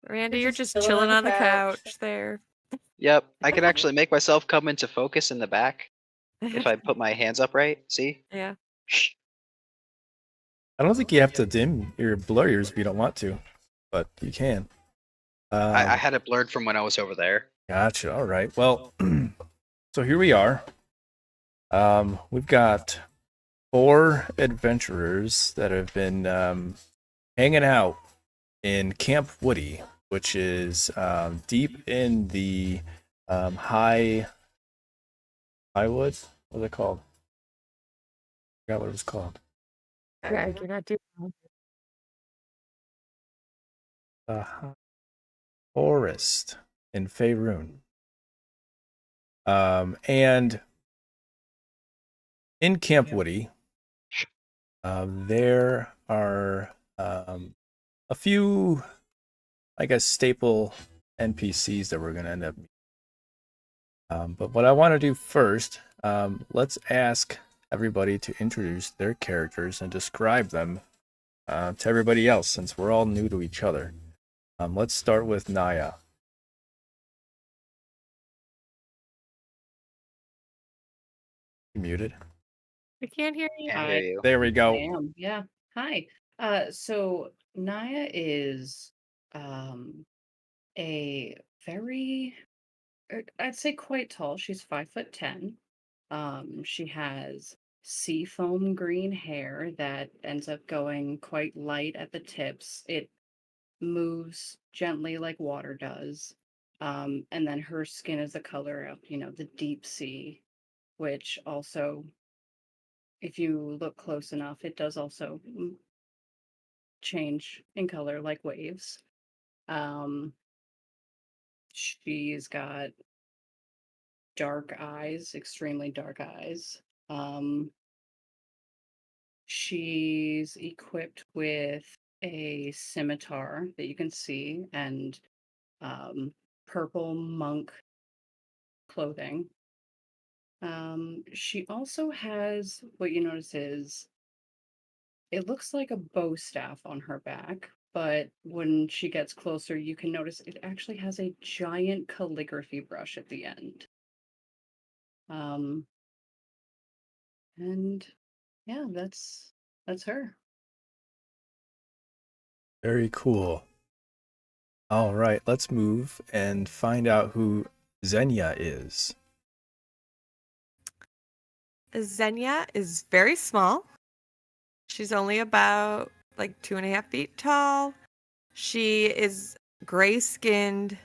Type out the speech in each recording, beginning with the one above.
Randy, You're you're just just chilling on the couch. couch there. Yep, I can actually make myself come into focus in the back if I put my hands up right. See? Yeah. I don't think you have to dim your blur yours if you don't want to, but you can. I had it blurred from when I was over there. Gotcha. All right. Well, so here we are. We've got 4 adventurers that have been hanging out in Camp Woody, which is deep in the Highwood. What's it called? I forgot what it was called. Greg, you're not doing well. Forest in Faerun. And in Camp Woody, there are a few, I guess, staple NPCs that we're going to end up meeting. But what I want to do first, let's ask everybody to introduce their characters and describe them to everybody else, since we're all new to each other. Let's start with Naya. You muted? I can't hear you. Can't hear you. There we I go. am. Yeah. Hi. So Naya is a very I'd say quite tall. She's 5'10". She has seafoam green hair that ends up going quite light at the tips. It moves gently like water does. And then her skin is the color of, the deep sea, which also, if you look close enough, it does also change in color like waves. She's got dark eyes, extremely dark eyes. She's equipped with a scimitar that you can see and purple monk clothing. She also has what you notice is it looks like a bow staff on her back, but when she gets closer, you can notice it actually has a giant calligraphy brush at the end. And yeah, that's her. Very cool. All right, let's move and find out who Xenia is. Xenia is very small. She's only about like 2.5 feet tall. She is gray skinned,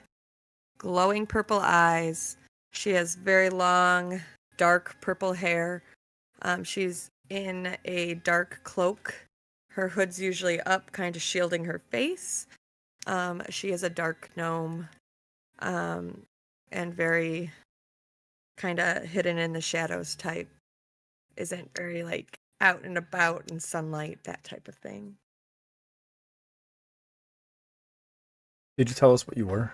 glowing purple eyes. She has very long, dark purple hair. She's in a dark cloak. Her hood's usually up, kind of shielding her face. She is a dark gnome, and very kind of hidden in the shadows type. Isn't very like out and about in sunlight, that type of thing. Did you tell us what you were?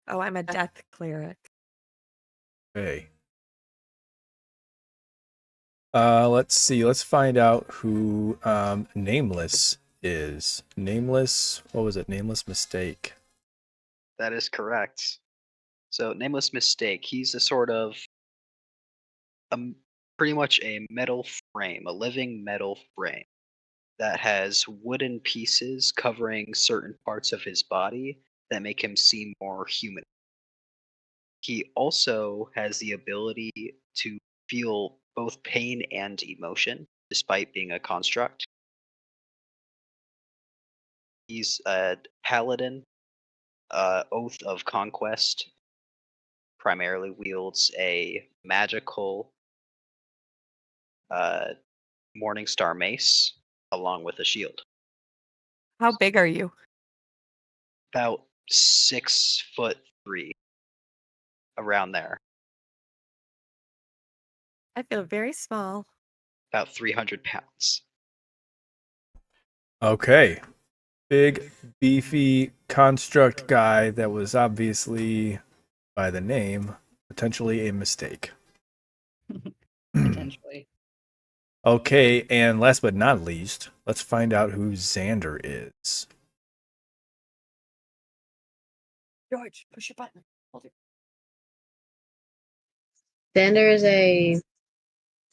Oh, I'm a death cleric. Okay. Let's see. Let's find out who Nameless is. Nameless, what was it? Nameless Mistake. That is correct. So, Nameless Mistake, he's a sort of pretty much a metal frame, a living metal frame that has wooden pieces covering certain parts of his body that make him seem more human. He also has the ability to feel both pain and emotion despite being a construct. He's a paladin, Oath of Conquest, primarily wields a magical Morningstar mace along with a shield. How big are you? About 6'3", around there. I feel very small. About 300 pounds. Okay. Big, beefy construct guy that was obviously, by the name, potentially a mistake. Potentially. Okay, and last but not least, let's find out who Xander is. George, push your button. Hold it. Xander is a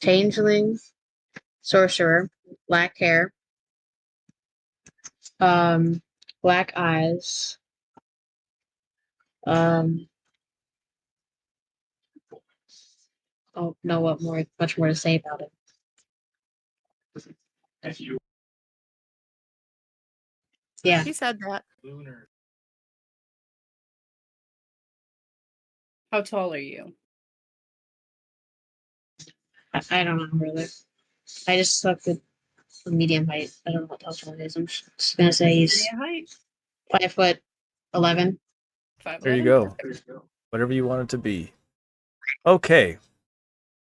changeling sorcerer, black hair, black eyes. Don't know much more to say about it. Yeah. He said that. How tall are you? I don't know really. I just stuck with medium height. I don't know what tall it is. I'm just gonna say he's Your height? 5'11". 5'11"? There you go. Whatever you want it to be. Okay.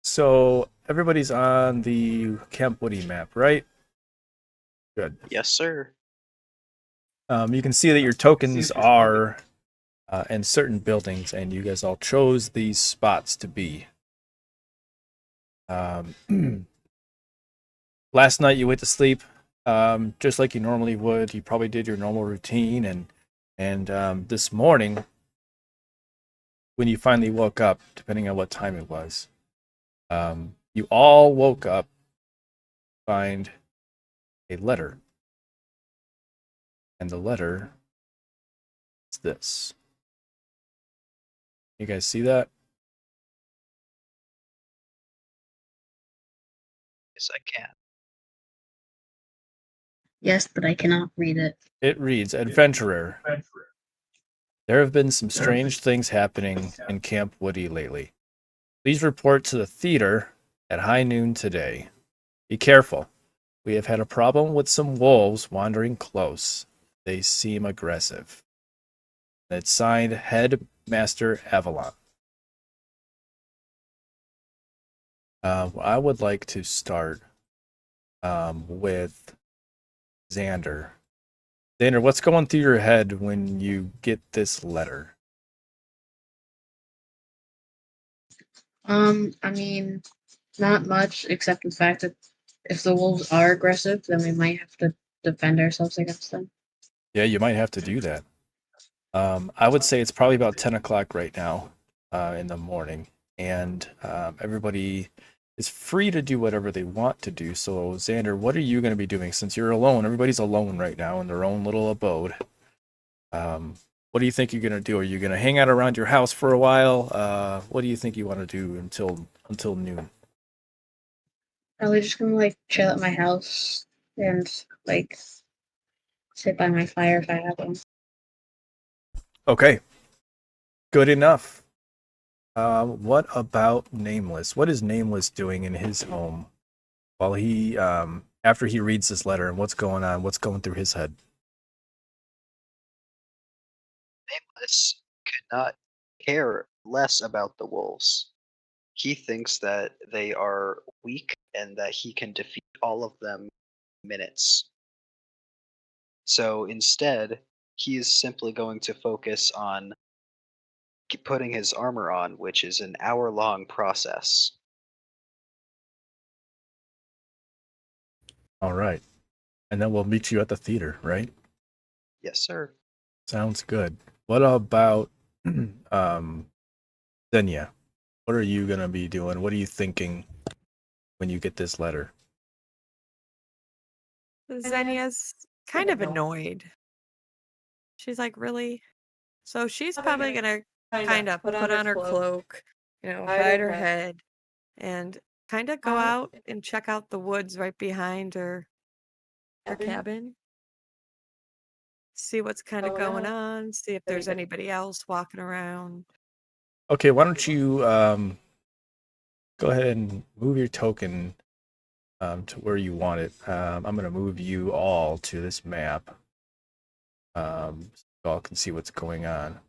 So everybody's on the Camp Woody map, right? Good. Yes, sir. You can see that your tokens are in certain buildings, and you guys all chose these spots to be. Last night you went to sleep just like you normally would. You probably did your normal routine, and this morning, when you finally woke up, depending on what time it was, you all woke up to find a letter. And the letter is this. You guys see that? Yes, I can. Yes, but I cannot read it. It reads, Adventurer. There have been some strange things happening in Camp Woody lately. Please report to the theater at high noon today. Be careful. We have had a problem with some wolves wandering close. They seem aggressive. It's signed Headmaster Avalon. I would like to start with Xander. Xander, what's going through your head when you get this letter? I mean, not much except the fact that if the wolves are aggressive, then we might have to defend ourselves against them. Yeah, you might have to do that. I would say it's probably about 10 o'clock right now in the morning, and everybody is free to do whatever they want to do. So, Xander, what are you going to be doing since you're alone? Everybody's alone right now in their own little abode. What do you think you're going to do? Are you going to hang out around your house for a while? What do you think you want to do until noon? Probably just gonna like chill at my house and like sit by my fire if I have one. Okay, good enough. What about Nameless? What is Nameless doing in his home while he, after he reads this letter, and what's going on? What's going through his head? Nameless could not care less about the wolves. He thinks that they are weak and that he can defeat all of them in minutes. So instead, he is simply going to focus on putting his armor on, which is an hour-long process. All right. And then we'll meet you at the theater, right? Yes, sir. Sounds good. What about Xenia? What are you going to be doing? What are you thinking when you get this letter? Xenia's kind of annoyed. She's like, really? So she's probably gonna kind of put on her cloak, hide her head, and kind of go out and check out the woods right behind her cabin. See what's kind of going on. See if there's anybody else walking around. Okay, why don't you go ahead and move your token to where you want it. I'm going to move you all to this map so you all can see what's going on.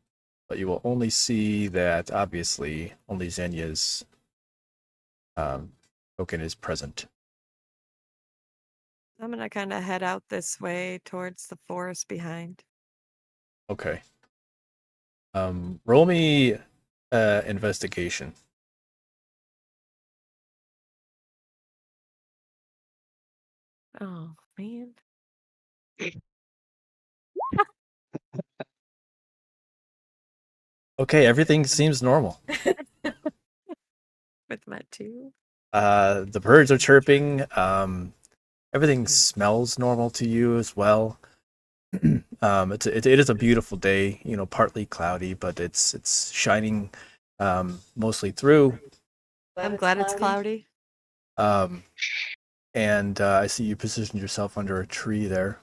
But you will only see that, obviously, only Xenia's token is present. I'm gonna kind of head out this way towards the forest behind. Okay. Roll me investigation. Oh man. Okay, everything seems normal. With my two. The birds are chirping. Everything smells normal to you as well. It is a beautiful day. You know, partly cloudy, but it's shining mostly through. I'm glad it's cloudy. Um, and I see you positioned yourself under a tree there.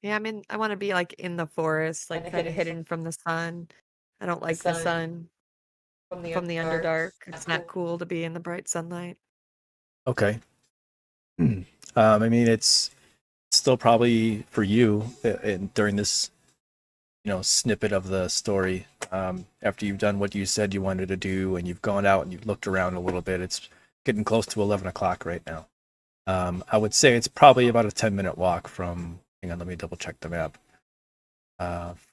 Yeah, I want to be like in the forest, like kind of hidden from the sun. I don't like the sun from the Underdark. It's not cool to be in the bright sunlight. Okay. I mean, it's still probably for you during this, snippet of the story. After you've done what you said you wanted to do, and you've gone out and you've looked around a little bit, it's getting close to 11 o'clock right now. I would say it's probably about a 10-minute walk from. Hang on, let me double check the map.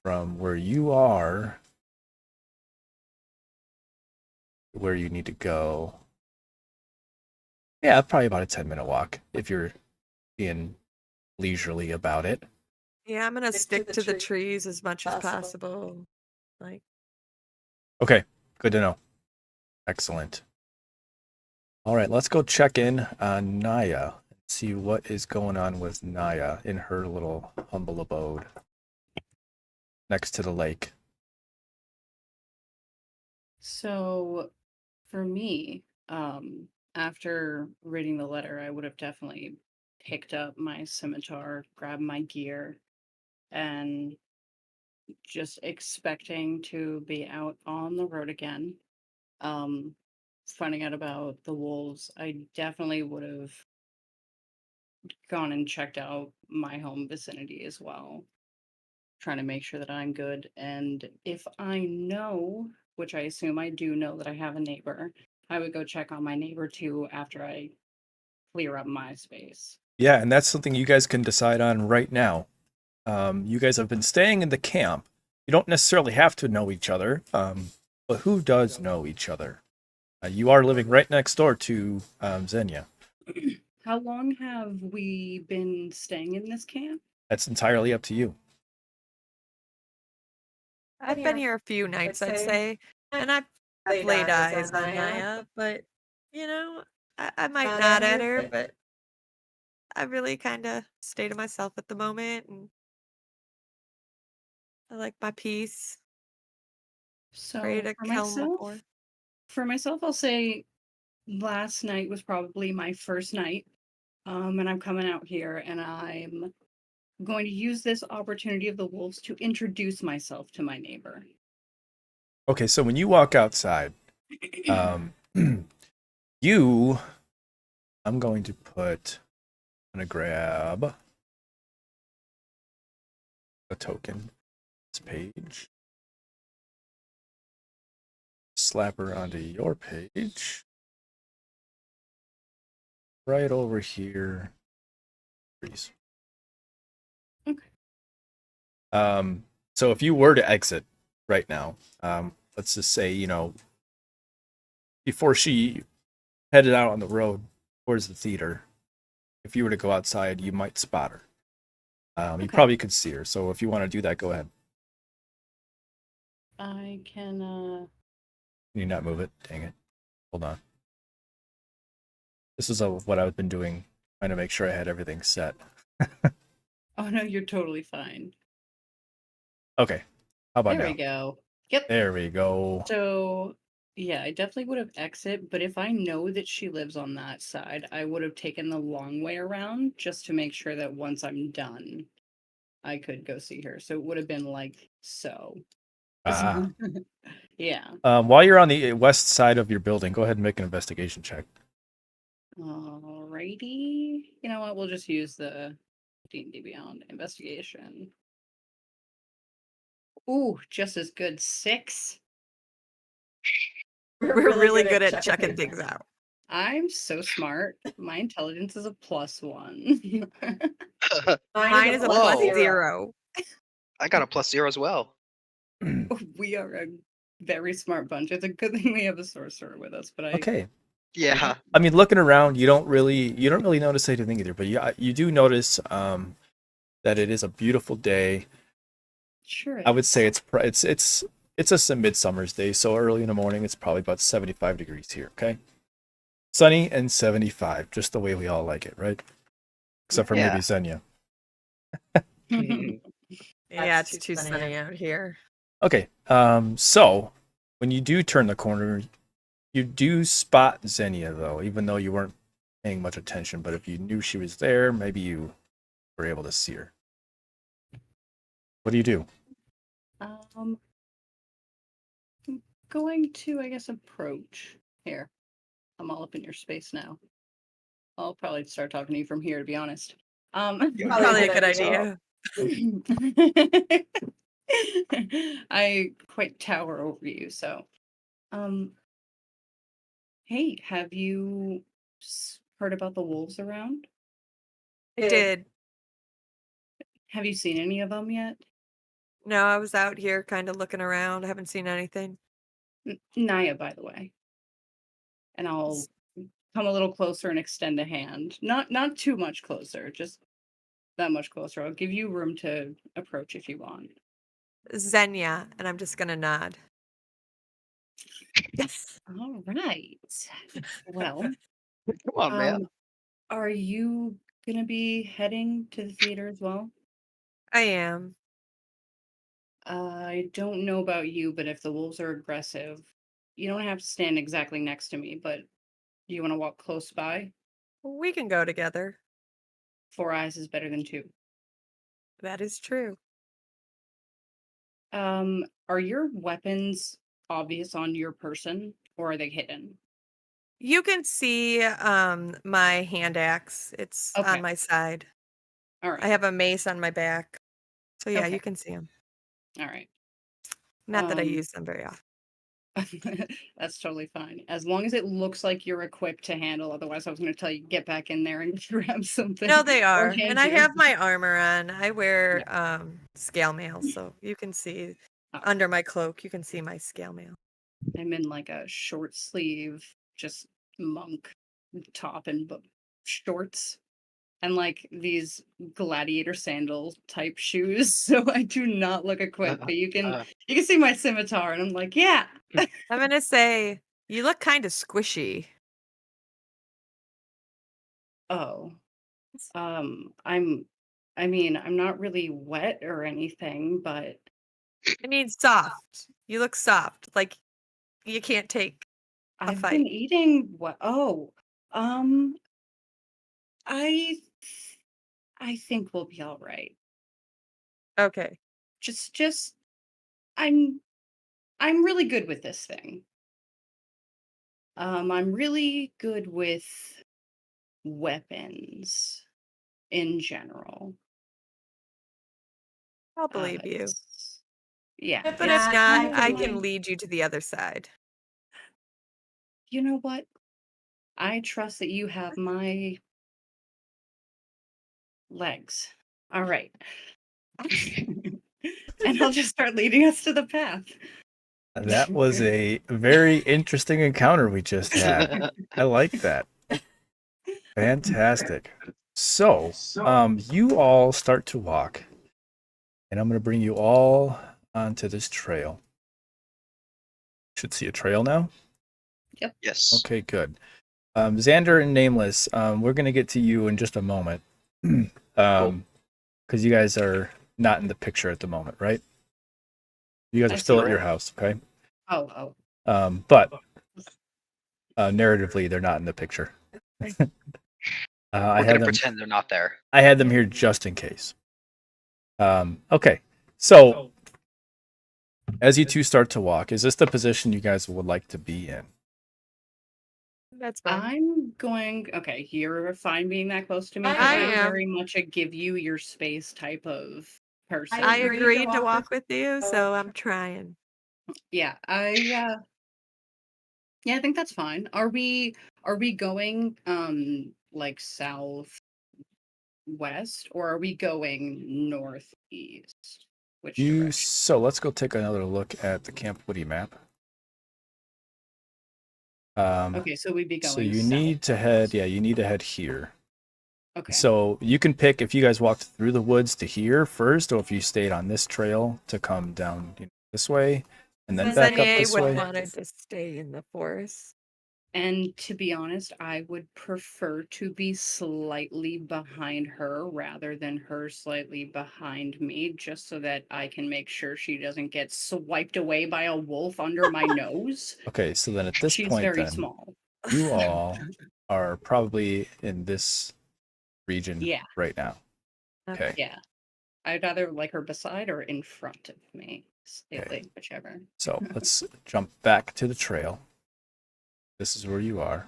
From where you are, where you need to go. Yeah, probably about a 10-minute walk if you're being leisurely about it. Yeah, I'm gonna stick to the trees as much as possible. Like, Okay, good to know. Excellent. All right, let's go check in on Naya and see what is going on with Naya in her little humble abode next to the lake. So for me, after reading the letter, I would have definitely picked up my scimitar, grabbed my gear, and just expecting to be out on the road again. Um, Finding out about the wolves, I definitely would have gone and checked out my home vicinity as well, trying to make sure that I'm good. And if I know, which I assume I do know that I have a neighbor, I would go check on my neighbor too after I clear up my space. Yeah, and that's something you guys can decide on right now. You guys have been staying in the camp. You don't necessarily have to know each other, but who does know each other? You are living right next door to Xenia. How long have we been staying in this camp? That's entirely up to you. I've been here a few nights, I'd say, and I've laid eyes on Naya, but I might nod at her, but I really kind of stay to myself at the moment, and I like my peace. Ready So to kill more. for myself, I'll say last night was probably my first night. And I'm coming out here and I'm going to use this opportunity of the wolves to introduce myself to my neighbor. Okay, so when you walk outside, I'm going to grab a token. This page. Slap her onto your page. Right over here. Please. Okay. So if you were to exit right now, let's just say, before she headed out on the road towards the theater, if you were to go outside, you might spot her. You probably could see her. So if you want to do that, go ahead. I can Can you not move it? Dang it. Hold on. This is what I've been doing, trying to make sure I had everything set. Oh no, you're totally fine. Okay. How about there now? we go. Yep. There we go. So yeah, I definitely would have exit, but if I know that she lives on that side, I would have taken the long way around just to make sure that once I'm done, I could go see her. So it would have been like so. Yeah. While you're on the west side of your building, go ahead and make an investigation check. Alrighty. You know what? We'll just use the D&D Beyond investigation. Ooh, just as good. 6. We're really good at checking things out. I'm so smart. My intelligence is a +1. Mine is a +0. I got a +0 as well. We are a very smart bunch. It's a good thing we have a sorcerer with us. But Okay. Yeah. I mean, looking around, you don't really notice anything either, but you do notice that it is a beautiful day. Sure. I would say it's it's a midsummer's day, so early in the morning it's probably about 75 degrees here, okay? Sunny and 75, just the way we all like it, right? Except for maybe Yeah. Xenia. Yeah, it's too sunny out here. Okay, so when you do turn the corner, you do spot Xenia, though, even though you weren't paying much attention. But if you knew she was there, maybe you were able to see her. What do you do? I'm going to, I guess, approach. Here. I'm all up in your space now. I'll probably start talking to you from here, to be honest. Probably a good idea. I quite tower over you, so. Hey, have you heard about the wolves around? I did. Have you seen any of them yet? No, I was out here kind of looking around. I haven't seen anything. Naya, by the way. And I'll come a little closer and extend a hand. Not too much closer, just that much closer. I'll give you room to approach if you want. Xenia, and I'm just gonna nod. Yes. All right. Well, Come on, man. are you gonna be heading to the theater as well? I am. I don't know about you, but if the wolves are aggressive, you don't have to stand exactly next to me, but do you want to walk close by? We can go together. 4 eyes is better than 2. That is true. Are your weapons obvious on your person, or are they hidden? You can see my hand axe. It's Okay. on my side. All right. I have a mace on my back. So yeah, Okay. you can see them. All right. Not that I use them very often. That's totally fine. As long as it looks like you're equipped to handle. Otherwise, I was going to tell you get back in there and grab something. No, they or are. hand And I you. have my armor on. I wear scale mail, so you can see Oh. under my cloak, you can see my scale mail. I'm in like a short sleeve, just monk top and shorts, and like these gladiator sandal type shoes. So I do not look equipped, but you can see my scimitar, and I'm like, yeah. I'm gonna say you look kind of squishy. Oh, I'm not really wet or anything, but I mean soft. You look soft. Like you can't take a I've fight. been eating what? Oh, I think we'll be all right. Okay. Just I'm really good with this thing. I'm really good with weapons in general. I'll believe you. Yeah. But if not, I can lead you to the other side. You know what? I trust that you have my legs. All right. And I'll just start leading us to the path. That was a very interesting encounter we just had. I like that. Fantastic. So, you all start to walk, and I'm going to bring you all onto this trail. Should see a trail now. Yep. Yes. Okay, good. Xander and Nameless, we're going to get to you in just a moment. Because you guys are not in the picture at the moment, right? You guys are still at your house, okay? Oh. But narratively, they're not in the picture. We're gonna pretend they're not there. I had them here just in case. Okay, so as you two start to walk, is this the position you guys would like to be in? That's fine. I'm going. Okay, you're fine being that close to me. I I'm am. very much a give you your space type of person. I agreed to walk with you, so I'm trying. Yeah, I think that's fine. Are we going like south west, or are we going northeast? Which direction? So let's go take another look at the Camp Woody map. Okay, so we'd be going. So you south. need to head. Yeah, you need to head here. Okay. So you can pick if you guys walked through the woods to here first, or if you stayed on this trail to come down this way. and then back up Xenia this would way. want to stay in the forest. And to be honest, I would prefer to be slightly behind her rather than her slightly behind me, just so that I can make sure she doesn't get swiped away by a wolf under my nose. Okay, so then at this She's point, very then small. you all are probably in this region Yeah. right now. Okay. Yeah. I'd either like her beside or in front of me. Slightly, whichever. So let's jump back to the trail. This is where you are.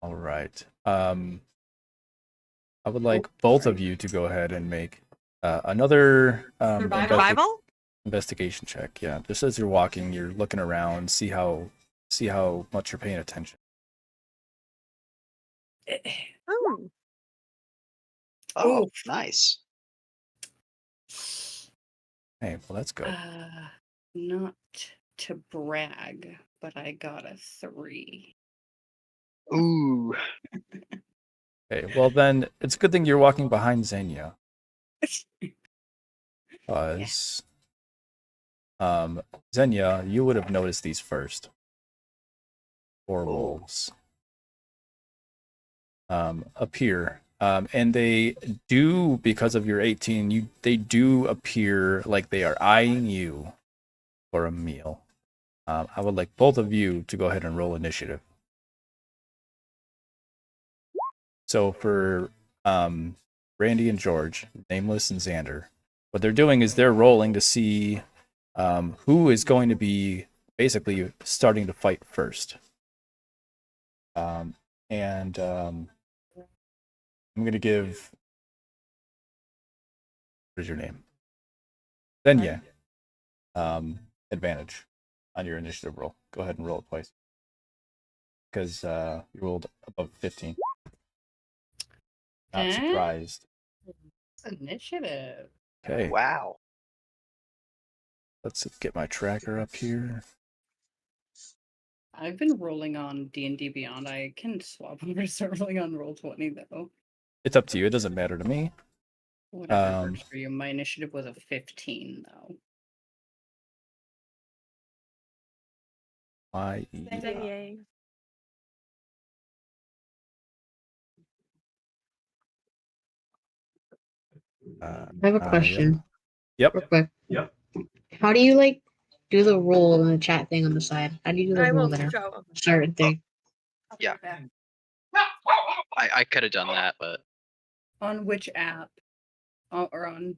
All right. I would like both of you to go ahead and make another Survival? investigation check. Yeah, just as you're walking, you're looking around, see how much you're paying attention. Oh. Oh, Oof. nice. Hey, well that's good. Not to brag, but I got a 3. Ooh. Okay, well then it's a good thing you're walking behind Xenia. Because Xenia, you would have noticed these first. 4 wolves appear. And they do, because of your 18, they do appear like they are eyeing you for a meal. I would like both of you to go ahead and roll initiative. So for Randy and George, Nameless and Xander, what they're doing is they're rolling to see who is going to be basically starting to fight first. And I'm going to give... What is your name? Xenia. Advantage on your initiative roll. Go ahead and roll it twice. Because you rolled above 15. Not surprised. Initiative. Okay. Wow. Let's get my tracker up here. I've been rolling on D&D Beyond. I can swap over to start rolling on Roll20 though. It's up to you. It doesn't matter to me. Whatever works for you. My initiative was a 15 though. Yay. I have a question. Yep. Real quick. Yep. How do you like do the roll in the chat thing on the side? How do you do the I roll will there? show. Certain thing. Yeah. I could have done that, but On which app? Or on...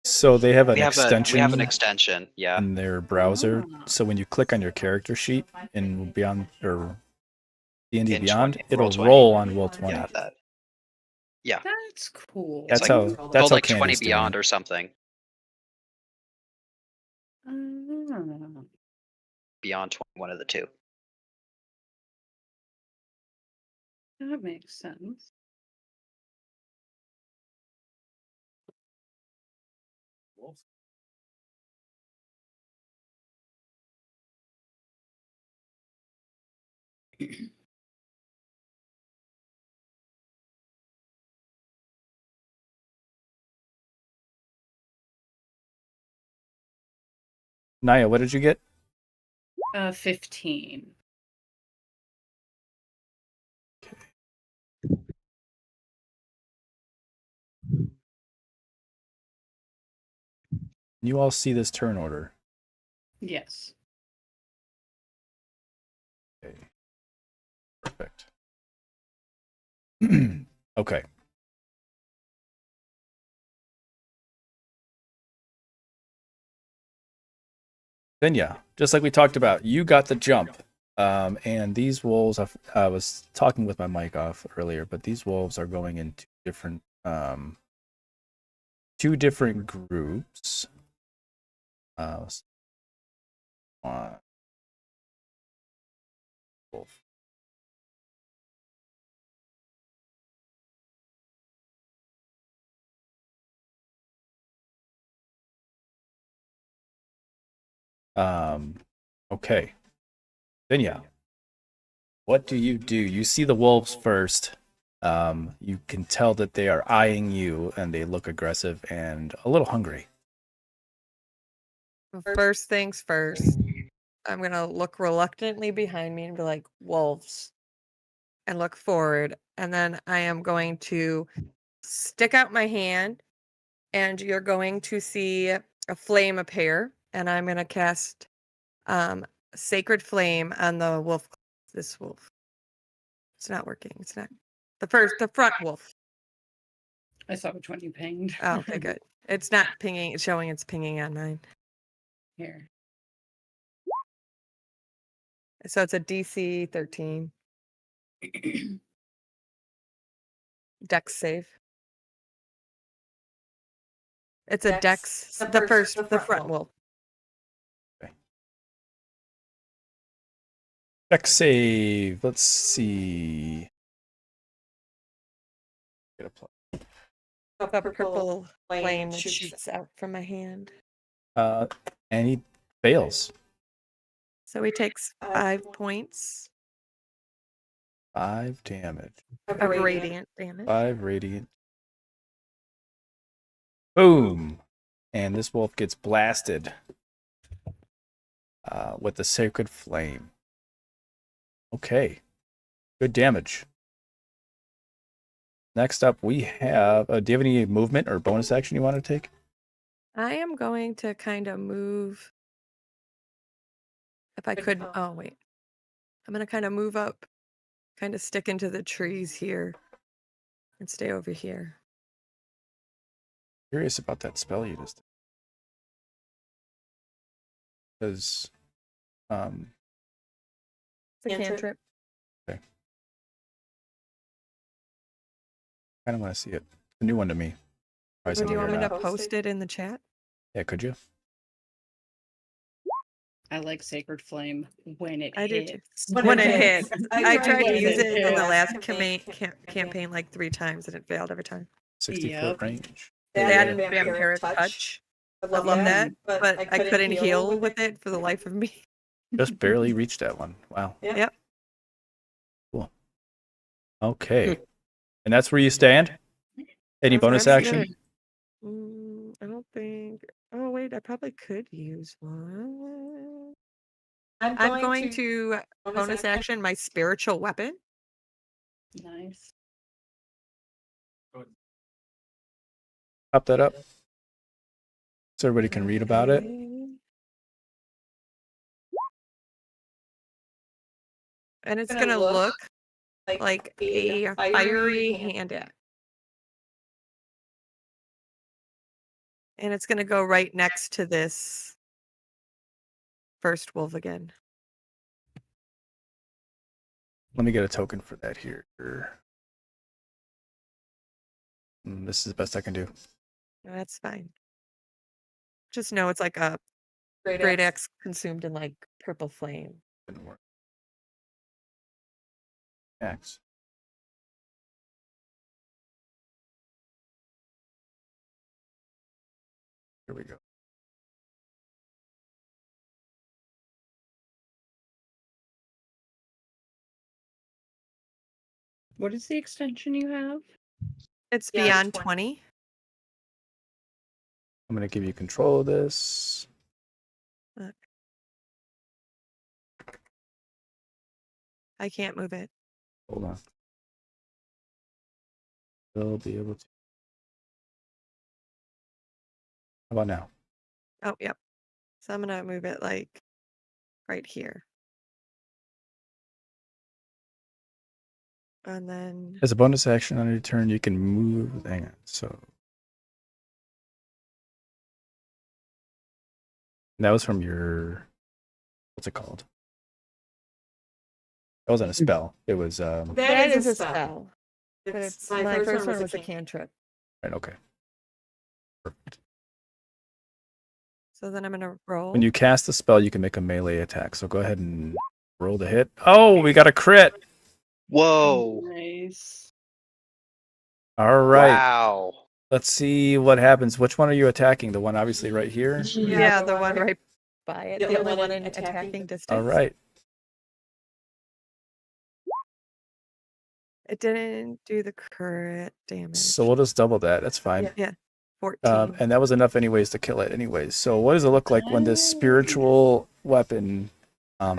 So they have an we have extension an extension. Yeah. in their browser. Ah. So when you click on your character sheet in Beyond or D&D In Beyond, 20, it'll Roll20. roll on Roll20. Yeah, that. Yeah. That's cool. That's like- how It's that's called how like 20 Candy's Beyond doing. or something. Ah. Beyond 20, one of the two. That makes sense. Naya, what did you get? 15. You all see this turn order. Yes. Okay. Perfect. Okay. Then yeah, just like we talked about, you got the jump. And these wolves, I was talking with my mic off earlier, but these wolves are going in two different groups. Wolf. Okay. Then yeah. What do? You see the wolves first. You can tell that they are eyeing you and they look aggressive and a little hungry. First things first, I'm going to look reluctantly behind me and be like, wolves, and look forward. And then I am going to stick out my hand, and you're going to see a flame appear. And I'm going to cast Sacred Flame on the wolf. This wolf. It's not working. It's not. The front wolf. I saw which one you pinged. Oh, okay, good. It's not pinging. It's showing it's pinging on mine. Here. So it's a DC 13 Dex save. It's a Dex. The front wolf. Dex save. Let's see. Get a plus. The purple flame that shoots out from my hand. And he fails. So he takes 5 points 5 damage. of radiant damage. 5 radiant. Boom! And this wolf gets blasted with the Sacred Flame. Okay. Good damage. Next up, we have... do you have any movement or bonus action you want to take? I am going to kind of move. If I could. Oh, wait. I'm going to kind of move up, kind of stick into the trees here, and stay over here. Curious about that spell you just did. Because... It's a cantrip. Okay. I kind of want to see it. It's a new one to me. Do you want me to post it in the chat? Yeah, could you? I like Sacred Flame when it I do too. hits. When it hits. I tried to when use it it in the hits. last campaign like 3 times, and it failed every time. 60-foot Yep. range. That and Vampire Touch. I love that, but I couldn't heal with it for the life of me. Just barely reached that one. Wow. Yep. Cool. Okay. And that's where you stand? Any bonus That's action? good. I don't think. Oh, wait, I probably could use one. I'm going to bonus action my spiritual weapon. Nice. Pop that up so everybody can read about it. And it's going to look like a fiery hand axe. And it's going to go right next to this first wolf again. Let me get a token for that here. This is the best I can do. That's fine. Just know it's like a great axe consumed in like purple flame. Didn't work. Axe. Here we go. What is the extension you have? It's beyond 20. I'm going to give you control of this. I can't move it. Hold on. They'll be able to. How about now? Oh, yep. So I'm going to move it like right here. And then As a bonus action on your turn, you can move. Hang on. So that was from your. What's it called? That wasn't a spell. It was. that is a spell. But it's my first one was a cantrip. Right. Okay. Perfect. So then I'm going to roll. When you cast the spell, you can make a melee attack. So go ahead and roll the hit. Oh, we got a crit. Whoa. Nice. All right. Wow. Let's see what happens. Which one are you attacking? The one obviously right here? Yeah, the one right by it. The only one in attacking distance. All right. It didn't do the crit damage. So we'll just double that. That's fine. Yeah. 14. And that was enough anyways to kill it anyways. So what does it look like when this spiritual weapon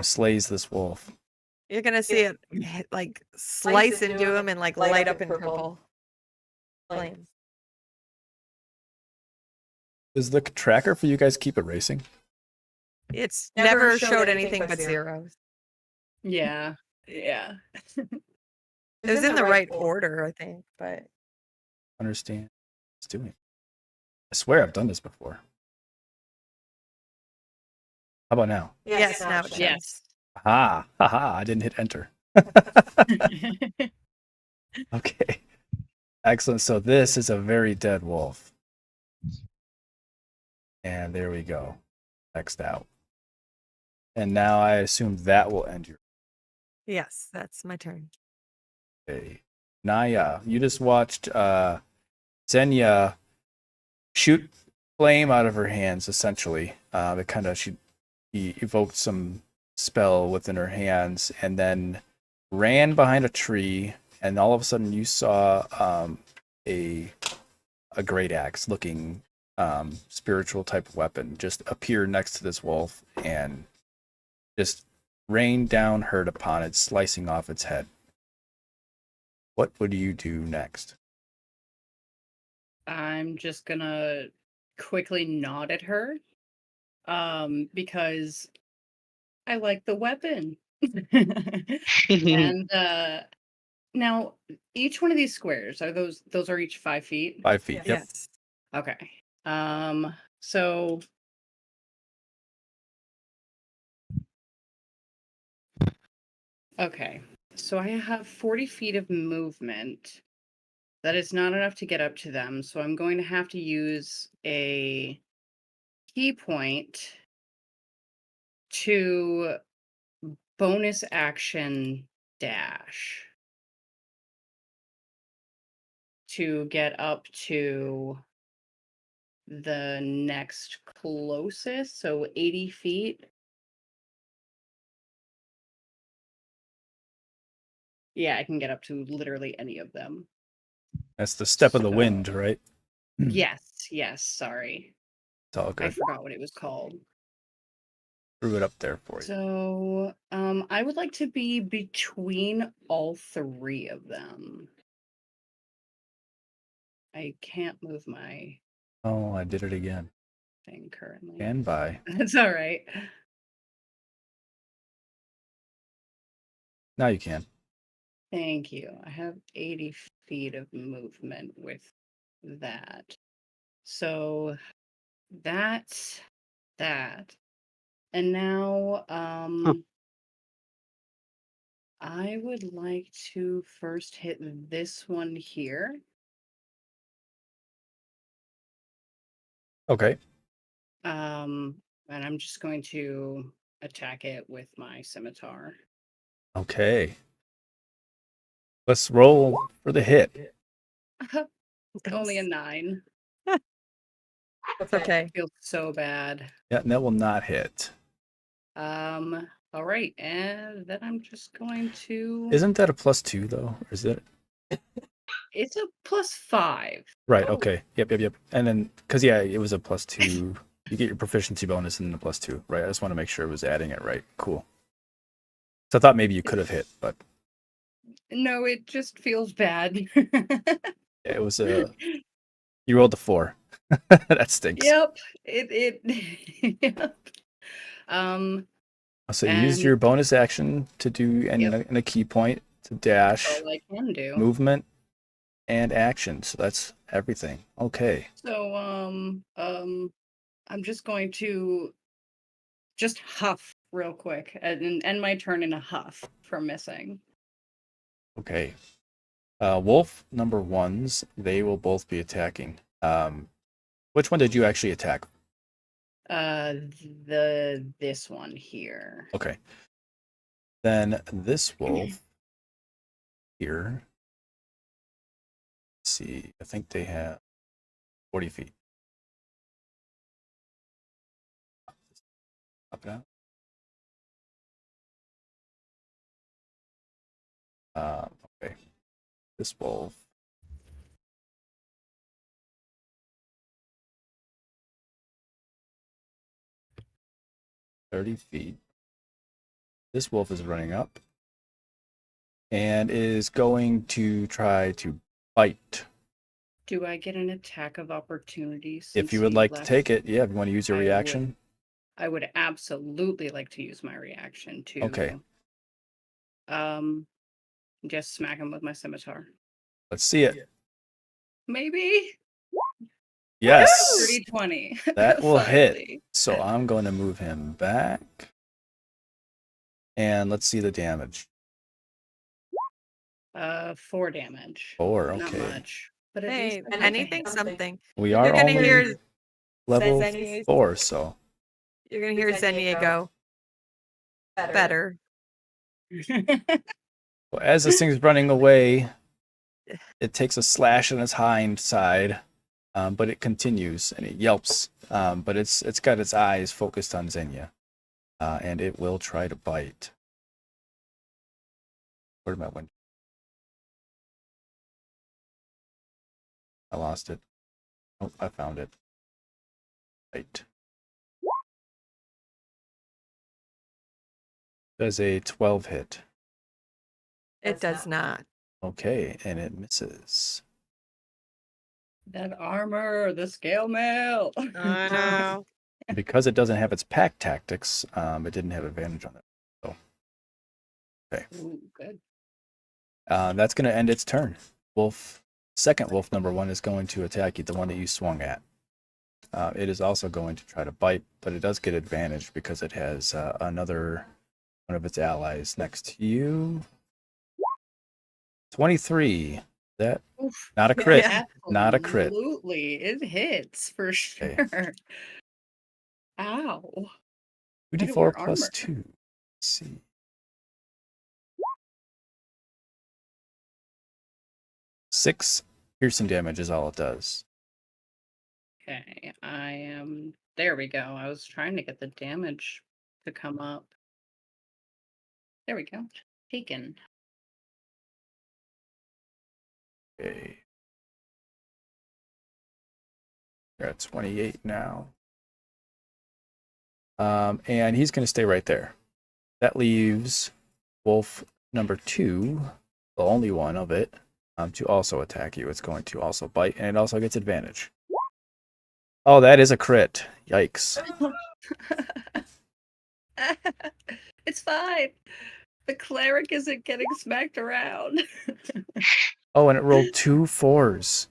slays this wolf? You're gonna see it like slice into him and like light up in purple flames. Does the tracker for you guys keep it racing? It's never showed anything but zeros. Yeah. Yeah. It was in the right order, I think, but Understand what it's doing. I swear I've done this before. How about now? yes, now it shows. Yes. Aha, haha, I didn't hit enter. Okay. Excellent. So this is a very dead wolf. And there we go. Next out. And now I assume that will end your Yes, that's my turn. day. Naya, you just watched Xenia shoot flame out of her hands, essentially. She evoked some spell within her hands and then ran behind a tree, and all of a sudden you saw a great axe looking spiritual type of weapon just appear next to this wolf and just rain down hurt upon it, slicing off its head. What would you do next? I'm just gonna quickly nod at her. Because I like the weapon. And now each one of these squares are those are each 5 feet. 5 feet. Yep. Yes. Okay. So okay. So I have 40 feet of movement. That is not enough to get up to them, so I'm going to have to use a key point to bonus action dash to get up to the next closest, so 80 feet. Yeah, I can get up to literally any of them. That's the step of the wind, right? Yes, sorry. It's all I good. forgot what it was called. Threw it up there for you. So, I would like to be between all 3 of them. I can't move my Oh, I did it again. thing currently. Stand by. That's all right. Now you can. Thank you. I have 80 feet of movement with that. So that's that. And now I would like to first hit this one here. Okay. And I'm just going to attack it with my scimitar. Okay. Let's roll for the hit. Only a 9. That's okay. Feels so bad. Yeah, and that will not hit. All right, and then I'm just going to. Isn't that a +2 though? Or is it? It's a +5. Right. Okay. Yep. And then, because yeah, it was a +2. You get your proficiency bonus and the +2, right? I just want to make sure it was adding it right. Cool. So I thought maybe you could have hit, but No, it just feels bad. yeah, it was a. You rolled a 4. That stinks. Yep. It. Yep. So you used your bonus action to do and a key point to dash, all I can do. movement, and action. So that's everything. Okay. So I'm just going to just huff real quick and end my turn in a huff for missing. Okay. Wolf number ones, they will both be attacking. Which one did you actually attack? This one here. Okay. Then this wolf here. Let's see. I think they have 40 feet. Up and out. Okay. This wolf. 30 feet. This wolf is running up and is going to try to bite. Do I get an attack of opportunity? If since you would he like to left? take it, yeah, if you want to use your I would. reaction. I would absolutely like to use my reaction to Okay. Just smack him with my scimitar. Let's see it. Maybe Yes, 30-20. that will hit. Finally. So I'm going to move him back. And let's see the damage. 4 damage. 4, Not okay. much. But at Hey, least anything, something. We You're are gonna only hear level Zenya's- 4, so. You're gonna hear Zenya go. Better. So as this thing's running away, it takes a slash on its hind side, but it continues and it yelps. But it's got its eyes focused on Xenia, and it will try to bite. Where'd my window? I lost it. Oh, I found it. Bite. Does a 12 hit? It does not. Okay, and it misses. That armor, the scale mail. I know. Because it doesn't have its pack tactics, it didn't have advantage on it. So, okay. Ooh, good. That's going to end its turn. Second wolf number 1 is going to attack you, the one that you swung at. It is also going to try to bite, but it does get advantage because it has another one of its allies next to you. 23. That Oof. not a crit. Yeah. Not a crit. Absolutely. It hits for sure. Okay. Ow. 2d4 plus armor. 2. Let's see. 6 piercing damage is all it does. Okay, I am. There we go. I was trying to get the damage to come up. There we go. Taken. Okay. You're at 28 now. And he's going to stay right there. That leaves wolf number 2, the only one of it, to also attack you. It's going to also bite, and it also gets advantage. Oh, that is a crit. Yikes. It's fine. The cleric isn't getting smacked around. Oh, and it rolled 2 4s.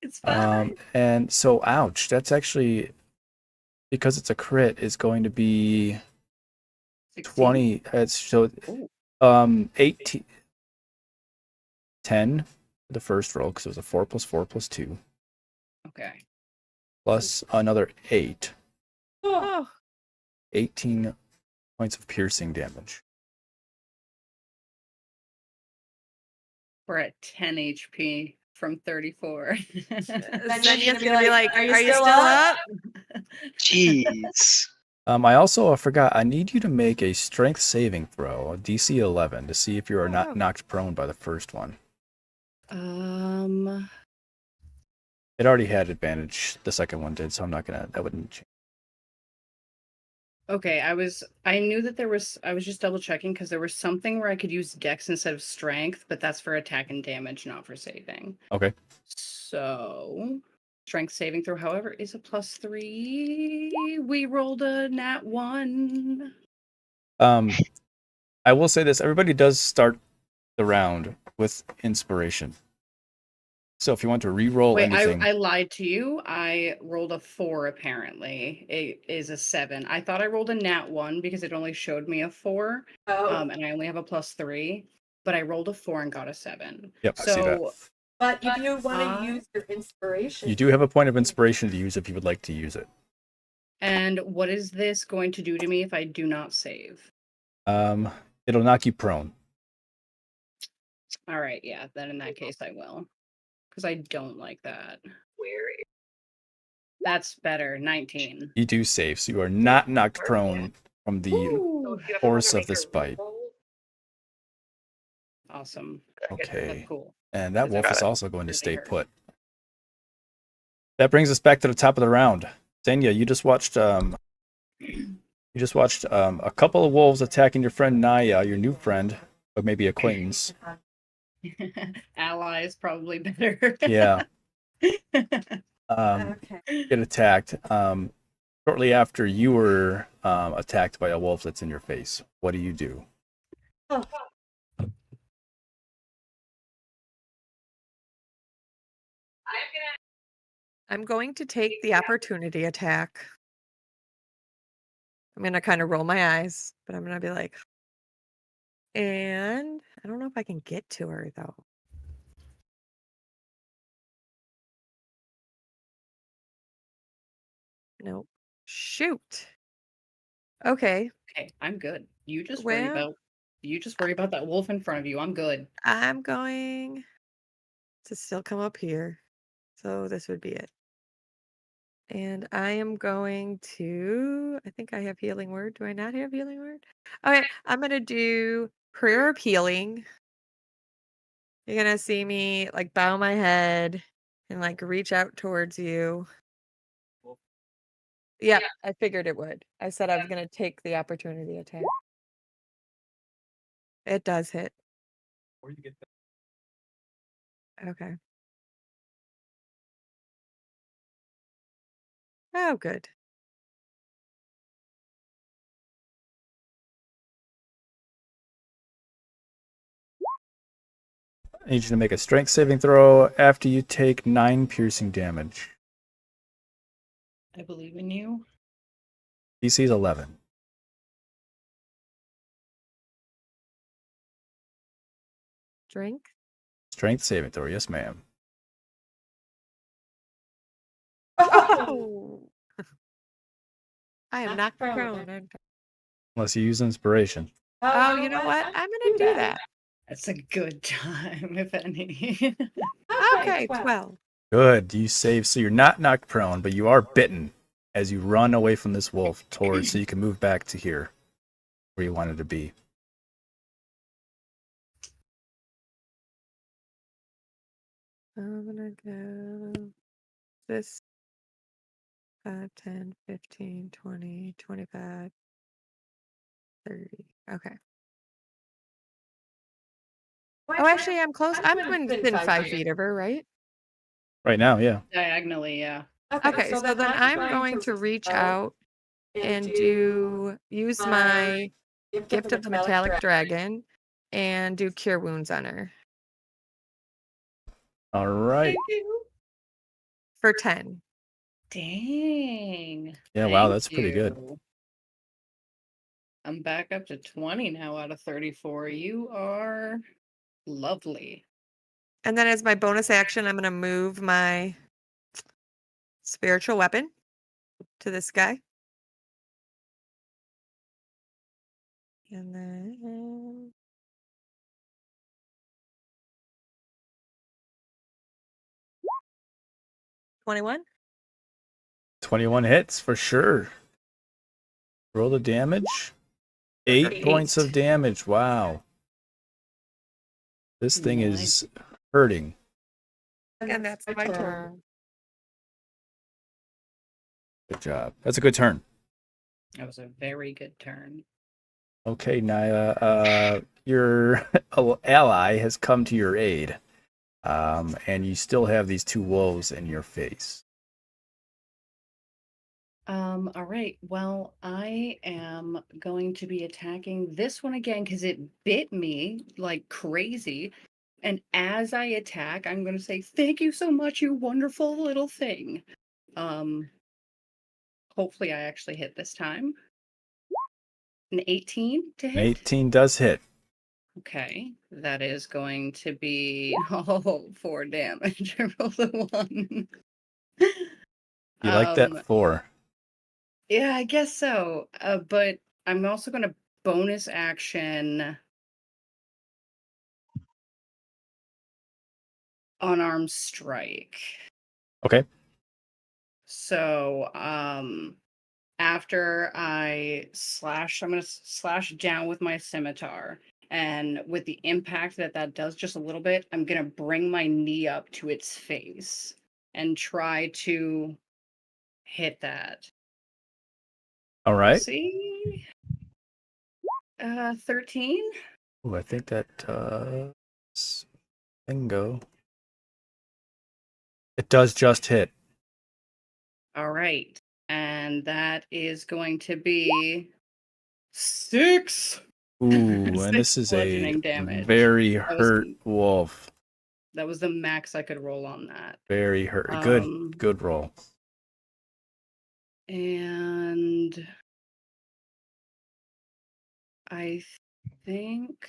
It's fine. And so, ouch. That's actually, because it's a crit, is going to be 16? 20. It's so, Ooh. 18. 10 for the first roll, because it was a 4 plus 4 plus 2. Okay. Plus another 8. Oh, 18 points of piercing damage. We're at 10 HP from 34. Zenya's gonna be like, "Are you still up?" Jeez. I also forgot, I need you to make a strength saving throw, a DC 11, to see if you are not Oh. knocked prone by the first one. Um. It already had advantage, the second one did, so I'm not gonna, that wouldn't change. Okay, I knew that I was just double checking because there was something where I could use dex instead of strength, but that's for attack and damage, not for saving. Okay. So, strength saving throw, however, is a +3. We rolled a nat 1. I will say this, everybody does start the round with inspiration. So if you want to re-roll Wait, anything. I lied to you. I rolled a 4 apparently. It is a 7. I thought I rolled a nat 1 because it only showed me a 4. And I only have a +3. But I rolled a 4 and got a 7. Yep, I see that. But if you want to use your inspiration, You do have a point of inspiration to use if you would like to use it. And what is this going to do to me if I do not save? It'll knock you prone. All right, yeah, then in that case I will. Because I don't like that. That's better. 19. You do save, so you are not knocked prone from the Ooh, force of this bite. awesome. Okay. That's cool. And that Is wolf it- is also going to Does it stay hurt? put. That brings us back to the top of the round. Xenia, you just watched You just watched a couple of wolves attacking your friend Naya, your new friend, but maybe acquaintance. Allies probably better. Yeah. Okay. Get attacked. Shortly after you were attacked by a wolf that's in your face. What do you do? Oh, I'm going to take the opportunity attack. I'm gonna kind of roll my eyes, but I'm gonna be like, and I don't know if I can get to her though. Nope. Shoot. Okay. Okay, I'm good. You just worry Well, about that wolf in front of you. I'm good. I'm going to still come up here. So this would be it. And I am going to, I think I have healing word. Do I not have healing word? Okay, I'm going to do prayer of healing. You're going to see me like bow my head and like reach out towards you. Yeah, I figured it would. I said I was going to take the opportunity attack. It does hit. Okay. Oh, good. I need you to make a strength saving throw after you take 9 piercing damage. I believe in you. DC is 11. Drink. Strength saving throw, yes, ma'am. Oh! I am Knocked knocked prone. prone. aren't I? Unless you use inspiration. Oh, you know what? I'm going to do that. That's a good time, if any. Okay, 12. Good. You save, so you're not knocked prone, but you are bitten as you run away from this wolf towards, so you can move back to here, where you wanted to be. I'm gonna go this 5, 10, 15, 20, 25, 30. Okay. Oh, actually, I'm close. I'm within 5 feet of her, right? Right now, yeah. Diagonally, yeah. Okay, so then I'm going to reach out and use my Gift of the Metallic Dragon and do Cure Wounds on her All right. for 10. Dang. Yeah, wow, Thank that's pretty good. you. I'm back up to 20 now out of 34. You are lovely. And then as my bonus action, I'm going to move my spiritual weapon to this guy. And then 21. 21 hits for sure. Roll the damage. 8 points of damage. Wow. This thing is hurting. And that's my turn. Good job. That's a good turn. That was a very good turn. Okay, Naya, your ally has come to your aid, and you still have these 2 wolves in your face. All right. Well, I am going to be attacking this one again because it bit me like crazy. And as I attack, I'm going to say, "Thank you so much, you wonderful little thing." Um, hopefully I actually hit this time. An 18 to An hit. 18 does hit. Okay, that is going to be 4 damage. I rolled a 1. You like that 4? Yeah, I guess so. But I'm also going to bonus action unarmed strike. Okay. So, after I'm going to slash down with my scimitar. And with the impact that does just a little bit, I'm going to bring my knee up to its face and try to hit that. All right. See? 13. Ooh, I think that bingo. It does just hit. All right. And that is going to be 6. Ooh, and 6 this is a bludgeoning damage. very That was- hurt wolf. That was the max I could roll on that. Very hurt. Um, Good roll. And I think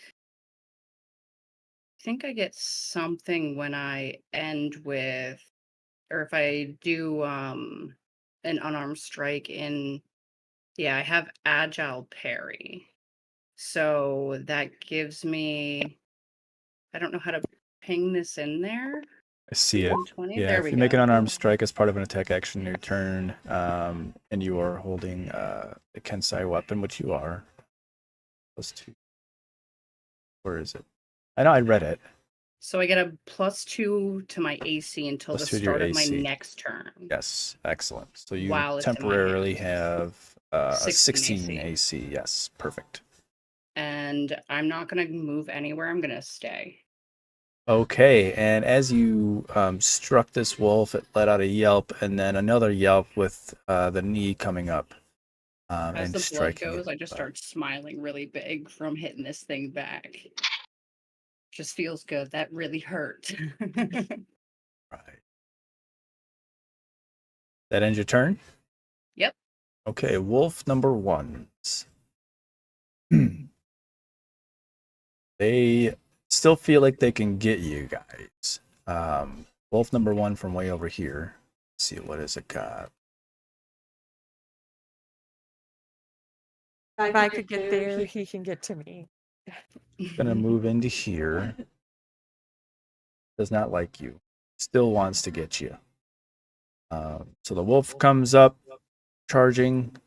I get something when I end with, or if I do an unarmed strike in, yeah, I have agile parry. So that gives me, I don't know how to ping this in there. I see it. 120. Yeah, There if we you make go. an unarmed strike as part of an attack action in your turn, and you are holding a Kensai weapon, which you are, +2. Where is it? I know I read it. So I get a +2 to my AC until the +2 to your start of my AC. next turn. Yes, excellent. So you While it's in my temporarily hands. have a 16 16 AC. Yes, perfect. And I'm not going to move anywhere. I'm going to stay. Okay, and as you struck this wolf, it let out a yelp, and then another yelp with the knee coming up As and the blood striking goes, it. I just start smiling really big from hitting this thing back. Just feels good. That really hurt. Right. That ends your turn? Yep. Okay, wolf number 1. They still feel like they can get you guys. Wolf number 1 from way over here. Let's see, what has it got? If I could get there, he can get to me. Gonna move into here. Does not like you. Still wants to get you. So the wolf comes up, charging.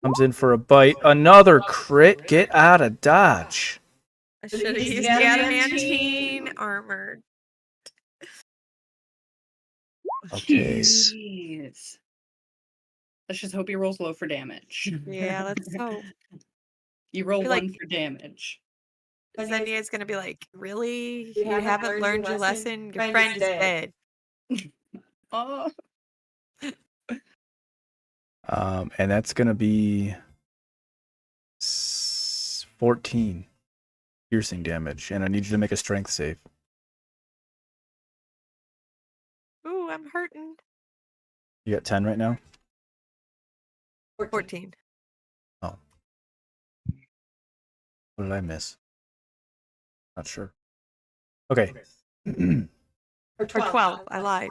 Comes in for a bite. Another crit. Get out of dodge. I should have used the adamantine armor. Okay. Jeez. Let's just hope he rolls low for damage. Yeah, let's hope. You roll feel 1 like- for damage. Zenya's gonna be like, really? You haven't learned your lesson? Your friend is dead. Oh. And that's gonna be 14 piercing damage, and I need you to make a strength save. Ooh, I'm hurting. You got 10 right now? 14. Oh. What did I miss? Not sure. Okay. Or 12. I lied.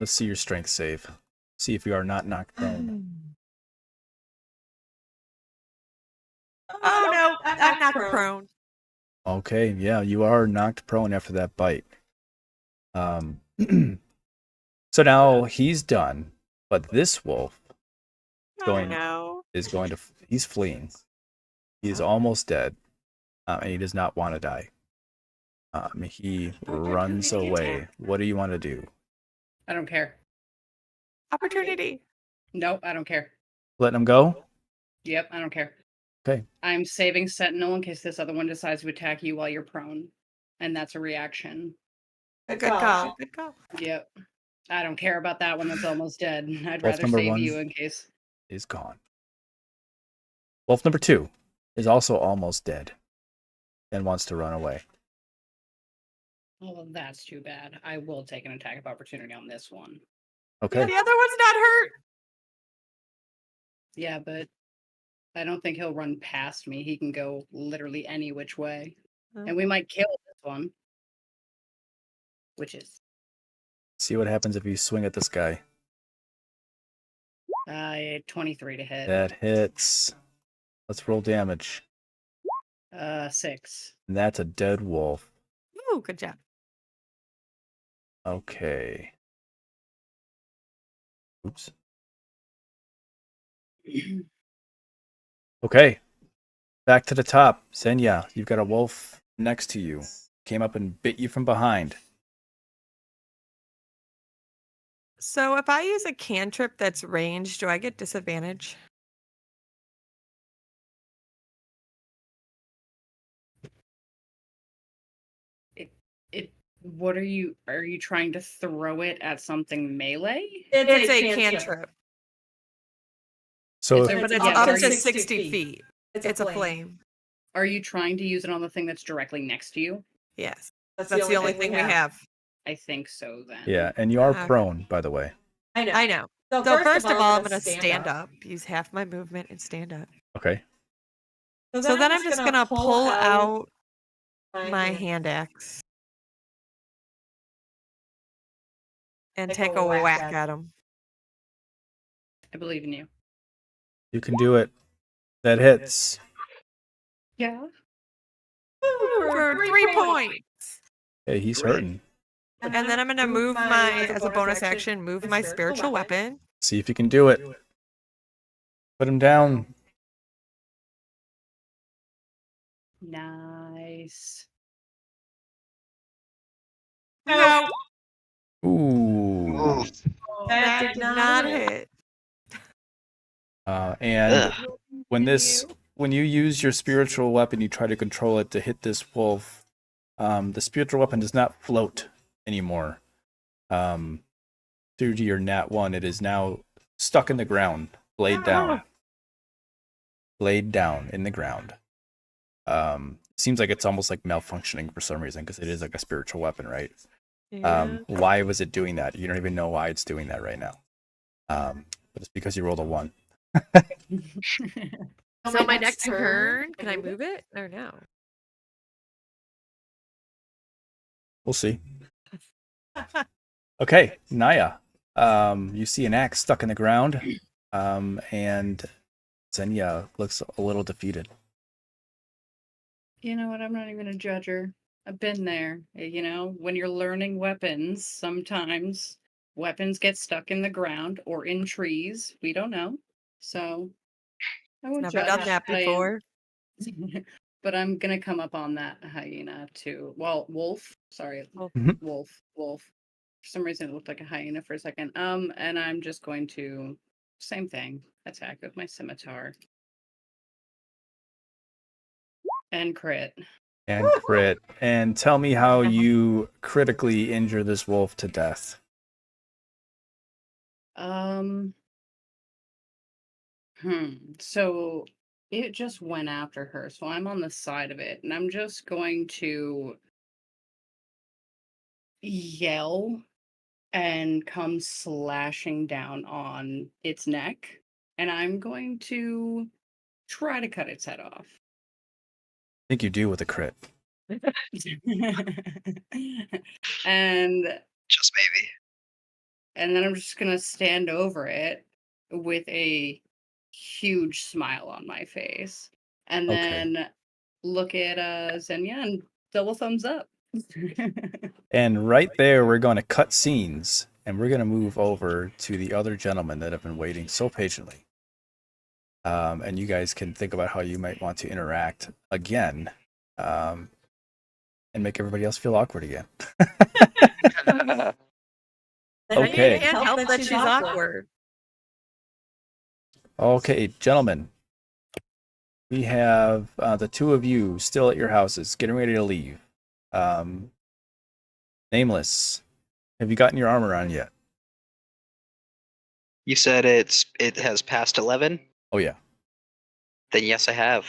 Let's see your strength save. See if you are not knocked prone. Oh no, I'm not prone. Okay, yeah, you are knocked prone after that bite. So now he's done, but this wolf Oh no. is going to, he's fleeing. He is almost dead, and he does not want to die. He runs away. What do you want to do? I don't care. Opportunity. Nope, I don't care. Letting him go? Yep, I don't care. Okay. I'm saving Sentinel in case this other one decides to attack you while you're prone. And that's a reaction. Good call. Good call. Yep. I don't care about that one that's almost dead. I'd Wolf rather number save 1 you in case. is gone. Wolf number 2 is also almost dead and wants to run away. Oh, that's too bad. I will take an attack of opportunity on this one. Okay. The other one's not hurt. Yeah, but I don't think he'll run past me. He can go literally any which way. And we might kill this one. Which is See what happens if you swing at this guy. 23 to hit. That hits. Let's roll damage. 6. And that's a dead wolf. Ooh, good job. Okay. Oops. Okay. Back to the top. Xenia, you've got a wolf next to you. Came up and bit you from behind. So if I use a cantrip that's ranged, do I get disadvantage? What are you trying to throw it at something melee? It's a cantrip. So It's a- But it's yeah, up but to are you- 60 feet. It's a flame. Are you trying to use it on the thing that's directly next to you? Yes. That's the only thing we have. I think so then. yeah, and you are Okay. prone, by the way. I know. So first of all, I'm going to stand up. Use half my movement and stand up. Okay. So then I'm just going to pull out my hand axe and take a whack at him. I believe in you. You can do it. That hits. Yeah. For 3 points. Hey, he's Great. hurting. And then I'm going to move my, as a bonus action, move my spiritual weapon. See if you can do it. Put him down. Nice. No, Ooh. Ooh. that did not hit. And Ugh. when you use your spiritual weapon, you try to control it to hit this wolf. The spiritual weapon does not float anymore. Due to your nat 1, it is now stuck in the ground, blade down. Blade down in the ground. Seems like it's almost like malfunctioning for some reason because it is like a spiritual weapon, right? Yeah. Why was it doing that? You don't even know why it's doing that right now. But it's because you rolled a 1. So my next turn, can I move it or no? We'll see. Okay, Naya. You see an axe stuck in the ground, and Xenia looks a little defeated. You know what? I'm not even a judger. I've been there. When you're learning weapons, sometimes weapons get stuck in the ground or in trees. We don't know. So I won't Never judge, done that but I am- before. but I'm gonna come up on that hyena too. Well, wolf. Sorry, Oh. wolf. For some reason, it looked like a hyena for a second. And I'm just going to same thing. Attack with my scimitar and crit. And crit. And tell me how you critically injure this wolf to death. So it just went after her. So I'm on the side of it, and I'm just going to yell and come slashing down on its neck, and I'm going to try to cut its head off. I think you do with a crit. and Just maybe. and then I'm just gonna stand over it with a huge smile on my face, and Okay. then look at Xenia and double thumbs up. And right there, we're going to cut scenes, and we're going to move over to the other gentlemen that have been waiting so patiently. And you guys can think about how you might want to interact again, and make everybody else feel awkward again. Okay. You can't help that she's awkward. Okay, gentlemen. We have the two of you still at your houses, getting ready to leave. Nameless, have you gotten your armor on yet? You said it has passed 11? Oh, yeah. Then yes, I have.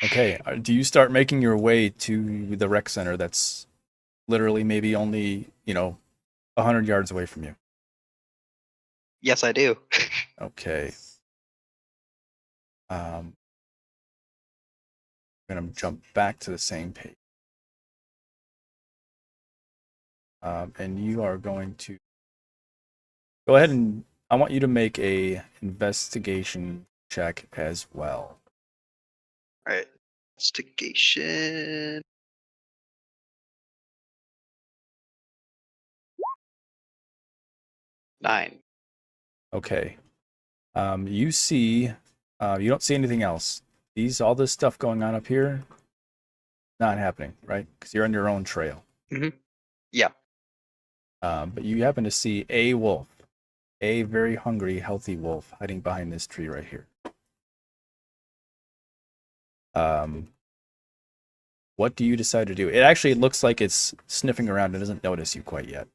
Okay, do you start making your way to the rec center that's literally maybe only, 100 yards away from you? Yes, I do. Okay. I'm going to jump back to the same page. And you are going to go ahead and I want you to make a investigation check as well. All right. Investigation. Nine. Okay. You see, you don't see anything else. All this stuff going on up here, not happening, right? Because you're on your own trail. Yeah. But you happen to see a wolf a very hungry, healthy wolf hiding behind this tree right here. What do you decide to do? It actually looks like it's sniffing around and doesn't notice you quite yet.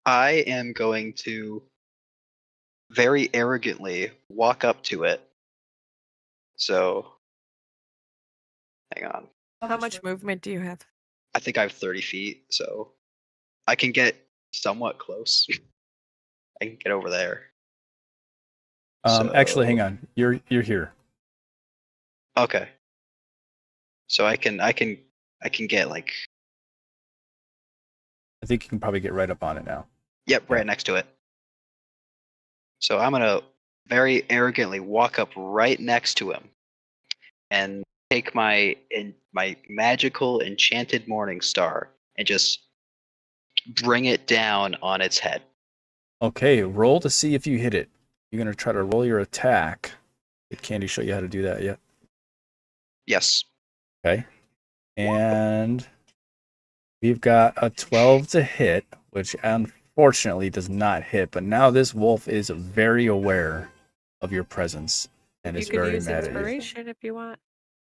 I am going to very arrogantly walk up to it. So, hang on. How much movement do you have? I think I have 30 feet, so I can get somewhat close. I can get over there. Actually, hang So- on. You're here. Okay. So I can get like, I think you can probably get right up on it now. yep, right next to it. So I'm gonna very arrogantly walk up right next to him and take my magical enchanted morning star and just bring it down on its head. Okay, roll to see if you hit it. You're gonna try to roll your attack. Did Candy show you how to do that yet? Yes. Okay. And we've got a 12 to hit, which unfortunately does not hit. But now this wolf is very aware of your presence and You is could very use mad at you. inspiration if you want.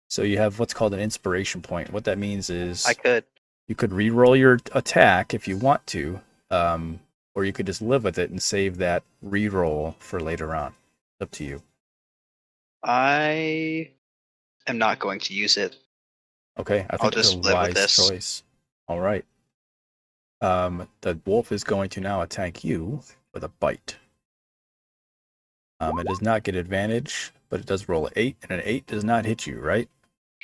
So you have what's called an inspiration point. What that means is I could. you could re-roll your attack if you want to, or you could just live with it and save that re-roll for later on. It's up to you. I am not going to use it. Okay, I I'll think it's just a live with wise this. choice. All right. The wolf is going to now attack you with a bite. It does not get advantage, but it does roll an 8, and an 8 does not hit you, right?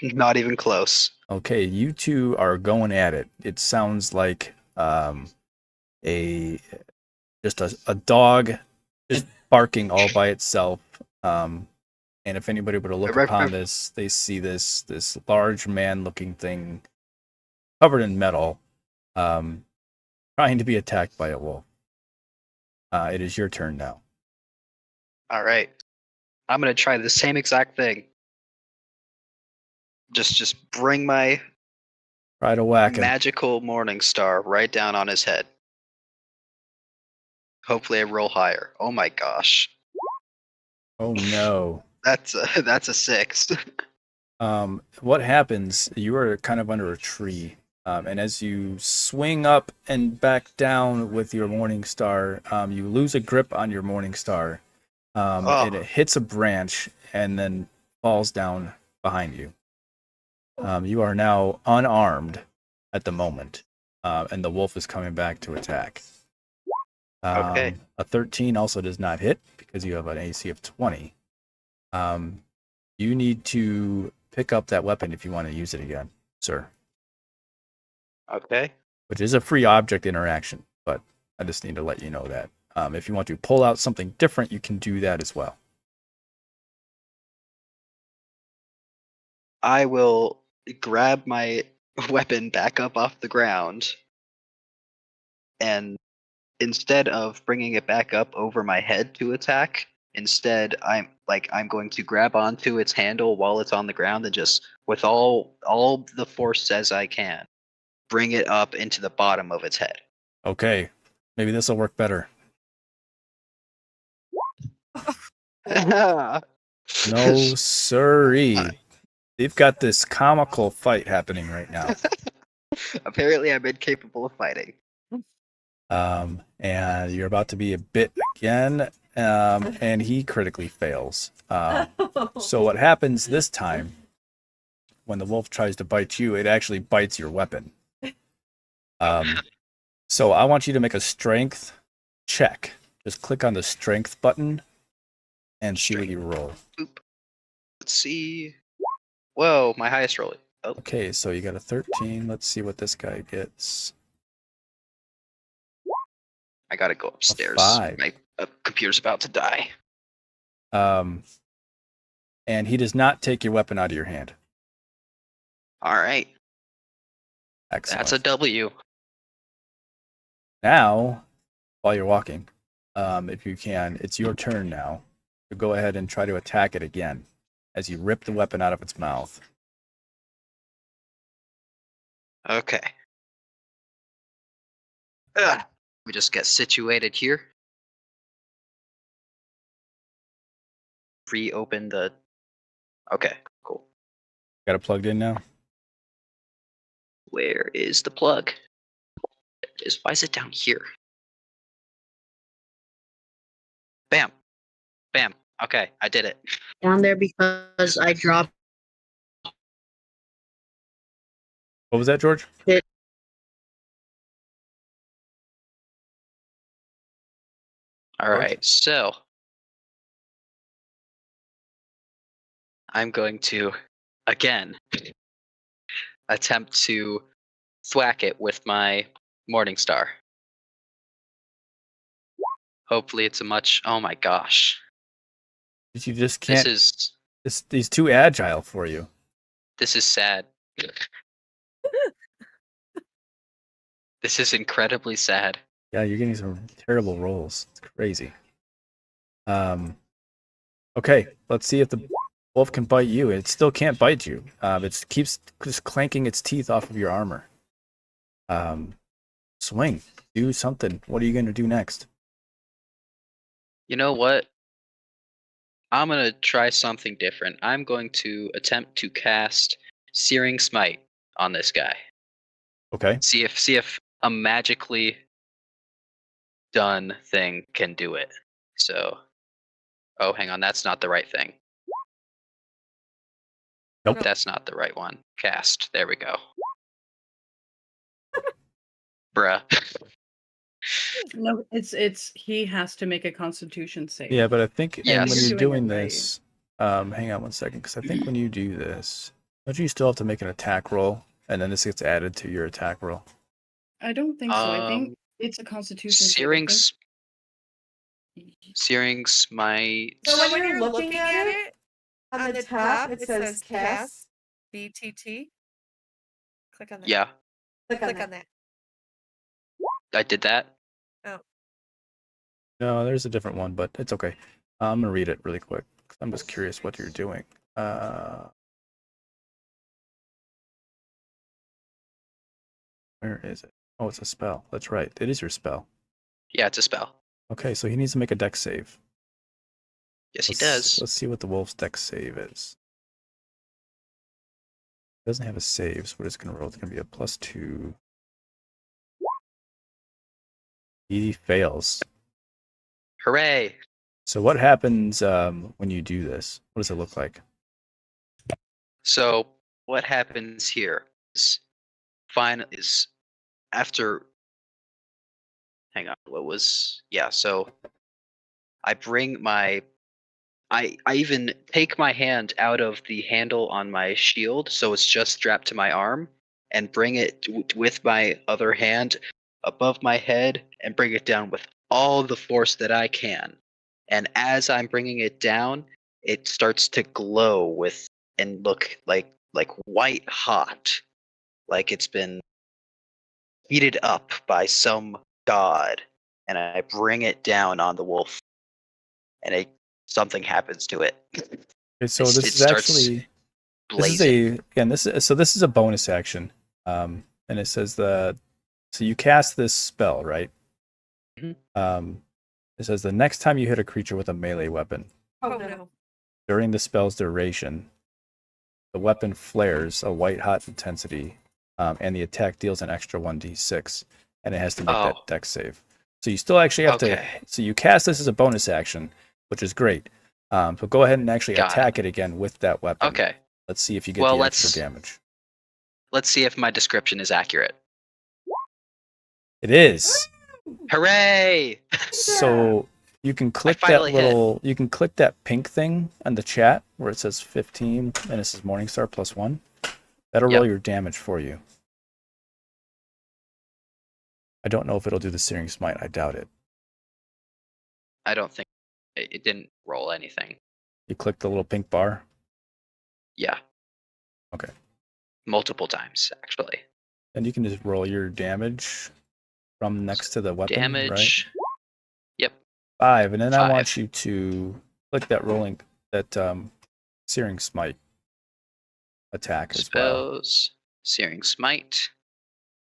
Not even close. Okay, you two are going at it. It sounds like a dog just barking all by itself. And if anybody were to look upon this, they see this large man-looking thing covered in metal, trying to be attacked by a wolf. It is your turn now. All right. I'm gonna try the same exact thing. Just bring my Try to whack him. magical morning star right down on his head. Hopefully I roll higher. Oh my gosh. Oh no. That's a 6. What happens? You are kind of under a tree, and as you swing up and back down with your morning star, you lose a grip on your morning star. Oh. It hits a branch and then falls down behind you. You are now unarmed at the moment, and the wolf is coming back to attack. Okay. A 13 also does not hit because you have an AC of 20. You need to pick up that weapon if you want to use it again, sir. Okay. Which is a free object interaction, but I just need to let you know that. If you want to pull out something different, you can do that as well. I will grab my weapon back up off the ground, and instead of bringing it back up over my head to attack, instead I'm going to grab onto its handle while it's on the ground and just with all the force as I can bring it up into the bottom of its head. Okay, maybe this will work better. No, sirree. They've got this comical fight happening right now. Apparently I'm incapable of fighting. And you're about to be a bit again, and he critically fails. So what happens this time, when the wolf tries to bite you, it actually bites your weapon. So I want you to make a strength check. Just click on the strength button and see what you roll. Boop. Let's see. Whoa, my highest roll. Oh, Okay, so you got a 13. Let's see what this guy gets. I gotta go upstairs. 5. My computer's about to die. And he does not take your weapon out of your hand. All right, Excellent. that's a W. Now, while you're walking, if you can, it's your turn now to go ahead and try to attack it again as you rip the weapon out of its mouth. Okay. Let me just get situated here. Reopen the. Okay, cool. Got it plugged in now? Where is the plug? Why is it down here? Bam. Bam. Okay, I did it. Down there because I dropped What was that, George? it. All right, so I'm going to, again, attempt to thwack it with my Morning Star. Hopefully it's a much... Oh my gosh. You just can't. This is... He's too agile for you. This is sad. This is incredibly sad. Yeah, you're getting some terrible rolls. It's crazy. Okay, let's see if the wolf can bite you. It still can't bite you. It keeps just clanking its teeth off of your armor. Swing. Do something. What are you going to do next? You know what? I'm going to try something different. I'm going to attempt to cast Searing Smite on this guy. Okay. See if a magically done thing can do it. So, oh, hang on, that's not the right thing. Nope. That's not the right one. Cast. There we go. Bruh. No, it's he has to make a Constitution save. Yeah, but I think Yes. when you're Doing doing it right. this, hang on one second, because I think when you do this, don't you still have to make an attack roll, and then this gets added to your attack roll? I don't think so. I think it's a Constitution Searing, save. Searing Smite. So when you're looking at it, on the top it says cast BTT. Click on that. Yeah, Click on that. I did that. No, there's a different one, but it's okay. I'm gonna read it really quick, 'cause I'm just curious what you're doing. Where is it? Oh, it's a spell. That's right. It is your spell. Yeah, it's a spell. Okay, so he needs to make a dex save. Yes, he does. Let's see what the wolf's dex save is. It doesn't have a save, so we're just gonna roll. It's gonna be a +2. He fails. Hooray! So what happens when you do this? What does it look like? So what happens here is after. Hang on. What was? Yeah. So I bring my. I even take my hand out of the handle on my shield, so it's just strapped to my arm, and bring it with my other hand above my head and bring it down with all the force that I can. And as I'm bringing it down, it starts to glow with and look like white hot, like it's been heated up by some god. And I bring it down on the wolf, and something happens to it. Okay, so It this is starts actually blazing. this is a bonus action. And it says so you cast this spell, right? Mhm. It says the next time you hit a creature with a melee weapon Oh no. during the spell's duration, the weapon flares a white hot intensity, and the attack deals an extra 1d6, and it has to make that dex save. So you still actually have to. So you cast this as a bonus action, which is great. But go ahead and actually attack it again with that weapon. Okay. Let's see if you get the extra damage. Let's see if my description is accurate. It is. Hooray! So you can click that finally hit. you can click that pink thing on the chat where it says 15 and it says Morningstar +1. That'll roll your damage for you. I don't know if it'll do the Searing Smite. I doubt it. I don't think it didn't roll anything. You click the little pink bar? Yeah. Okay. Multiple times, actually. And you can just roll your damage from next to the weapon, Damage. right? Yep. 5, and then I 5. want you to click that Searing Smite attack as well. Spells. Searing Smite.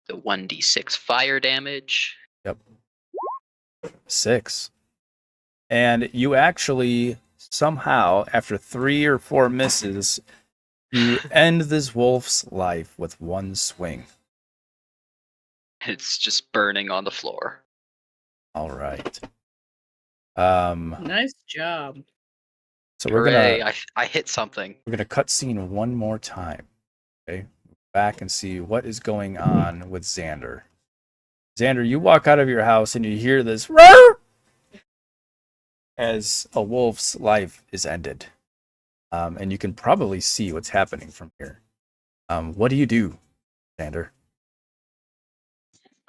The 1d6 fire damage. Yep. 6. And you actually somehow, after 3 or 4 misses, you end this wolf's life with one swing. It's just burning on the floor. All right. Nice job. So we're Hooray! gonna I hit something. cut scene one more time. Okay, back and see what is going on with Xander. Xander, you walk out of your house and you hear this roar as a wolf's life is ended, and you can probably see what's happening from here. What do you do, Xander?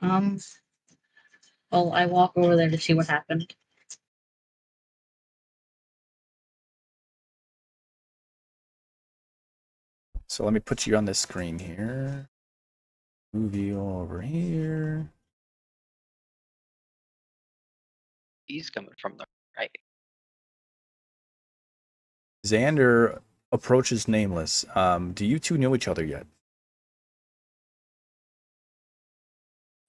Well, I walk over there to see what happened. So let me put you on this screen here. Move you over here. He's coming from the right. Xander approaches Nameless. Do you two know each other yet?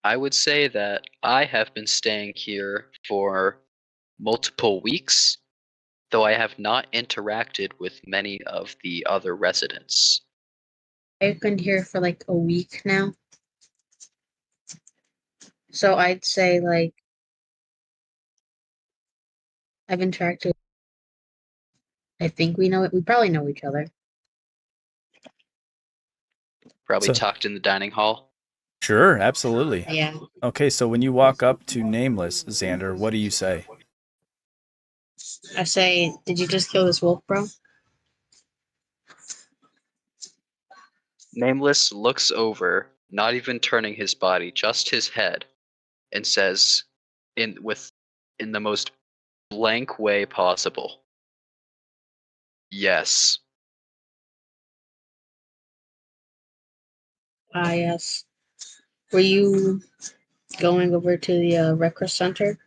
I would say that I have been staying here for multiple weeks, though I have not interacted with many of the other residents. I've been here for like a week now. So I'd say like I've interacted. I think we know it. We probably know each other. Probably So- talked in the dining hall. Sure, absolutely. Yeah. Okay, so when you walk up to Nameless, Xander, what do you say? I say, did you just kill this wolf, bro? Nameless looks over, not even turning his body, just his head, and says, in the most blank way possible, "Yes." Ah, yes. Were you going over to the rec center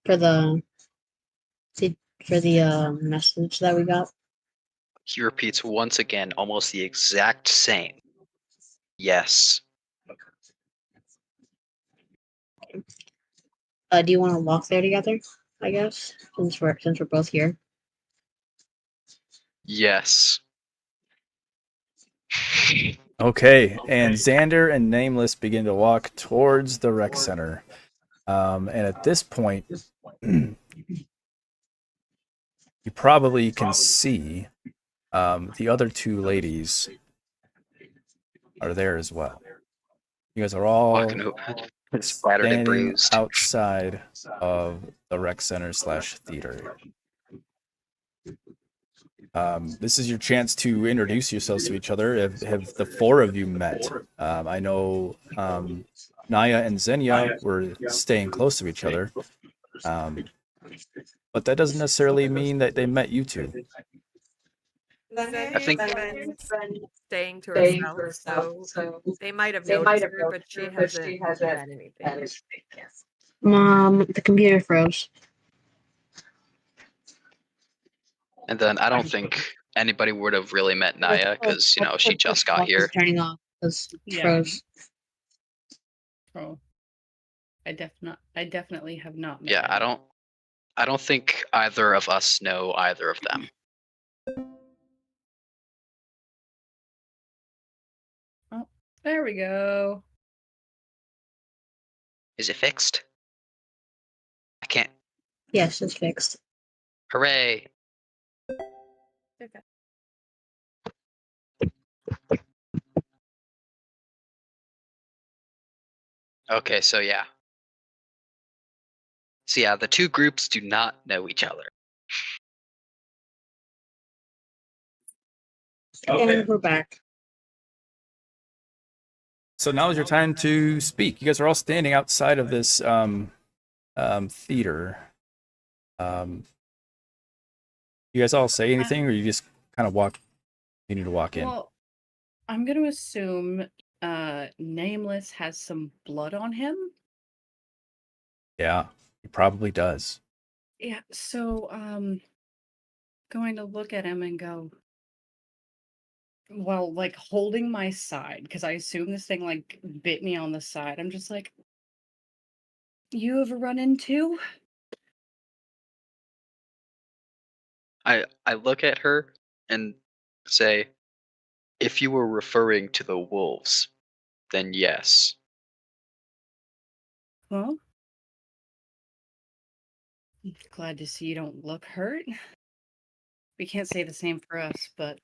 for the message that we got? He repeats once again, almost the exact same. "Yes." Do you want to walk there together? I guess since we're both here. "Yes." Okay, and Xander and Nameless begin to walk towards the rec center. And at this point, you probably can see the other two ladies are there as well. You guys are all Walking over, splattered and standing bruised. outside of the rec center / theater. This is your chance to introduce yourselves to each other. Have the 4 of you met? I know Naya and Xenia were staying close to each other, but that doesn't necessarily mean that they met you two. I think- Been staying to herself, so they might have noticed her, but she hasn't said anything. The computer froze. And then I don't think anybody would have really met Naya because, she just got here. Turning off because Yeah. froze. Oh, I definitely have not met Yeah, her. I don't think either of us know either of them. Oh, there we go. Is it fixed? I can't. Yes, it's fixed. Hooray! Okay. Okay, so yeah. So yeah, the two groups do not know each other. And we're back. So now is your time to speak. You guys are all standing outside of this theater. You guys all say anything, or you just kind of continue to walk in? Well, I'm going to assume Nameless has some blood on him. Yeah, he probably does. Yeah, so going to look at him and go, well, like holding my side, because I assume this thing like bit me on the side. I'm just like, you ever run into? I look at her and say, if you were referring to the wolves, then yes. Well, glad to see you don't look hurt. We can't say the same for us, but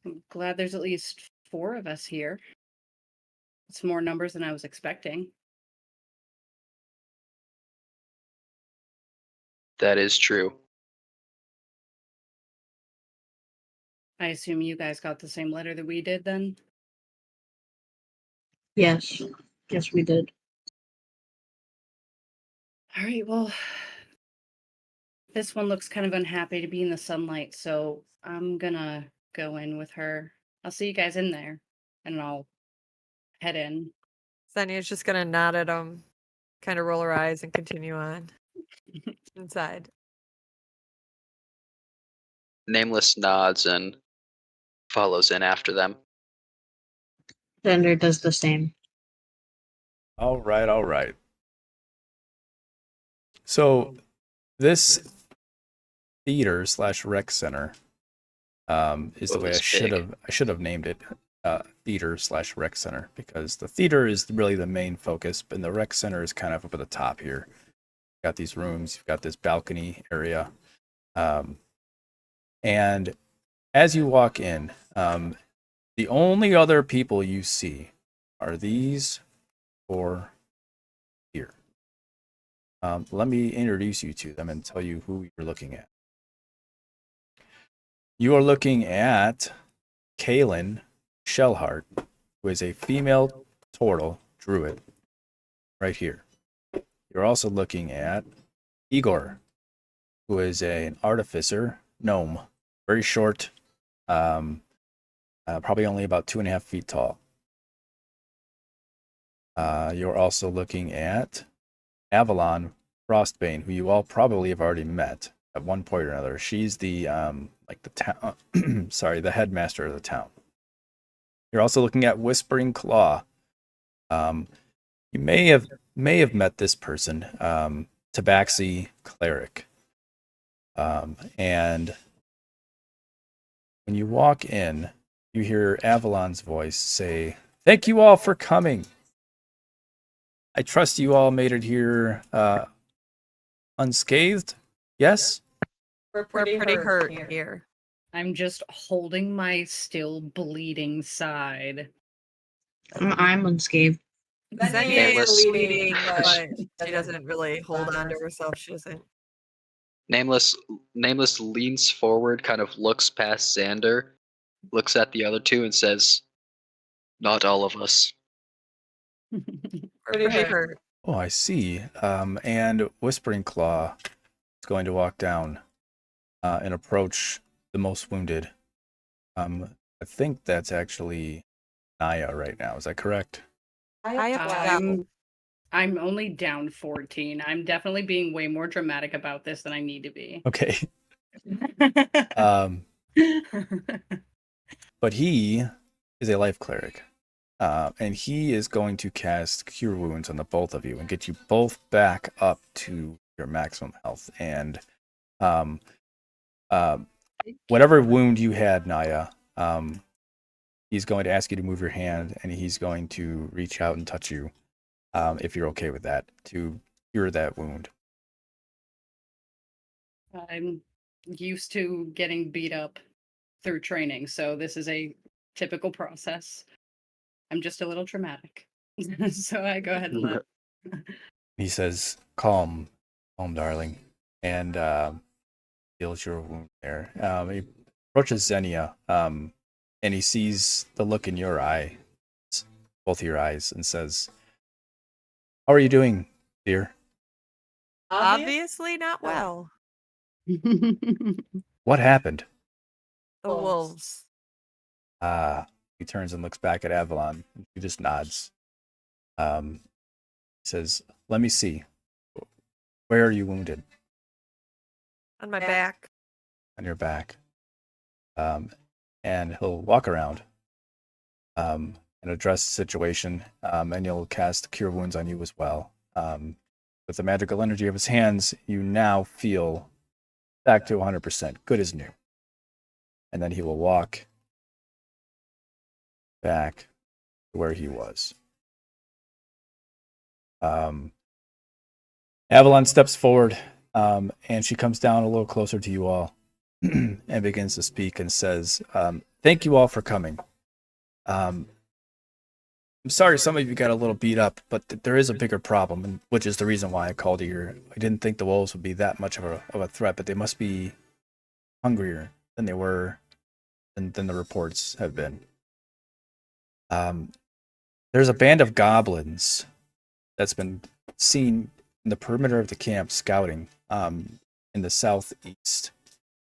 I'm glad there's at least 4 of us here. It's more numbers than I was expecting. That is true. I assume you guys got the same letter that we did then? Yes. Yes, we did. All right, well, this one looks kind of unhappy to be in the sunlight, so I'm gonna go in with her. I'll see you guys in there, and I'll head in. Xenia's just gonna nod at him, kind of roll her eyes, and continue on inside. Nameless nods and follows in after them. Thunder does the same. All right, all right. So this theater / rec center is the Oh, way it's big. I should have named it theater / rec center, because the theater is really the main focus, and the rec center is kind of up at the top here. You've got these rooms, you've got this balcony area, and as you walk in, the only other people you see are these 4 here. Let me introduce you to them and tell you who you're looking at. You are looking at Kaylin Shellheart, who is a female turtle druid, right here. You're also looking at Igor, who is an artificer gnome, very short, probably only about 2.5 feet tall. You're also looking at Avalon Frostbane, who you all probably have already met at one point or another. She's the town, sorry, the headmaster of the town. You're also looking at Whispering Claw. You may have met this person, Tabaxi Cleric. And when you walk in, you hear Avalon's voice say, "Thank you all for coming. I trust you all made it here unscathed. Yes?" We're pretty hurt here. I'm just holding my still bleeding side. I'm unscathed. Xenia Nameless- is bleeding, but she doesn't really hold on to herself. She doesn't. Nameless leans forward, kind of looks past Xander, looks at the other 2 and says, "Not all of us." We're pretty hurt. Oh, I see. And Whispering Claw is going to walk down and approach the most wounded. I think that's actually Naya right now. Is that correct? I have to go. I'm only down 14. I'm definitely being way more dramatic about this than I need to be. Okay. But he is a life cleric. And he is going to cast Cure Wounds on the both of you and get you both back up to your maximum health. And whatever wound you had, Naya, he's going to ask you to move your hand, and he's going to reach out and touch you, if you're okay with that, to cure that wound. I'm used to getting beat up through training, so this is a typical process. I'm just a little traumatic. So I go ahead and let. He says, calm, darling, and feels your wound there. He approaches Xenia, and he sees the look in your eye, both of your eyes, and says, "How are you doing, dear?" Obviously not well. What happened? The wolves. He turns and looks back at Avalon. She just nods. He says, "Let me see. Where are you wounded?" On my back. On your back. And he'll walk around. and address the situation, and he'll cast Cure Wounds on you as well. With the magical energy of his hands, you now feel back to 100%, good as new. And then he will walk back to where he was. Avalon steps forward, and she comes down a little closer to you all and begins to speak and says, thank you all for coming. I'm sorry some of you got a little beat up, but there is a bigger problem, and which is the reason why I called you here. I didn't think the wolves would be that much of a threat, but they must be hungrier than they were, than the reports have been. There's a band of goblins that's been seen in the perimeter of the camp scouting in the southeast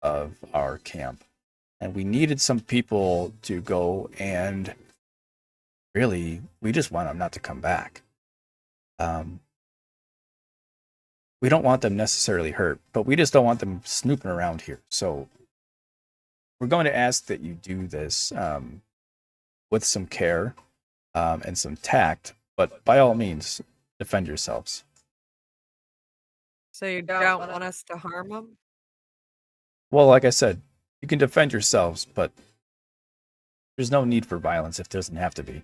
of our camp. And we needed some people to go, and really, we just want them not to come back. We don't want them necessarily hurt, but we just don't want them snooping around here. So we're going to ask that you do this with some care and some tact, but by all means, defend yourselves. So you don't want us to harm them? Well, like I said, you can defend yourselves, but there's no need for violence if there doesn't have to be.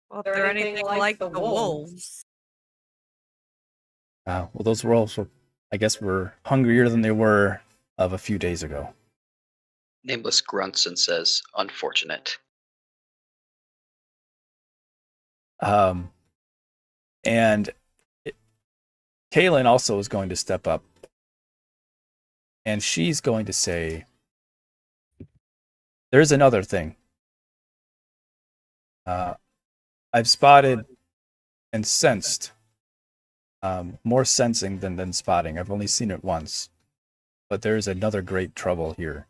Well, if they're anything like the wolves. Well, those wolves, I guess, were hungrier than they were of a few days ago. Nameless grunts and says, unfortunate. And Kaylin also is going to step up. And she's going to say, there's another thing. I've spotted and sensed, more sensing than spotting. I've only seen it once. But there's another great trouble here.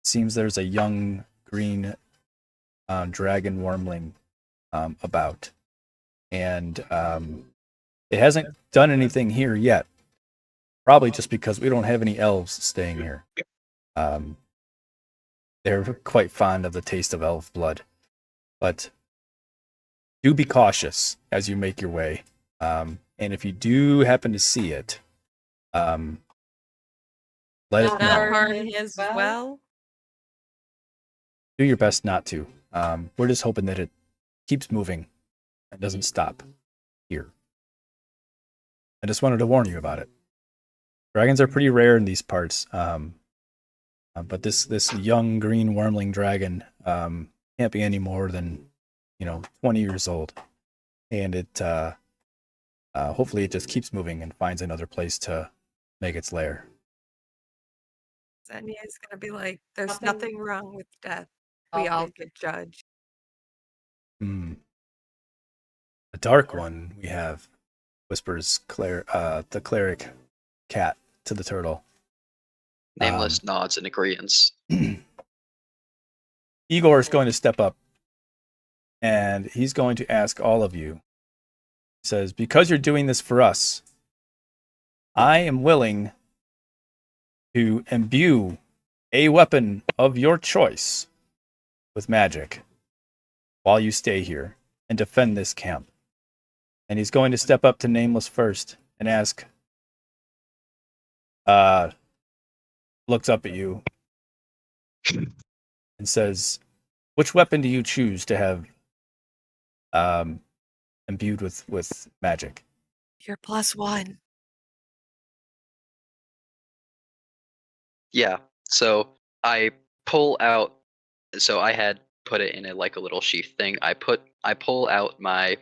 Seems there's a young green dragon wormling about. And it hasn't done anything here yet. Probably just because we don't have any elves staying here. They're quite fond of the taste of elf blood. But do be cautious as you make your way. And if you do happen to see it, let us Not know. harm his well? Do your best not to. We're just hoping that it keeps moving and doesn't stop here. I just wanted to warn you about it. Dragons are pretty rare in these parts, but this young green wormling dragon can't be any more than 20 years old, and it hopefully it just keeps moving and finds another place to make its lair. Xenia is gonna be like, "There's nothing wrong with death. We all get judged." A dark one we have, whispers the cleric cat to the turtle. Nameless nods in agreeance. Igor is going to step up, and he's going to ask all of you. He says, because you're doing this for us, I am willing to imbue a weapon of your choice with magic while you stay here and defend this camp. And he's going to step up to Nameless first and ask, looks up at you and says, which weapon do you choose to have imbued with magic? You're +1. Yeah, so I pull out, so I had put it in a little sheath thing. I pull out my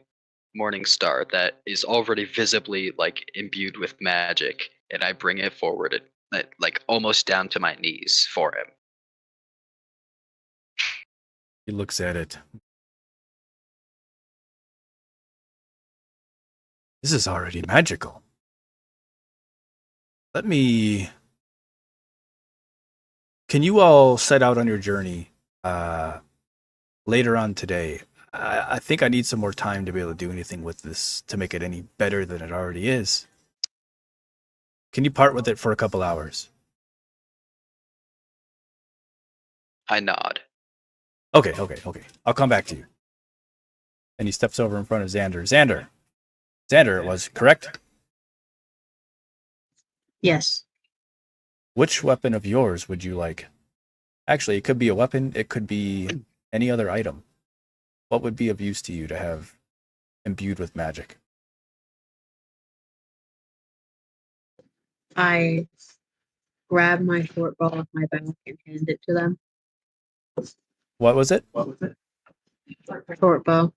Morning Star that is already visibly imbued with magic, and I bring it forward at almost down to my knees for him. He looks at it. This is already magical. Can you all set out on your journey later on today? I think I need some more time to be able to do anything with this to make it any better than it already is. Can you part with it for a couple hours? I nod. Okay. I'll come back to you. And he steps over in front of Xander. Xander, it was correct. Yes. Which weapon of yours would you like? Actually, it could be a weapon. It could be any other item. What would be of use to you to have imbued with magic? I grab my short bow off my back and hand it to them. What was it? Short bow.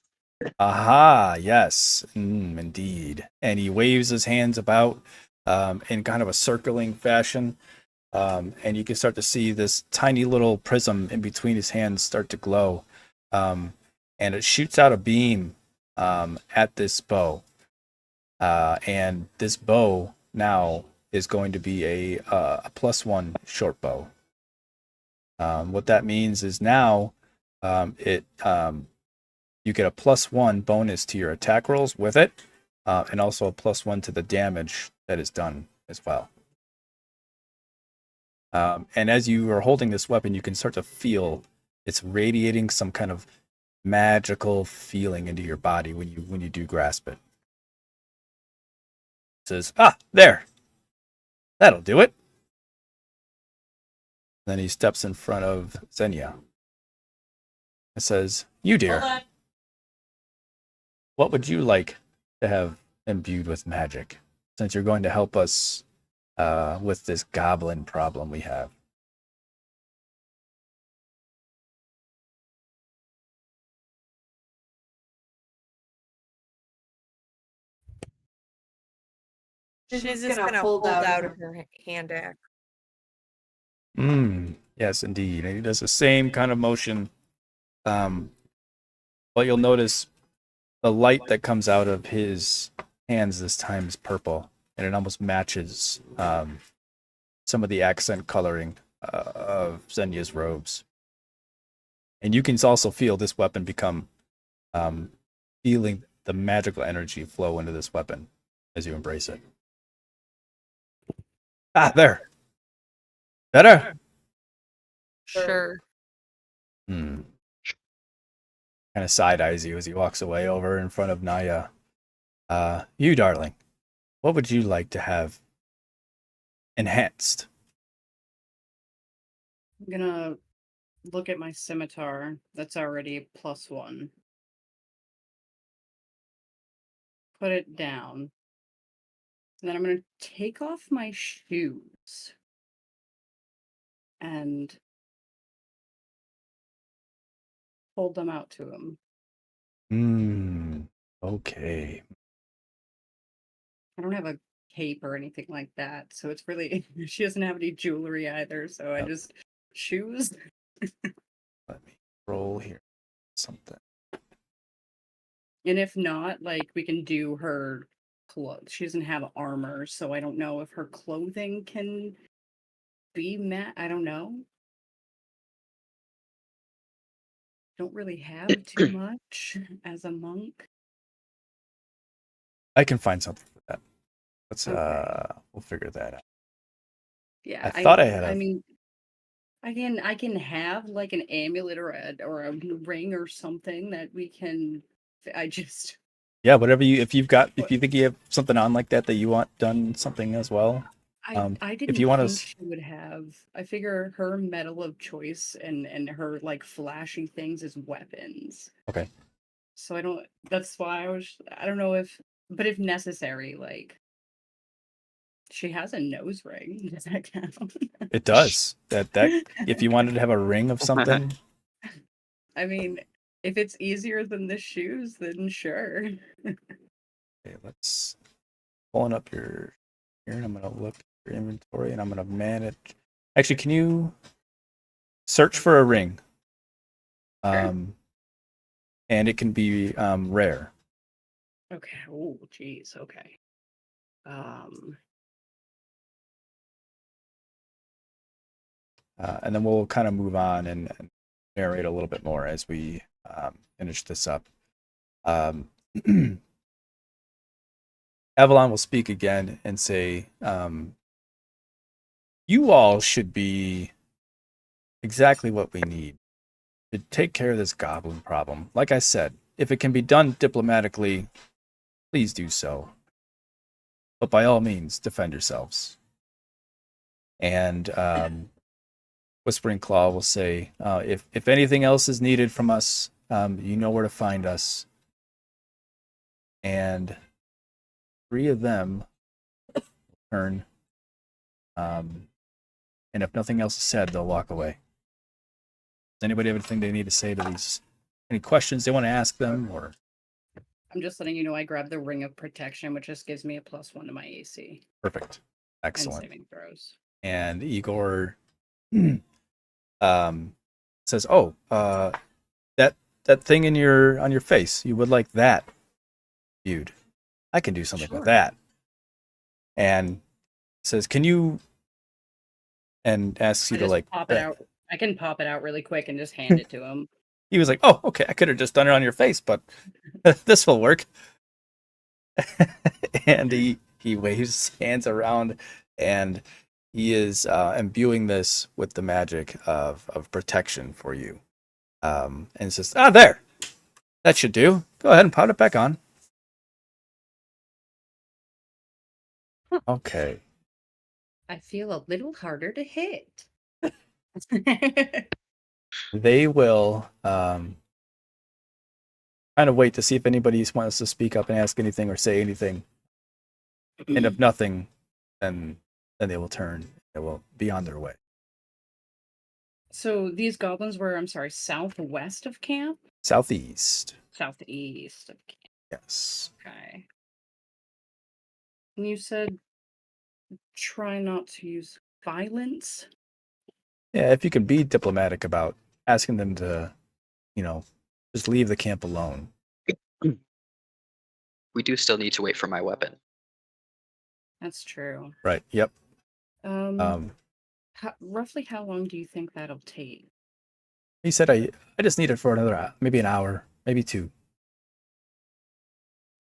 Aha, yes, indeed. And he waves his hands about in kind of a circling fashion. And you can start to see this tiny little prism in between his hands start to glow. And it shoots out a beam at this bow. And this bow now is going to be a +1 short bow. What that means is now you get a +1 bonus to your attack rolls with it, and also a +1 to the damage that is done as well. And as you are holding this weapon, you can start to feel it's radiating some kind of magical feeling into your body when you do grasp it. It says, there. That'll do it. Then he steps in front of Xenia. It says, you dear, what would you like to have imbued with magic, since you're going to help us with this goblin problem we have? She's just gonna hold out her hand axe. Yes, indeed. And he does the same kind of motion. But you'll notice the light that comes out of his hands this time is purple, and it almost matches some of the accent coloring of Xenia's robes. And you can also feel this weapon become feeling the magical energy flow into this weapon as you embrace it. There. Better? Sure. Kind of side-eyes you as he walks away over in front of Naya. You, darling, what would you like to have enhanced? I'm gonna look at my scimitar. That's already +1. Put it down. And then I'm gonna take off my shoes. And hold them out to him. Okay. I don't have a cape or anything like that, so it's really she doesn't have any jewelry either, so I just shoes. Let me roll here. Something. And if not, like we can do her clothes. She doesn't have armor, so I don't know if her clothing can be met. I don't know. Don't really have too much as a monk. I can find something for that. Let's Okay. We'll figure that out. Yeah, I thought I had I a mean, I can have like an amulet or a ring or something that we can. I just yeah, whatever if you think you have something on like that you want done something as well. I If didn't you want think to, she would have. I figure her metal of choice and her like flashy things is weapons. okay. So I don't. That's why I don't know if, but if necessary, like she has a nose ring. Does that count? It does. That if you wanted to have a ring of something. I mean, if it's easier than the shoes, then sure. Okay, let's pulling up your here, and I'm gonna look at your inventory, and I'm gonna manage. Actually, can you search for a ring? Sure. And it can be rare. Okay. Oh, geez. Okay. And then we'll kind of move on and narrate a little bit more as we finish this up. Avalon will speak again and say, you all should be exactly what we need to take care of this goblin problem. Like I said, if it can be done diplomatically, please do so. But by all means, defend yourselves. And Whispering Claw will say, if anything else is needed from us, you know where to find us. And 3 of them turn. And if nothing else is said, they'll walk away. Does anybody have anything they need to say to these? Any questions they want to ask them? Or I'm just letting you know I grabbed the Ring of Protection, which just gives me a +1 to my AC. perfect, And excellent. saving throws. And Igor says, "Oh, that thing in on your face. You would like that viewed? I can do something with that." And says, "Can you?" And asks you I to just like pop it out. I can pop it out really quick and just hand it to him. He was like, "Oh, okay. I could have just done it on your face, but this will work." And he waves his hands around, and he is imbuing this with the magic of protection for you. And says, there. That should do. Go ahead and put it back on. Okay. I feel a little harder to hit. They will kind of wait to see if anybody wants to speak up and ask anything or say anything. And if nothing, then they will turn. They will be on their way. So these goblins were, I'm sorry, southwest of camp? Southeast. Southeast of camp. Yes. Okay. And you said try not to use violence? Yeah, if you can be diplomatic about asking them to, just leave the camp alone. We do still need to wait for my weapon. That's true. Right. Yep. Roughly how long do you think that'll take? He said, I just need it for another, maybe an hour, maybe 2.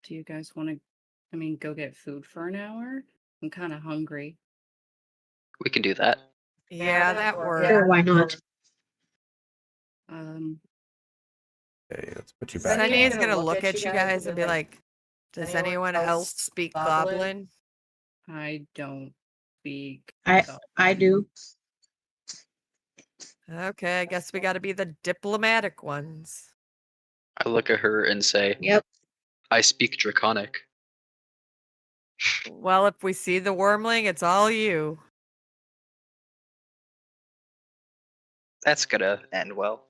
Do you guys want to, go get food for an hour? I'm kind of hungry. We can do that. Yeah, that works. Sure, why not? Okay, let's put you back. Sunny is on. gonna look at you guys and be like, "Does anyone else speak Goblin?" I don't speak. I do. Okay, I guess we got to be the diplomatic ones. I look at her and say, Yep. I speak Draconic. Well, if we see the wormling, it's all you. That's gonna end well.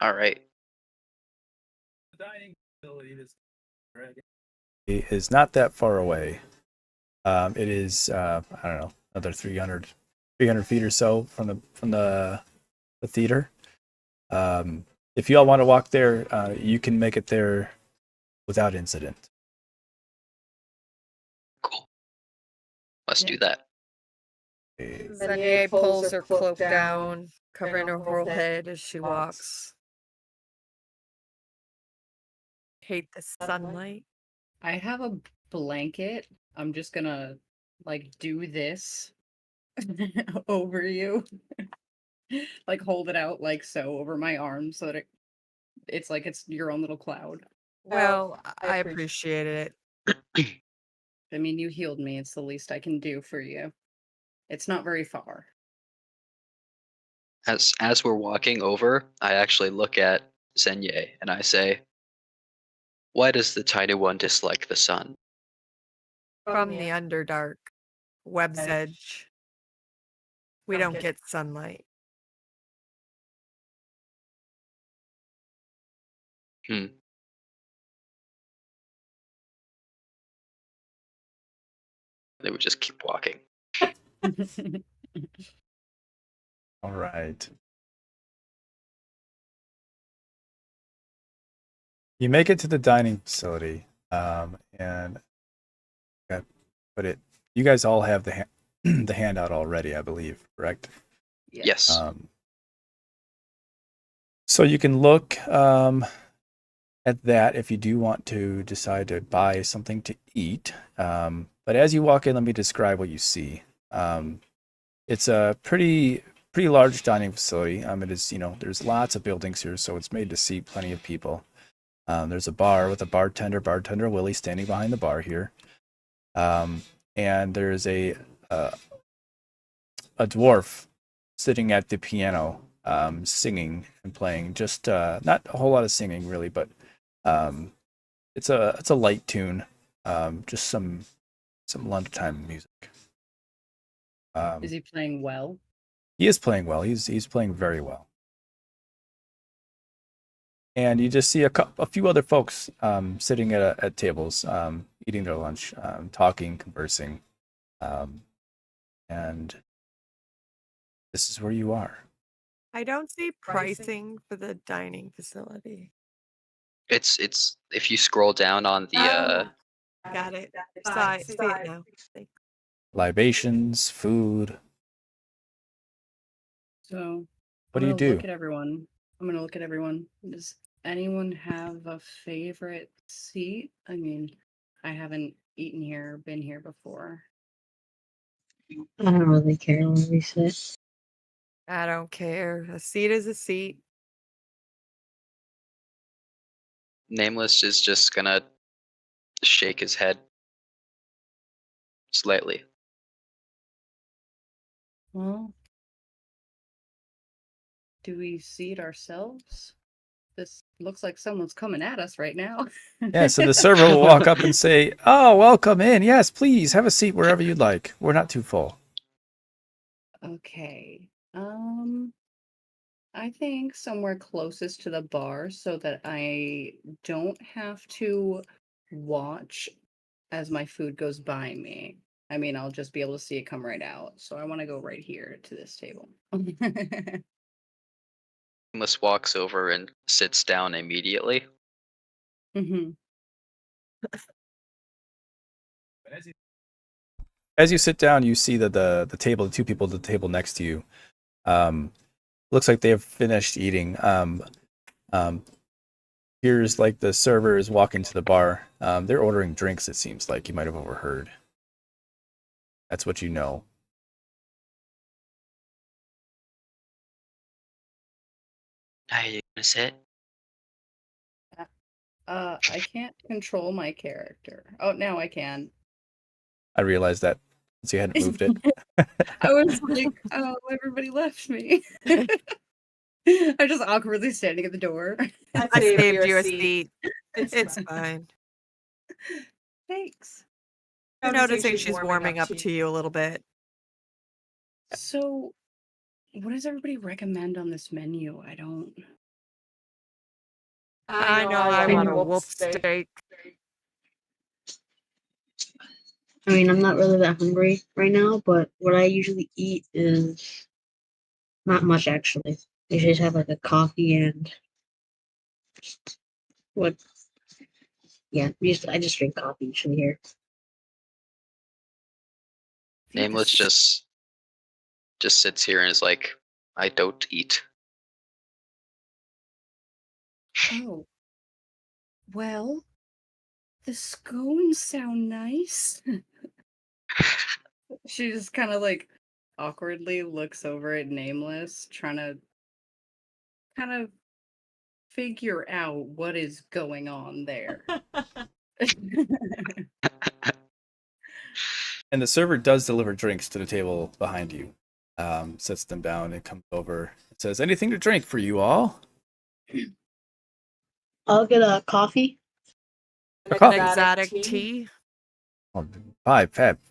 All right. The dining facility is not that far away. It is I don't know, another 300 feet or so from the theater. If you all want to walk there, you can make it there without incident. Cool. Let's do that. Okay. Sunny pulls her cloak down, covering her whole head as she walks. Hate the sunlight. I have a blanket. I'm just gonna do this over you. Hold it out like so over my arm so that it's like it's your own little cloud. Well, I appreciated it. You healed me. It's the least I can do for you. It's not very far. As we're walking over, I actually look at Zenye and I say, why does the tiny one dislike the sun? From the Underdark, Web's Edge. We don't get sunlight. They would just keep walking. All right. You make it to the dining facility, and you guys all have the handout already, I believe, correct? Yes. So you can look at that if you do want to decide to buy something to eat. But as you walk in, let me describe what you see. It's a pretty pretty large dining facility. It is, there's lots of buildings here, so it's made to seat plenty of people. There's a bar with a bartender Willie, standing behind the bar here. And there's a dwarf sitting at the piano, singing and playing. Just not a whole lot of singing, really, but it's a light tune. Just some lunchtime music. Is he playing well? He is playing well. He's playing very well. And you just see a few other folks sitting at tables, eating their lunch, talking, conversing, and this is where you are. I don't see pricing for the dining facility. It's if you scroll down on the Got it. See it now. Thanks. Libations, food. So What do you I'm do? gonna look at everyone. I'm gonna look at everyone. Does anyone have a favorite seat? I mean, I haven't eaten here, been here before. I don't really care where we sit. I don't care. A seat is a seat. Nameless is just gonna shake his head slightly. Well, do we seat ourselves? This looks like someone's coming at us right now. Yeah, so the server will walk up and say, "Oh, welcome in. Yes, please have a seat wherever you'd like. We're not too full." Okay. I think somewhere closest to the bar so that I don't have to watch as my food goes by me. I mean, I'll just be able to see it come right out. So I want to go right here to this table. Nameless walks over and sits down immediately. hmm As you sit down, you see that the two people at the table next to you, looks like they have finished eating. Here's like the server is walking to the bar. They're ordering drinks. It seems like you might have overheard. That's what you know. How you gonna sit? I can't control my character. Oh, now I can. I realized that since you hadn't moved it. I was like, oh, everybody left me. I'm just awkwardly standing at the door. I saved you a seat. It's fine. Thanks. You're noticing she's warming up to you a little bit. So, what does everybody recommend on this menu? I don't. I know I want a wolf steak. I mean, I'm not really that hungry right now, but what I usually eat is not much actually. I usually just have like a coffee and what? Yeah, I just drink coffee usually here. Nameless just sits here and is like, I don't eat. Oh. Well, the scones sound nice. She just kind of like awkwardly looks over at Nameless, trying to kind of figure out what is going on there. And the server does deliver drinks to the table behind you. Sets them down and comes over. It says, "Anything to drink for you all?" I'll get a coffee. A coffee. An exotic tea. Oh,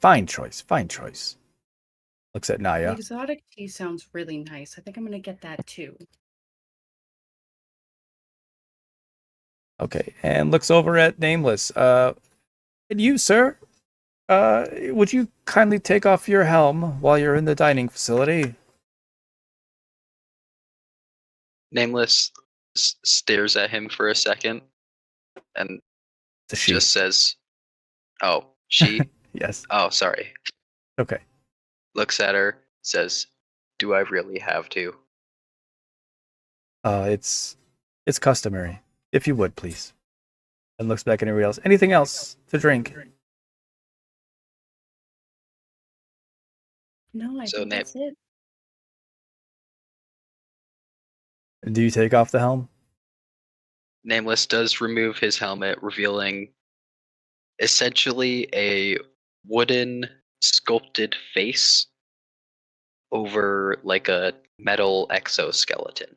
fine choice. Fine choice. Looks at Naya. Exotic tea sounds really nice. I think I'm gonna get that too. Okay, and looks over at Nameless. And you, sir, would you kindly take off your helm while you're in the dining facility? Nameless stares at him for a second and It's a she. just says, "Oh, she? Yes. Oh, sorry." Okay. Looks at her, says, "Do I really have to?" It's customary. If you would, please. And looks back at everybody else. Anything else to drink? No, I So think Nate- that's it. Do you take off the helm? Nameless does remove his helmet, revealing essentially a wooden sculpted face over like a metal exoskeleton.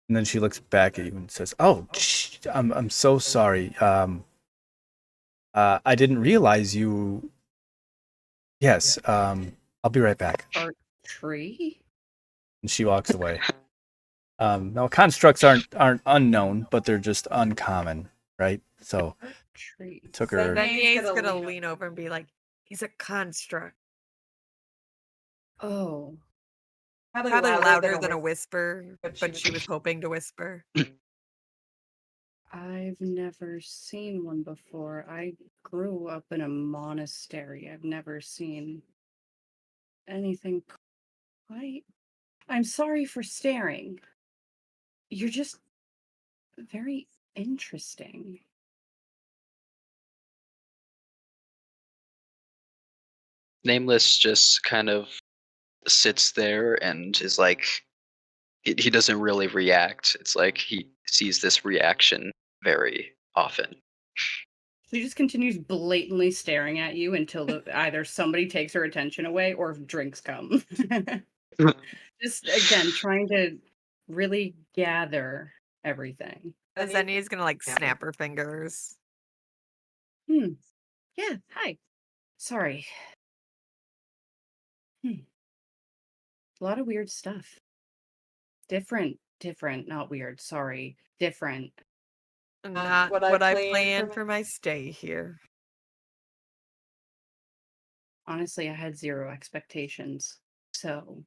And then she looks back at you and says, "Oh, I'm so sorry. I didn't realize you. Yes. I'll be right back." Art tree? And she walks away. Now constructs aren't unknown, but they're just uncommon, right? So Art tree. it took her. Zenya's gonna lean over and be like, "He's a construct." Oh. Probably louder than a whisper, but she was hoping to whisper. I've never seen one before. I grew up in a monastery. I've never seen anything quite. I'm sorry for staring. You're just very interesting. Nameless just kind of sits there and is like, he doesn't really react. It's like he sees this reaction very often. She just continues blatantly staring at you until either somebody takes her attention away or drinks come. Just again, trying to really gather everything. Zenya's gonna like snap her fingers. Yeah, hi. Sorry. A lot of weird stuff. Different, not weird. Sorry. Different. Not what I planned for my stay here. Honestly, I had zero expectations. So,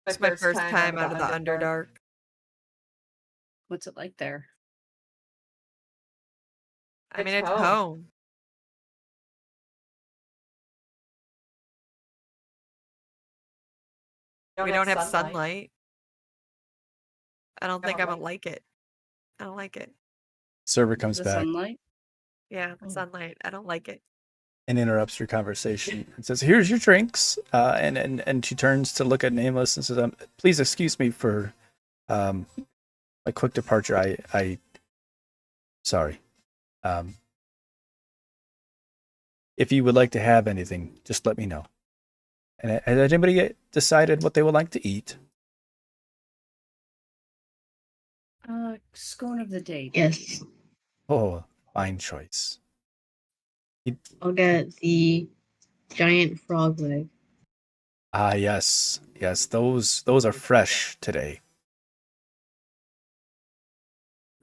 It's my first time out of the Underdark. what's it like there? I mean, it's home. We don't have sunlight. I don't think I would like it. I don't like it. Server comes The back sunlight? Yeah, the Oh. sunlight. I don't like it. and interrupts your conversation and says, "Here's your drinks." And she turns to look at Nameless and says, "Please excuse me for a quick departure. I sorry. If you would like to have anything, just let me know." And has anybody decided what they would like to eat? Scone of the day. Yes. please. Oh, fine choice. I'll get the giant frog leg. Ah, yes, those are fresh today.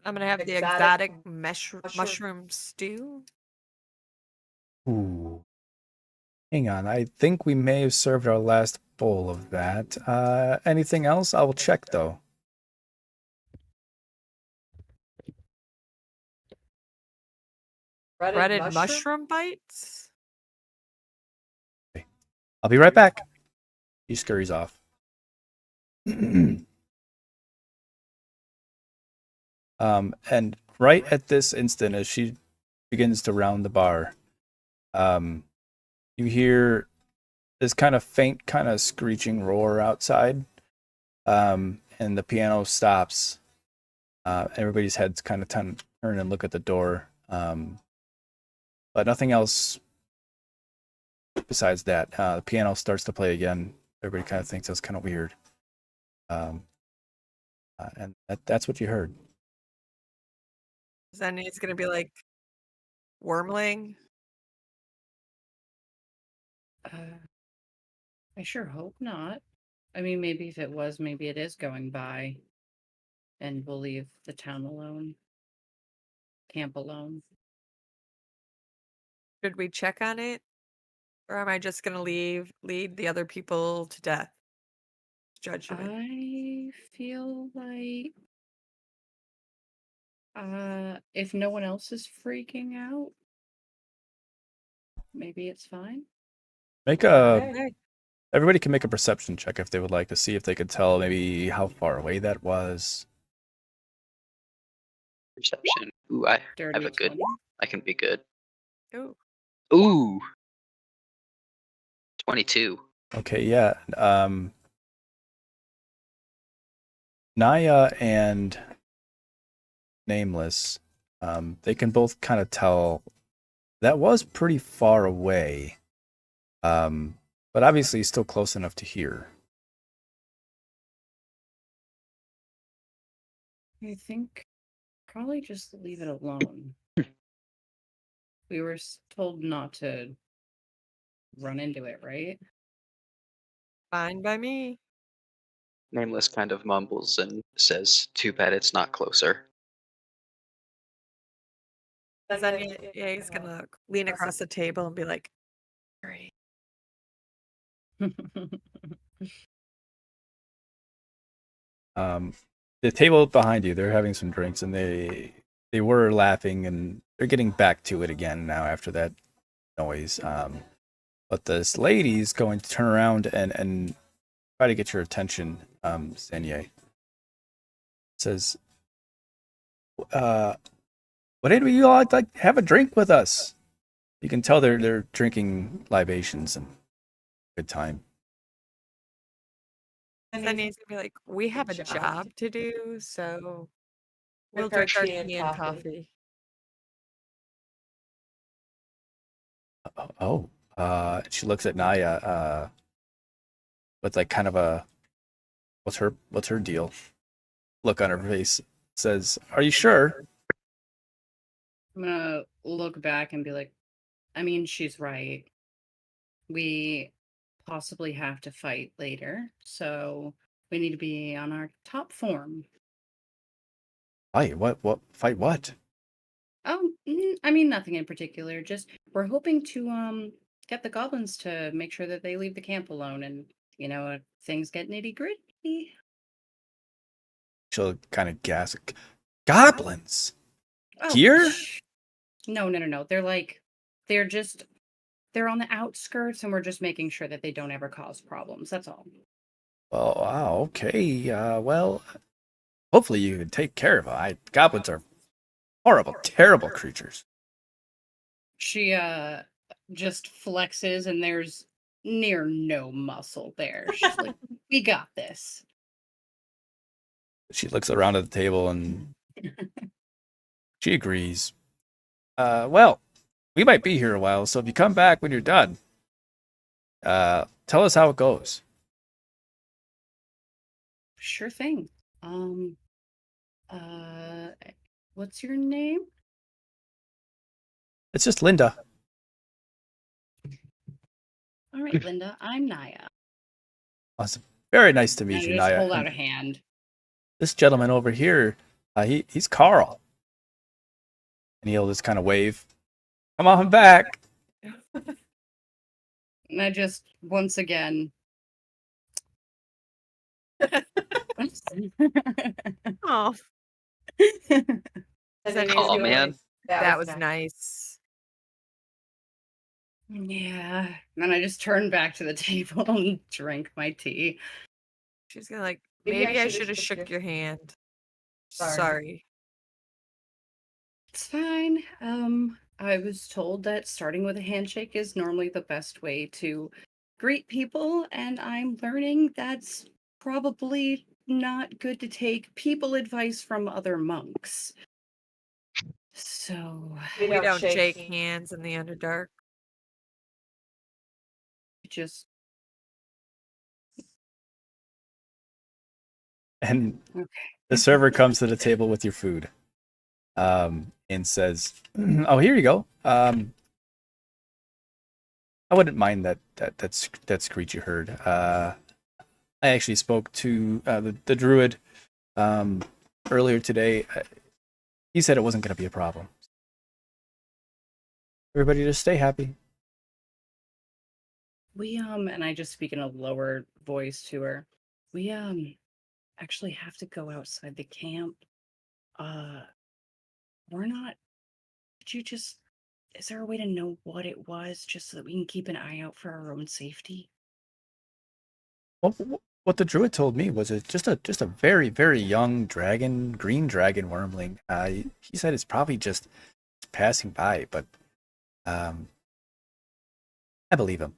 I'm gonna have the exotic mushroom stew. Ooh. Hang on, I think we may have served our last bowl of that. Anything else? I will check though. Breaded mushroom bites? I'll be right back. He scurries off. And right at this instant, as she begins to round the bar, you hear this kind of faint, kind of screeching roar outside, and the piano stops. Everybody's heads kind of turn and look at the door, but nothing else besides that. The piano starts to play again. Everybody kind of thinks that's kind of weird, and that's what you heard. Zenya's gonna be like, Wormling? I sure hope not. I mean, maybe if it was, maybe it is going by. And we'll leave the town alone. Camp alone. Should we check on it? Or am I just gonna lead the other people to death? Judgment. I feel like if no one else is freaking out, maybe it's fine. Make a. Everybody can make a perception check if they would like to see if they could tell maybe how far away that was. Perception. Ooh, I Dirty have a good. 20. I can be good. Ooh. Ooh. 22. Okay, yeah. Naya and Nameless, they can both kind of tell that was pretty far away, but obviously still close enough to hear. I think probably just leave it alone. We were told not to run into it, right? Fine by me. Nameless kind of mumbles and says, "Too bad it's not closer." Xenia, yeah, he's gonna lean across the table and be like, "Great." The table behind you, they're having some drinks, and they were laughing, and they're getting back to it again now after that noise. But this lady's going to turn around and try to get your attention, Xenia. Says, "What did you all like? Have a drink with us?" You can tell they're drinking libations and good time. Xenia's gonna be like, "We have a job to do, so we'll drink our tea and coffee." Oh, she looks at Naya, with like kind of a what's her deal look on her face. Says, "Are you sure?" I'm gonna look back and be like, I mean, she's right. We possibly have to fight later, so we need to be on our top form. Fight? What? Fight what? Oh, I mean, nothing in particular. Just we're hoping to get the goblins to make sure that they leave the camp alone, and if things get nitty gritty. She'll kind of gasp. Goblins Oh, here? no, no, no, no. They're on the outskirts, and we're just making sure that they don't ever cause problems. That's all. Oh, wow, okay. Well, hopefully you can take care of them. Goblins are horrible, terrible creatures. She just flexes, and there's near no muscle there. She's like, "We got this." She looks around at the table and she agrees. Well, we might be here a while, so if you come back when you're done, tell us how it goes. Sure thing. Um, uh, what's your name? It's just Linda. All right, Linda. I'm Naya. Awesome. Very nice to And I meet you, just Naya. hold out And a hand. this gentleman over here, he's Carl. And he'll just kind of wave. Come on back. And I just once again. Oh, Xenia's Aw, gonna be man. like, "That was nice." Yeah. And then I just turn back to the table and drink my tea. She's gonna like, "Maybe I should have shook your hand. Sorry." It's fine. I was told that starting with a handshake is normally the best way to greet people, and I'm learning that's probably not good to take people advice from other monks. So, We don't shake hands in the Underdark. just And okay. the server comes to the table with your food, and says, "Oh, here you go. I wouldn't mind that screech you heard. I actually spoke to the druid earlier today. He said it wasn't going to be a problem. Everybody just stay happy." We and I just speak in a lower voice to her. We actually have to go outside the camp. Uh we're not could you just is there a way to know what it was just so that we can keep an eye out for our own safety? What the druid told me was it's just a very very young dragon, green dragon wormling. He said it's probably just passing by, but I believe him.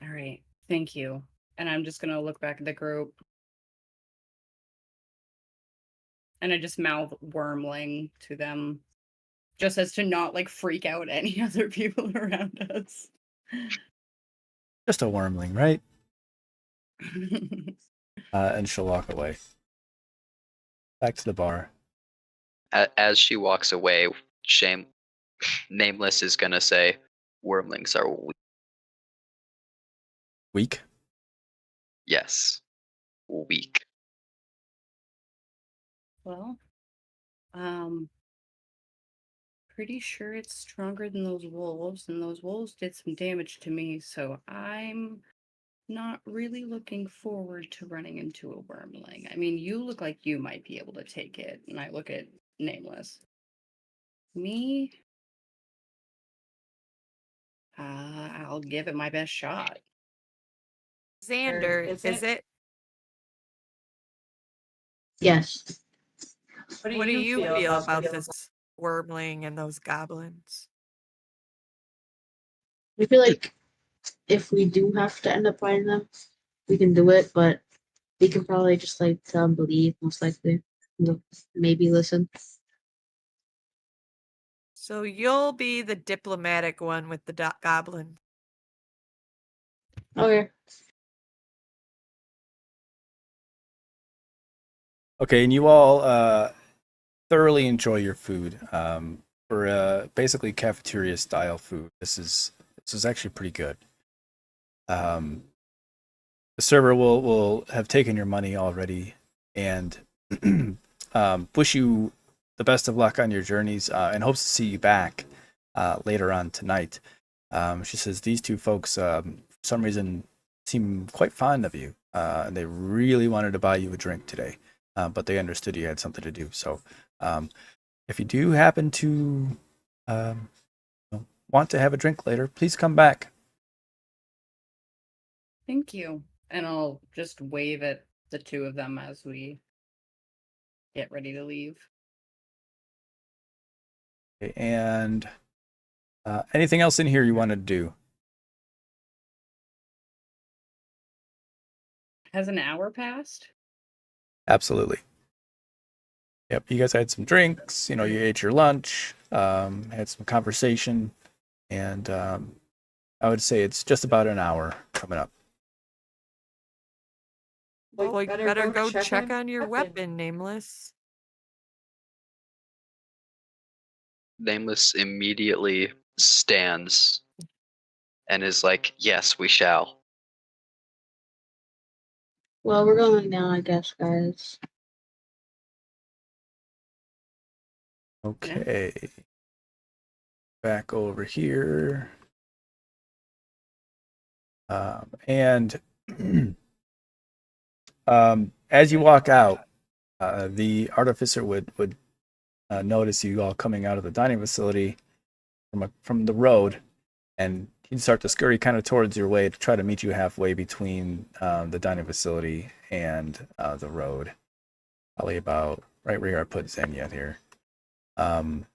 All right. Thank you. And I'm just gonna look back at the group. And I just mouth wormling to them. Just as to not like freak out any other people around us. Just a wormling, right? And she'll walk away. Back to the bar. As she walks away, Nameless is gonna say, "Wormlings are weak." Weak? Yes, weak. Well, pretty sure it's stronger than those wolves, and those wolves did some damage to me, so I'm not really looking forward to running into a wormling. I mean, you look like you might be able to take it, and I look at Nameless. Me? I'll give it my best shot. Xander, is it? Yes. What do you feel about this wormling and those goblins? I feel like if we do have to end up fighting them, we can do it, but we can probably just like tell them to leave, most likely. Maybe listen. So you'll be the diplomatic one with the goblin. Okay. Okay, and you all thoroughly enjoy your food. For basically cafeteria style food, this is actually pretty good. The server will have taken your money already and wish you the best of luck on your journeys and hopes to see you back later on tonight. She says these two folks, for some reason, seem quite fond of you, and they really wanted to buy you a drink today, but they understood you had something to do. So, if you do happen to want to have a drink later, please come back. Thank you. And I'll just wave at the two of them as we get ready to leave. Okay, and anything else in here you want to do? Has an hour passed? Absolutely. Yep, you guys had some drinks, you ate your lunch, had some conversation, and I would say it's just about an hour coming up. Well, you better go check on your weapon, Nameless. Nameless immediately stands and is like, "Yes, we shall." Well, we're going now, I guess, guys. Okay. Back over here. And as you walk out, the artificer would notice you all coming out of the dining facility from the road, and he'd start to scurry kind of towards your way to try to meet you halfway between the dining facility and the road. Probably about right where I put Xenia here. And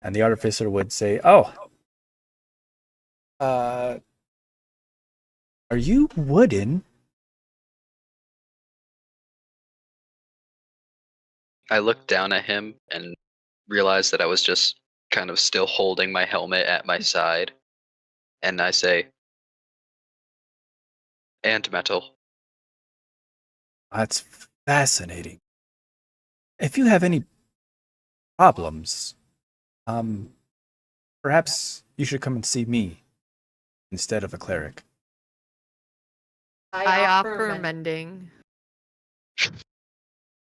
the artificer would say, "Oh, are you wooden?" I looked down at him and realized that I was just kind of still holding my helmet at my side, and I say, "And metal." That's fascinating. If you have any problems, perhaps you should come and see me instead of a cleric. I offer mending.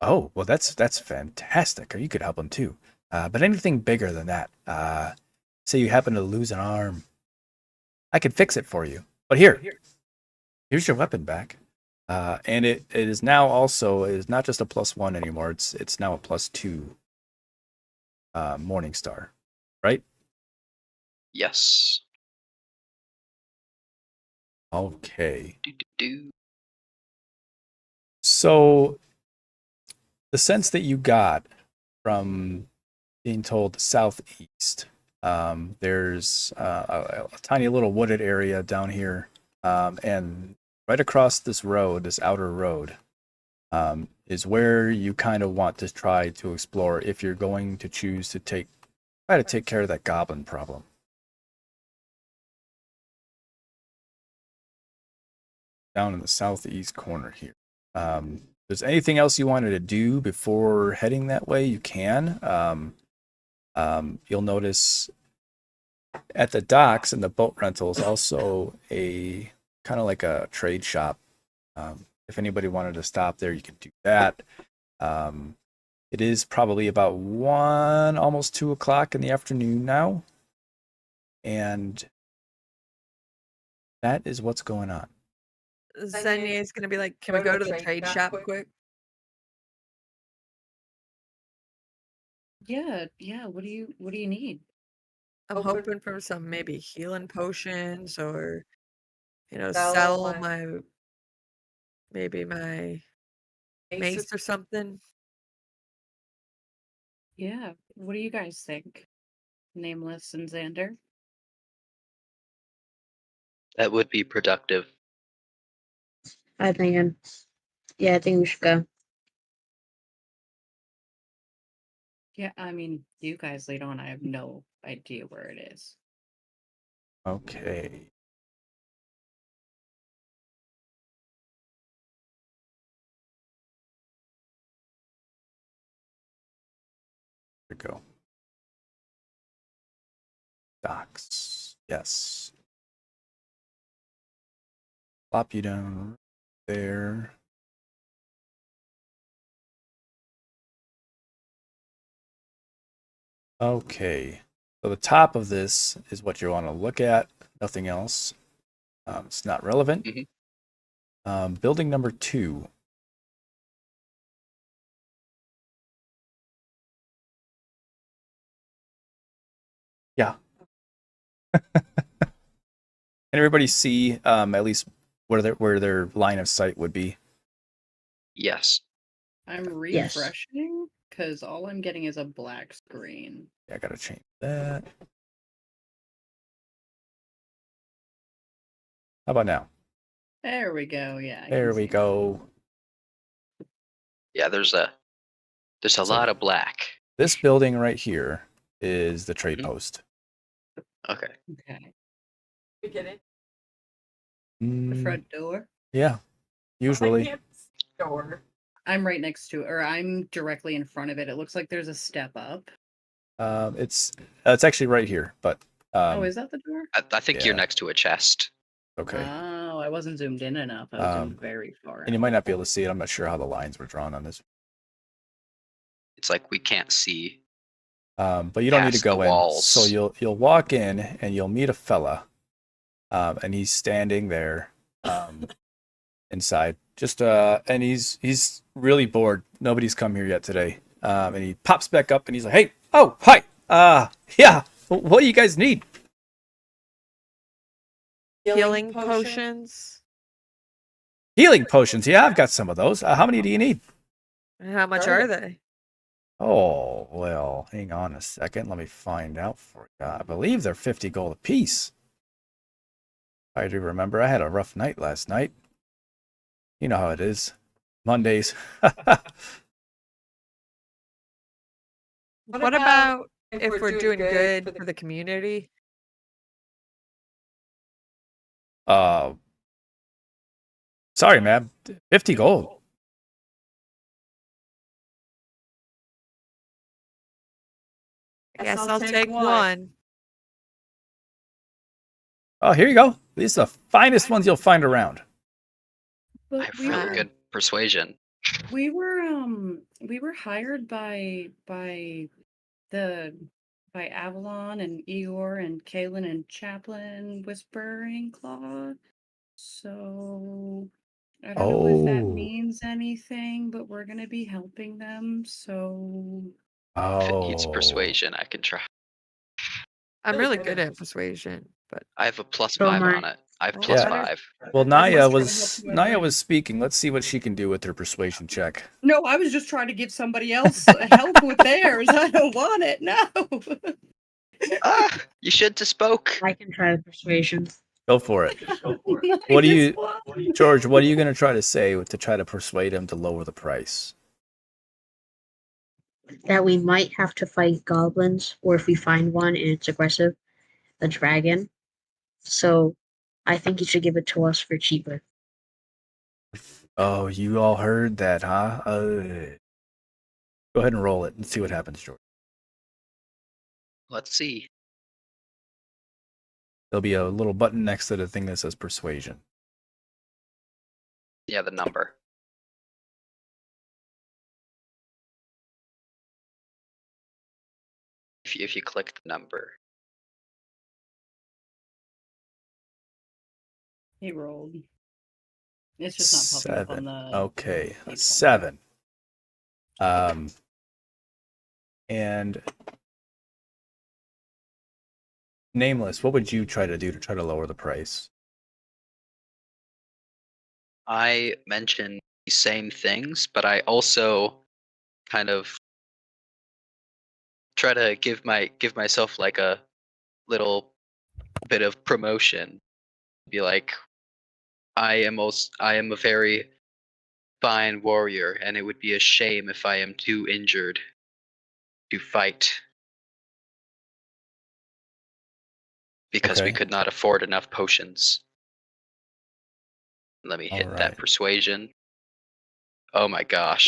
Oh, well, that's fantastic. Or you could help him too. But anything bigger than that, say you happen to lose an arm, I could fix it for you. But here's your weapon back. And it is now also, it is not just a +1 anymore. It's now a +2 Morning Star, right? Yes. Okay. Do. So the sense that you got from being told southeast, there's a tiny little wooded area down here, and right across this road, this outer road, is where you kind of want to try to explore if you're going to choose to try to take care of that goblin problem. Down in the southeast corner here. If there's anything else you wanted to do before heading that way, you can. You'll notice at the docks and the boat rentals also a kind of like a trade shop. If anybody wanted to stop there, you can do that. It is probably about 1, almost 2 o'clock in the afternoon now. And that is what's going on. Xenia is gonna be like, can we go to the trade shop quick? Yeah. What do you need? I'm hoping for some maybe healing potions or, sell my mace or something. Yeah. What do you guys think? Nameless and Xander? That would be productive. I think we should go. Yeah, I mean, you guys lead on. I have no idea where it is. Okay. Here we go. Docks. Yes. Plop you down there. Okay. So the top of this is what you want to look at. Nothing else. It's not relevant. Building number 2. Yeah. Can everybody see at least where their line of sight would be? Yes. I'm Yes. refreshing because all I'm getting is a black screen. Yeah, I gotta change that. How about now? There we go. Yeah. I There can we see. go. Yeah, there's a So- lot of black. This building right here is the trade post. Okay. Okay. We get it. The Mm, front door. yeah, usually. Door. I'm right next to it, or I'm directly in front of it. It looks like there's a step up. It's actually right here, but Oh, is that the door? I think you're Yeah. next to a chest. okay. Oh, I wasn't zoomed in enough. I was zoomed very far And you out. might not be able to see it. I'm not sure how the lines were drawn on this. It's like we can't see. But you don't need to Past the go in. walls. So you'll walk in and you'll meet a fella, and he's standing there inside. Just and he's really bored. Nobody's come here yet today. And he pops back up and he's like, "Hey, oh, hi. Yeah. What do you guys need?" Healing potions. Healing potions. Yeah, I've got some of those. How many do you need? And how much are they? Oh, well, hang on a second. Let me find out for you. I believe they're 50 gold apiece. I do remember I had a rough night last night. You know how it is. Mondays. What about if we're doing good for the community? Sorry, man. 50 gold. I guess I'll take one. Oh, here you go. These are the finest ones you'll find around. I But have we really were, good persuasion. we were hired by Avalon and Eeyore and Kaylin and Chaplin Whispering Claw. So I don't know if that Oh. means anything, but we're gonna be helping them. So If it needs Oh. persuasion, I can try. I'm really good at persuasion, but I have a +5 So am I. on it. I have Oh, plus Yeah. +5. Well, I Naya was trying to help you out, was speaking. Let's see what she can do with her persuasion check. no, I was just trying to give somebody else help with theirs. I don't want it. No. You should have spoke. I can try the persuasion. Go for it. I What do just you- want- George, what are you going to try to say to try to persuade him to lower the price? That we might have to fight goblins, or if we find one and it's aggressive, a dragon. So I think you should give it to us for cheaper. Oh, you all heard that, huh? Go ahead and roll it and see what happens, George. Let's see. There'll be a little button next to the thing that says persuasion. Yeah, the number. If you click the number. He rolled. It's just not popping up on 7. the. Okay, the 7. And Nameless, what would you try to do to try to lower the price? I mentioned the same things, but I also kind of try to give myself like a little bit of promotion. Be like, I am a very fine warrior, and it would be a shame if I am too injured to fight because we Okay. could not afford enough potions. Let me hit that Alright. persuasion. Oh my gosh.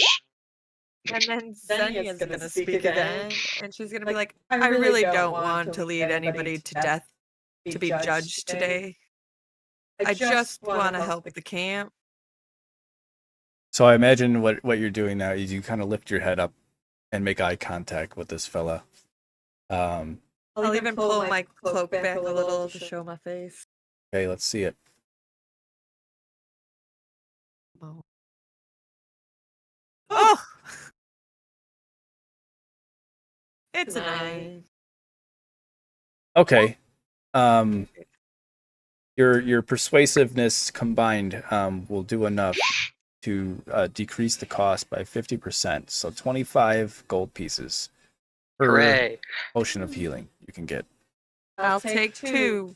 And then Xenia's Xenia's gonna gonna speak speak again. again, and she's gonna be Like, like, I I really don't want to lead anybody anybody to death to be judged today. I just want to help the camp. So I imagine what you're doing now is you kind of lift your head up and make eye contact with this fella. I'll even pull my cloak back a little to show my face. Okay, let's see it. Oh! It's a 9. Okay. Your persuasiveness combined will do enough to decrease the cost by 50%. So 25 gold pieces per Hooray. potion of healing you can get. I'll take 2.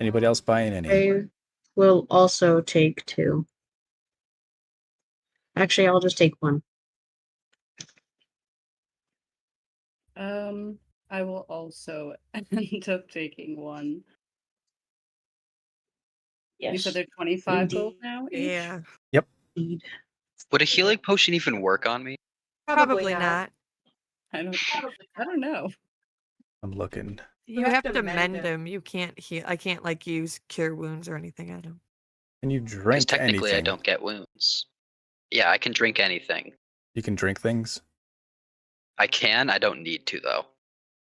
Anybody else buying any? I will also take 2. Actually, I'll just take 1. I will also end up taking 1. You Yes. said they're 25 Indeed. gold now each? Yeah. Indeed. Would a healing potion even work on me? Probably not. I don't know. I'm looking. You have to mend them. You can't heal. I can't like use cure wounds or anything on them. Can you Because drink technically anything? I don't get wounds. Yeah, I can drink anything. You can drink things? I can, I don't need to though.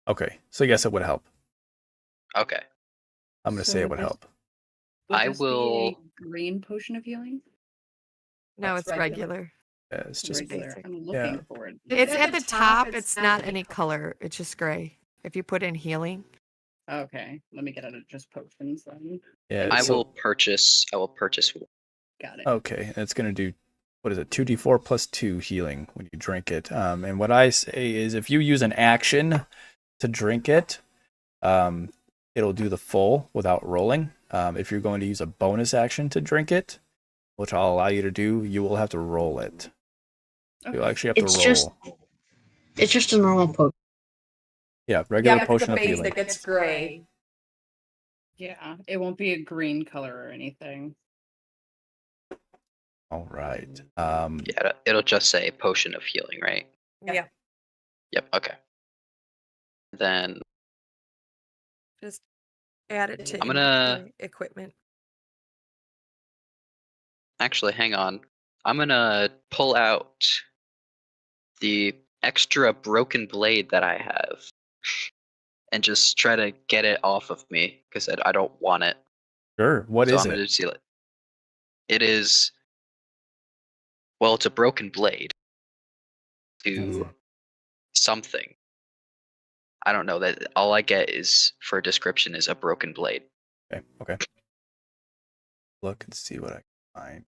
Okay, so yes, it would help. Okay. I'm going to say So it would this- help. Would I this will- be a green potion of healing? No, That's it's regular. Yeah, it's just Regular. basic. I'm looking Yeah. for it. It's at the top. It's not any color. It's just gray. If you put in healing. Okay, let me get out of just potions then. yeah. I so- will purchase one. Got it. Okay, and it's going to do, what is it, 2d4 plus 2 healing when you drink it. And what I say is if you use an action to drink it, it'll do the full without rolling. If you're going to use a bonus action to drink it, which I'll allow you to do, you will have to roll it. You'll Okay. actually have to It's roll. just a normal potion. Yeah, regular Yeah, potion it's of the base healing. that gets gray. Yeah, it won't be a green color or anything. All right. Yeah, it'll just say potion of healing, right? Yeah. Yep, okay. Then Just add it to I'm gonna- inventory equipment. actually hang on. I'm gonna pull out the extra broken blade that I have and just try to get it off of me because I don't want it. Sure. What So is I'm it? gonna seal it. It is, well, it's a broken blade to something. I don't know, that all I get is for a description is a broken blade. Okay. Okay. Look and see what I can find.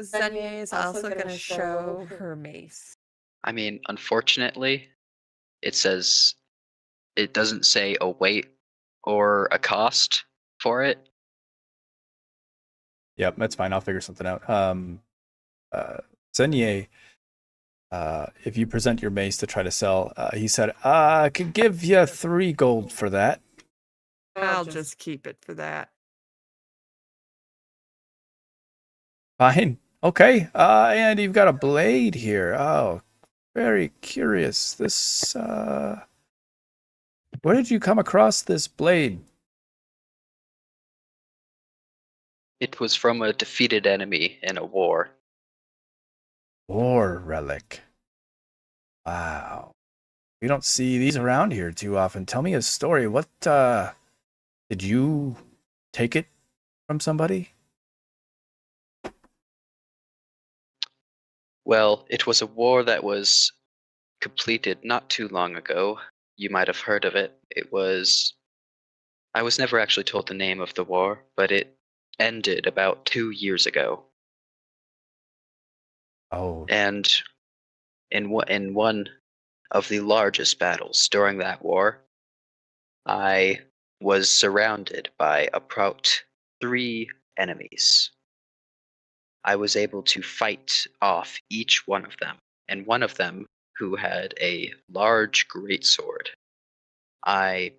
Xenia is also going to show her mace. I mean, unfortunately, it doesn't say await or a cost for it? Yep, that's fine. I'll figure something out. Zenye, if you present your mace to try to sell, he said, I could give you 3 gold for that. I'll just keep it for that. Fine. Okay. And you've got a blade here. Oh, very curious. This, where did you come across this blade? It was from a defeated enemy in a war. War relic. Wow. We don't see these around here too often. Tell me a story. What, did you take it from somebody? Well, it was a war that was completed not too long ago. You might have heard of it. I was never actually told the name of the war, but it ended about 2 years ago. Oh, And in one of the largest battles during that war, I was surrounded by about 3 enemies. I was able to fight off each one of them, and one of them, who had a large greatsword, I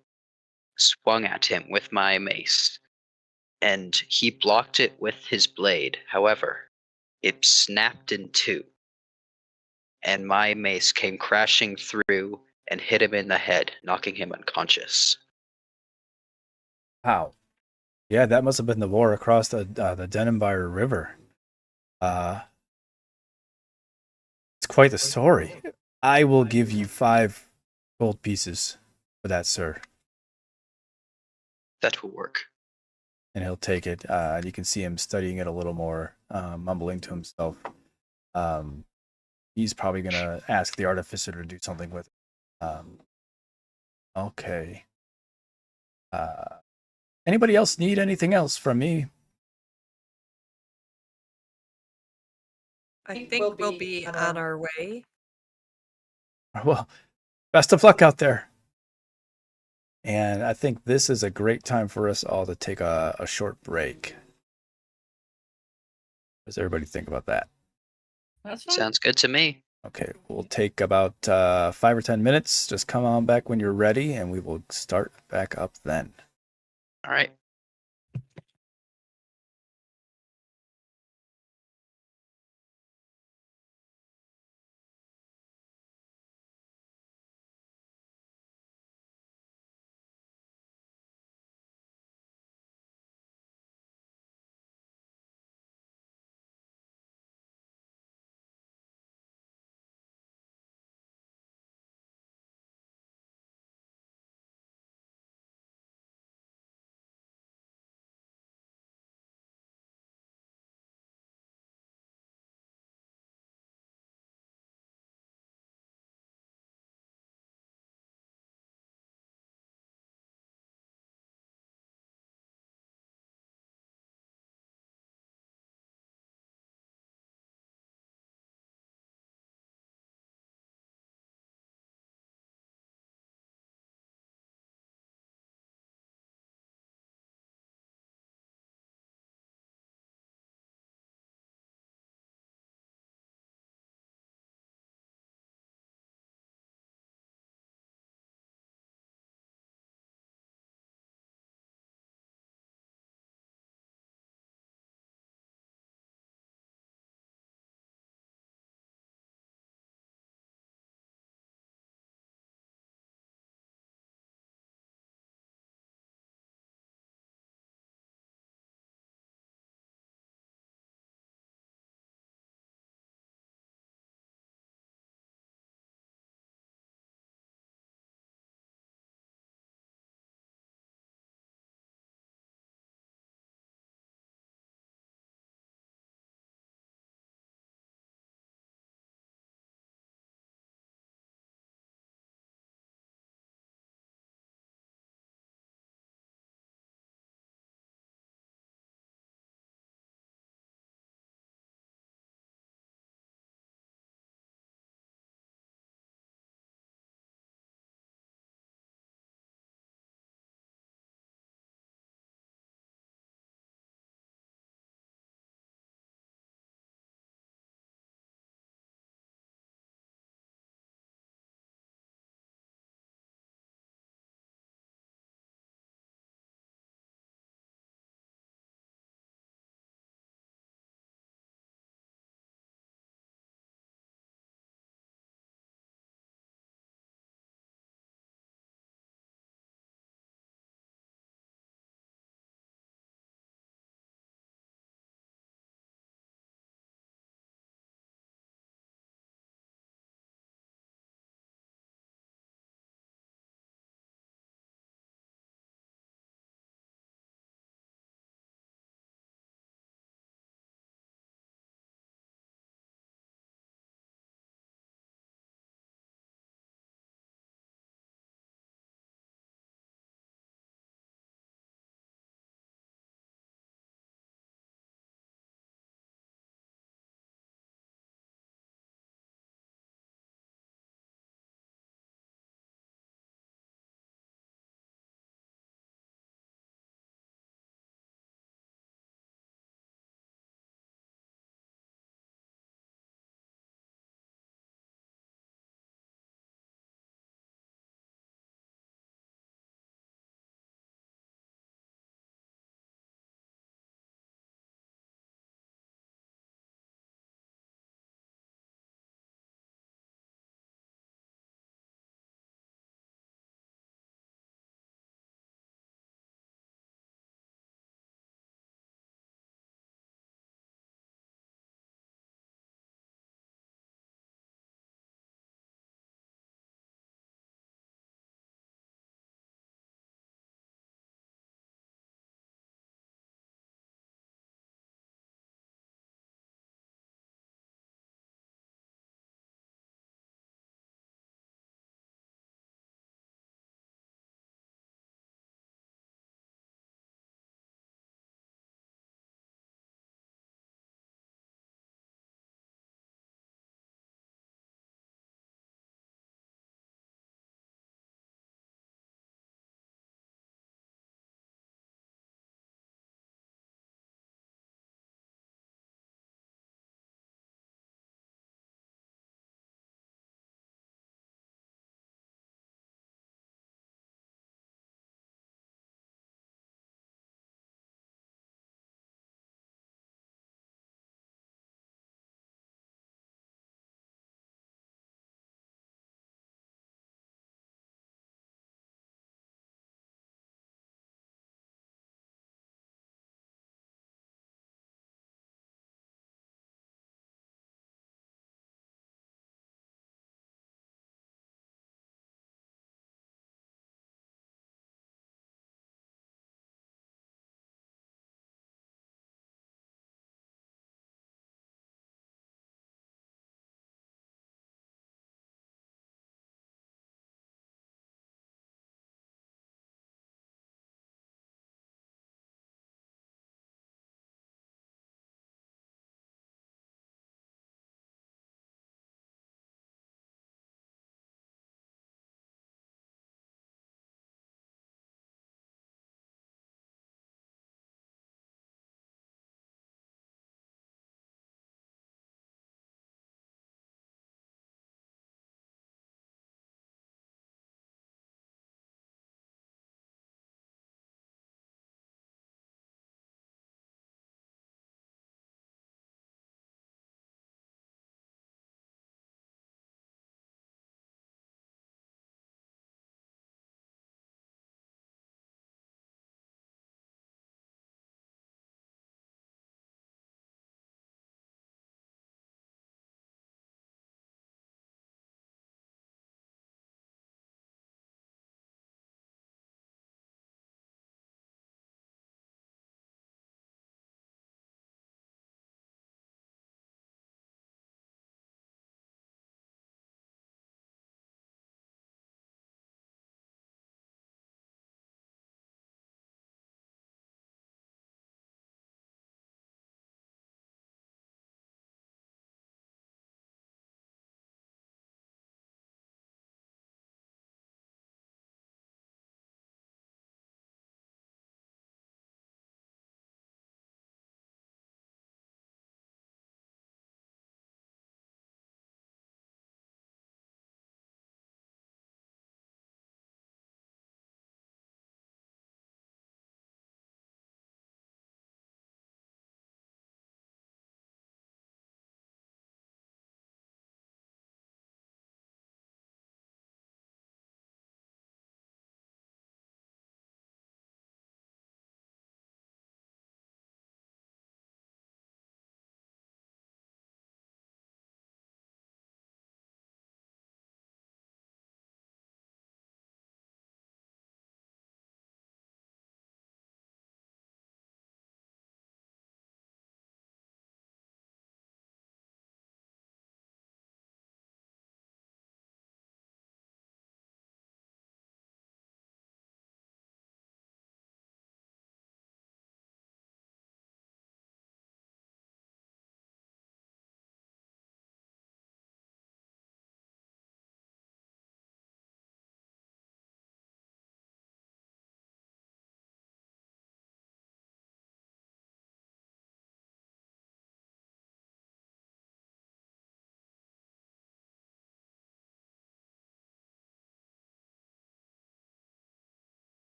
swung at him with my mace, and he blocked it with his blade. However, it snapped in two, and my mace came crashing through and hit him in the head, knocking him unconscious. wow. Yeah, that must have been the war across the Denenbire River. It's quite the story. I will give you 5 gold pieces for that, sir. That will work. And he'll take it. And you can see him studying it a little more, mumbling to himself. He's probably going to ask the artificer to do something with it. Okay. Anybody else need anything else from me? I think we'll be on our way. Well, best of luck out there. And I think this is a great time for us all to take a short break. What does everybody think about that? That's fine. Sounds good to me. Okay, we'll take about 5 or 10 minutes. Just come on back when you're ready, and we will start back up then. All right.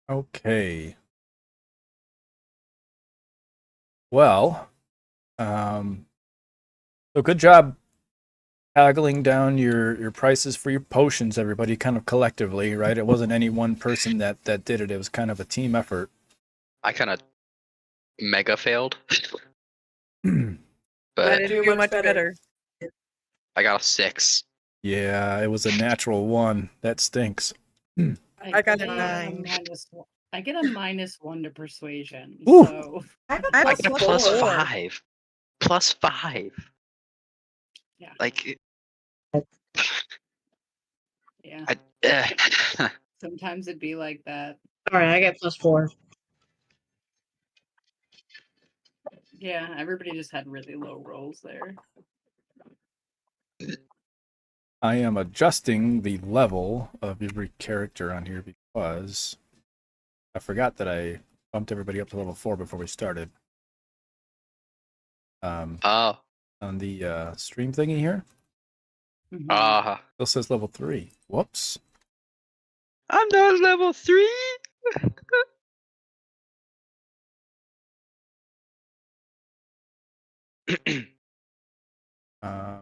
Okay. Well, so good job haggling down your prices for your potions, everybody, kind of collectively, right? It wasn't any one person that did it. It was kind of a team effort. I kind of mega failed, I but didn't do much better. I got a 6. Yeah, it was a natural one. That stinks. I got a get 9. I get a -1 to persuasion. Ooh. So I I have get a plus 5. Plus 5. Yeah. Like, yeah, I, sometimes it'd be like that. All right, I got +4. Yeah, everybody just had really low rolls there. I am adjusting the level of every character on here because I forgot that I bumped everybody up to level 4 before we started. oh, On the stream thingy here, Mhm. still says level 3. Whoops. I'm not level 3. Uh,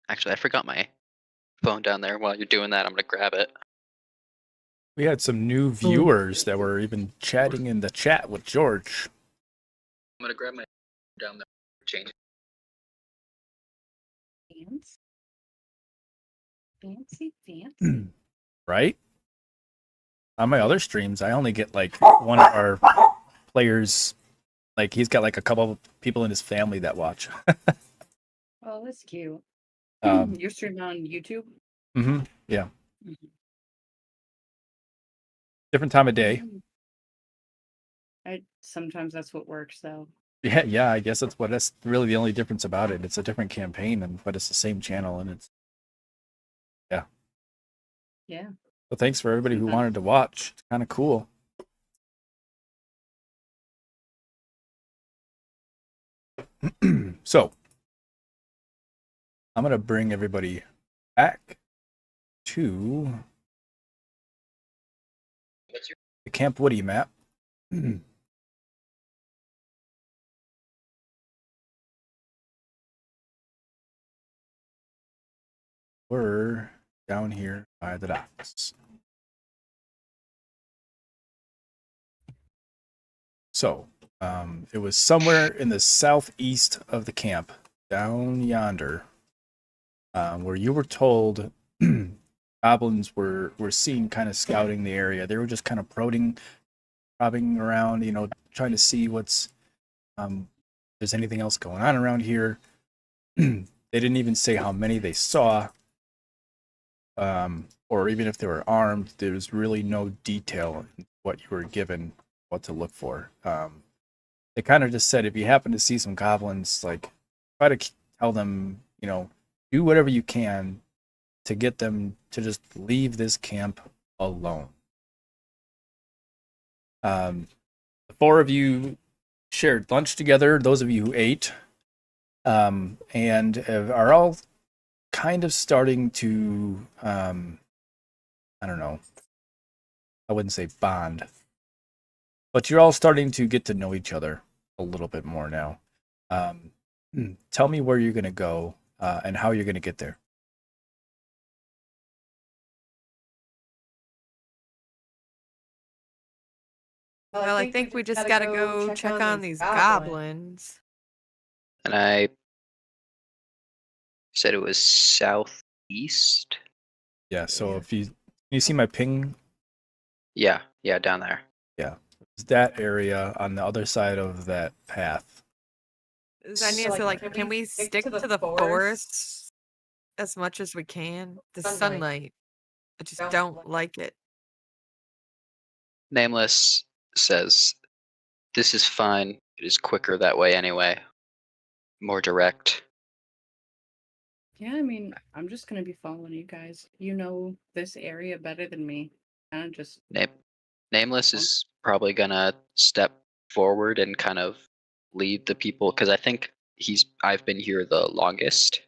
Actually, I forgot my phone down there. While you're doing that, I'm gonna grab it. we had some new viewers that were even chatting in the chat with George. I'm gonna grab my down there. Change. Fancy. Right? On my other streams, I only get like one of our players, like he's got like a couple of people in his family that watch. Oh, that's cute. Um, You're streaming on YouTube? yeah. Mhm. Different time of day. Sometimes that's what works though. Yeah, I guess that's really the only difference about it. It's a different campaign, but it's the same channel, and it's Yeah. so thanks for everybody who Okay. wanted to watch. It's kind of cool. So I'm gonna bring everybody back to the Camp Woody map. We're down here by the docks. So it was somewhere in the southeast of the camp, down yonder, where you were told goblins were seen kind of scouting the area. They were just kind of probing around, trying to see what's if there's anything else going on around here. They didn't even say how many they saw, or even if they were armed. There was really no detail in what you were given, what to look for. They kind of just said if you happen to see some goblins, like try to tell them, do whatever you can to get them to just leave this camp alone. The 4 of you shared lunch together, those of you who ate, and are all kind of starting to, I don't know, I wouldn't say bond, but you're all starting to get to know each other a little bit more now. Tell me where you're going to go and how you're going to get there. Well, I think we just gotta go check on these goblins. And I said it was southeast. Yeah, so if you see my ping, Yeah, down there. yeah, it's that area on the other side of that path. Xenia, so like, can we stick to the forest as much as we can? The sunlight. I just don't like it. Nameless says, "This is fine. It is quicker that way anyway. More direct." Yeah, I mean, I'm just gonna be following you guys. You know this area better than me. Kind of just Nameless is probably gonna step forward and kind of lead the people because I think I've been here the longest.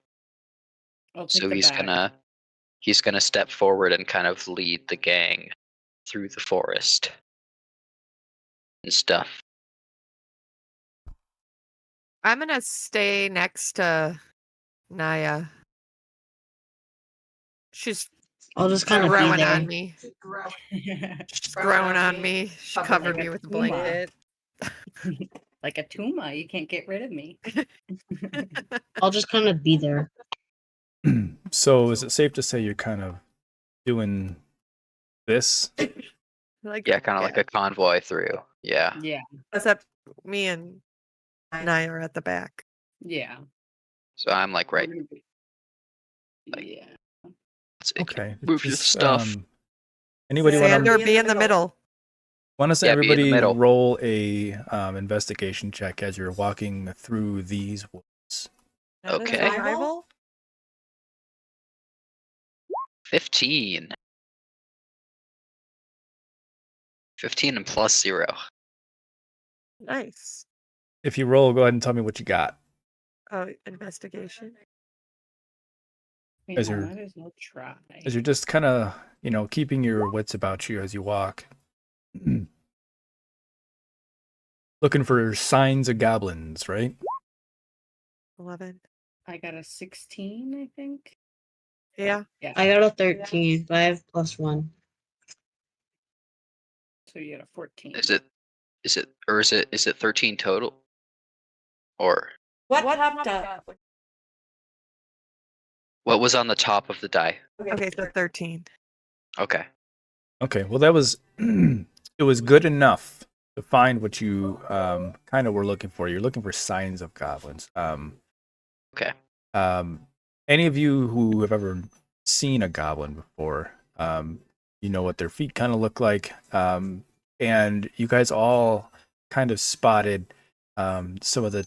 I'll take So the bag. he's gonna step forward and kind of lead the gang through the forest. and stuff. I'm gonna stay next to Naya. She's I'll just kind of be growing there. on me. She's growing on me. She covered me with a Puma. blanket. Like a tuma, you can't get rid of me. I'll just kind of be there. So is it safe to say you're kind of doing this? Like, Yeah, kind of like a convoy through. Yeah. Yeah, except me and Naya are at the back. yeah. So I'm like right. Yeah. Okay. Move your just, stuff. Anybody want Xander, to be in the middle. say Yeah, be in the everybody middle. roll a investigation check as you're walking through these woods? Not a Okay. survival? 15. 15 and plus 0. Nice. If you roll, go ahead and tell me what you got. Oh, investigation. Yeah, As you're- might as well try. As you're just kind of, keeping your wits about you as you walk. Looking for signs of goblins, right? 11. I got a 16, I think. Yeah. Yeah. I got a 13, but I have +1. So you got a 14. Is it 13 total? Or What popped up? what was on the top of the die? Okay, so 13. Okay. Okay, well that was it was good enough to find what you kind of were looking for. You're looking for signs of goblins. Okay. Any of you who have ever seen a goblin before, you know what their feet kind of look like, and you guys all kind of spotted some of the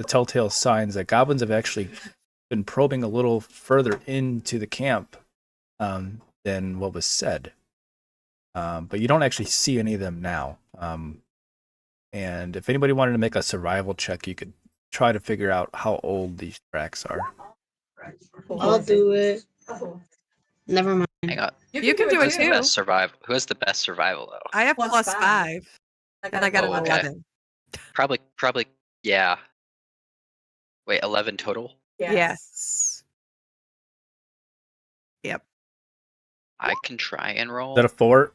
telltale signs that goblins have actually been probing a little further into the camp than what was said. But you don't actually see any of them now. And if anybody wanted to make a survival check, you could try to figure out how old these tracks are. I'll do it. Never mind. Hang on. You can do it Who's the too. best survival? Who has the best survival though? I have +5. And I got an Oh, okay. 11. Probably yeah. Wait, 11 total? Yes. Yep. I can try and roll. Is that a 4?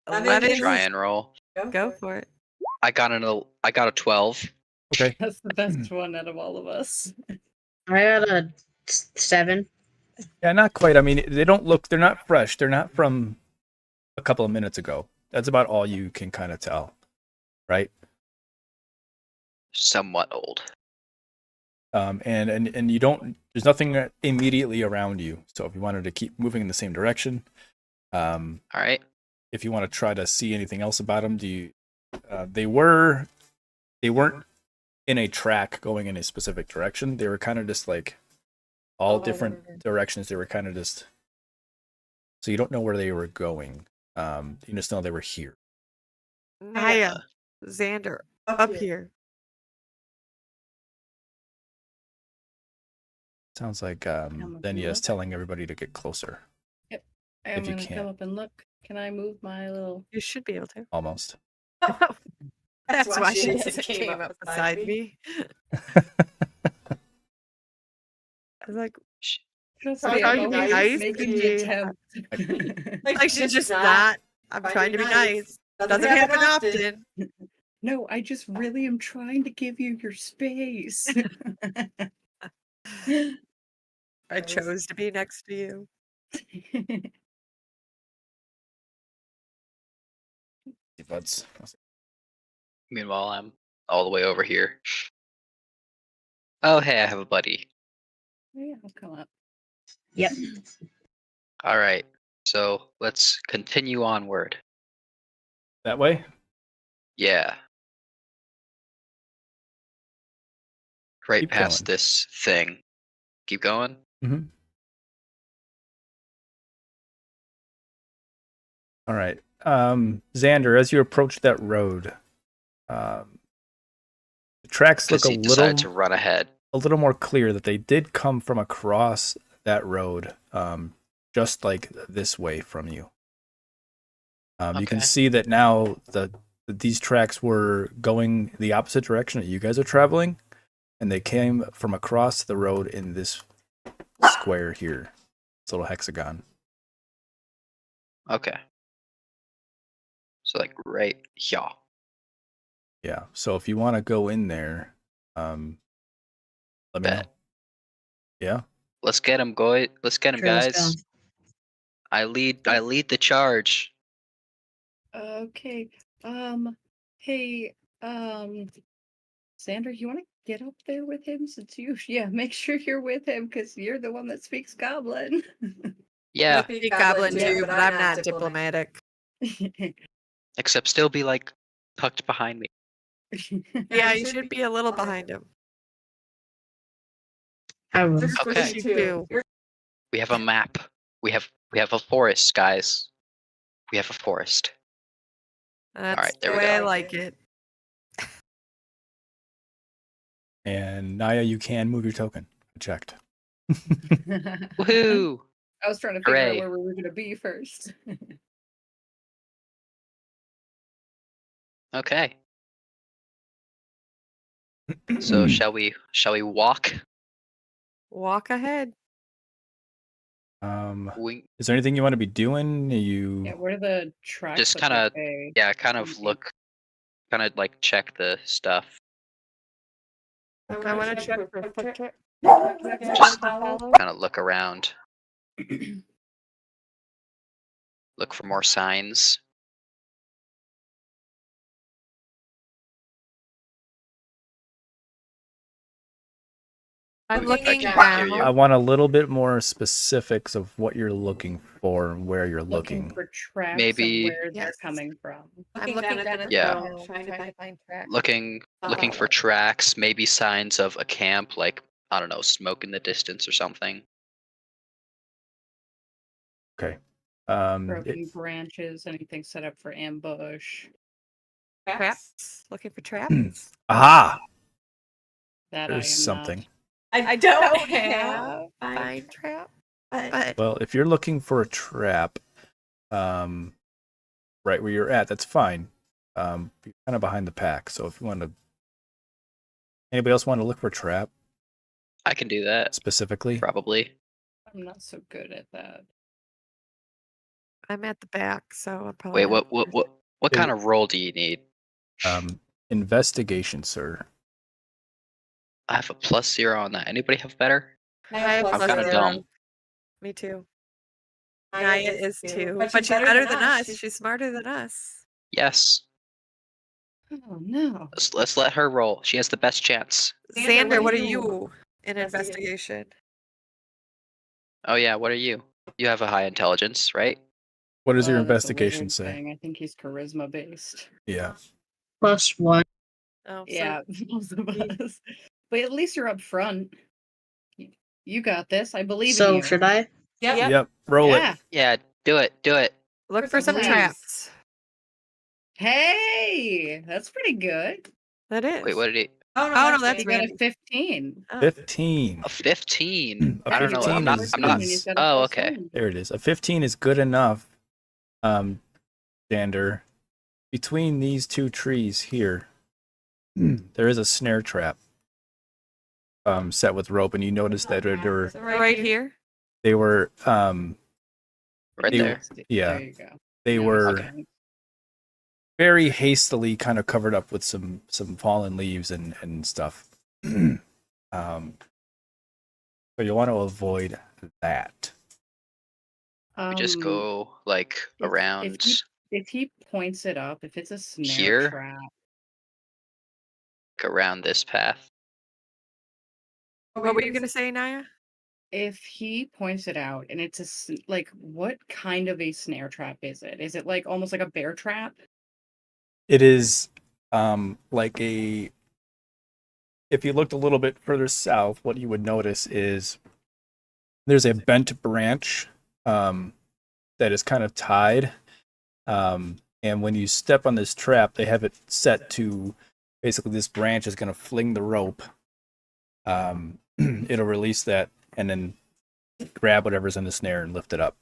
11. Try and roll. Go for it. I got a 12. Okay. That's the best one out of all of us. I got a 7. Yeah, not quite. I mean, they're not fresh. They're not from a couple of minutes ago. That's about all you can kind of tell, right? Somewhat old. And you don't. There's nothing immediately around you. So if you wanted to keep moving in the same direction, All right. if you want to try to see anything else about them, they weren't in a track going in a specific direction. They were kind of just like all different directions. They were kind of just, so you don't know where they were going. You just know they were here. Naya. Xander. Up here. Sounds like Come up and Zenya is look. telling everybody to get closer. I'm If you gonna can. come up and look. Can I move my little? You should be able to. Almost. That's why she came up beside me. I was like, Just So are you always nice? making Do the you- attempt. like she's just not. I'm trying to be nice. Doesn't happen often. No, I just really am trying to give you your space. I chose to be next to you. Buds. Meanwhile, I'm all the way over here. Oh, hey, I have a buddy. Yeah, I'll come up. Yep. All right. So let's continue onward. That way? Yeah. Right Keep past going. this thing. Keep going. Mm-hmm. All right. Xander, as you approach that road, the tracks look Because he decided to a run ahead. little more clear that they did come from across that road, just like this way from you. You can Okay. see that now that these tracks were going the opposite direction that you guys are traveling, and they came from across the road in this square here, this little hexagon. Okay. So like right here. Yeah. So if you want to go in there, let me know. Bet. Yeah. Let's get him, Let's get him, Sure, let's guys. go. I lead the charge. Okay. Hey, Xander, you want to get up there with him since yeah, make sure you're with him because you're the one that speaks Goblin. Yeah, I speak Goblin yeah, too, but I'm not diplomatic. except still be like tucked behind me. Yeah, you should be a little behind him. I will. They're Okay. squishy too. We have a map. We have a forest, guys. We have a forest. That's Alright, there the we way go. I like it. And Naya, you can move your token. I checked. Woohoo! I was trying to figure out Hooray. where we were going to be first. Okay. So shall we walk? Walk ahead. We Is there anything you want to be doing? Yeah, what are the tracks? just look kind like of they- kind of look, kind of like check the stuff. I want to check for foot tracks. Just Follow. kind of look around. Look for more signs. I'm I looking can down. hear you. I want a little bit more specifics of what you're looking for and where you're looking looking. for traps Maybe- and where they're Yes. coming from. I'm looking down at the Yeah. hill, trying to find tracks. Looking for tracks, maybe signs of a camp, like I don't know, smoke in the distance or something. Okay. Broken branches, anything set up for ambush. Traps. Looking for traps. Aha! That There's I am something. I don't have Find trap. But Well, if you're looking for a trap, right where you're at, that's fine. You're kind of behind the pack, so if you want to, anybody else want to look for a trap I can do that, specifically? probably. not. I'm not so good at that. I'm at the back, so I'm probably. Wait, not what first. kind of roll do you need? Investigation, sir. I have a +0 on that. Anybody have better? I have I'm plus kinda 0. dumb. Me too. Naya is too. But she's better than us. She's smarter than us. Yes. Oh no. Let's let her roll. She has the best chance. Xander, what are you in investigation? Oh yeah, what are you? You have a high intelligence, right? What does your That's a investigation wizard say? thing. I think he's charisma based. Yeah. +1. Oh, Yeah, most of us. But at least you're up front. You got this. I believe in So you. should I? Yep. Roll Yeah. it. Yeah, do it. look for some Please. traps. Hey, that's pretty good. That is. Wait, what did he? Oh no, that's You got Randy. a 15. Oh. 15. A 15. A I don't know. 15 I'm not. is- I'm not. And he's got a Oh, plus okay. one. There it is. A 15 is good enough. Xander, between these two trees here, there is a snare trap set with rope, and you notice that Right here. they were Right They- there. yeah. There you go. they Now were he's fine. very hastily kind of covered up with some fallen leaves and stuff. So you want to avoid that. We just Um, go like if- around. If he points it up, if it's a snare Here? trap, Around this path. What were you gonna say, Naya? if he points it out and it's like, what kind of a snare trap is it? Is it like almost like a bear trap? It is like a. If you looked a little bit further south, what you would notice is there's a bent branch that is kind of tied. And when you step on this trap, they have it set to basically this branch is going to fling the rope. It'll release that and then grab whatever's in the snare and lift it up.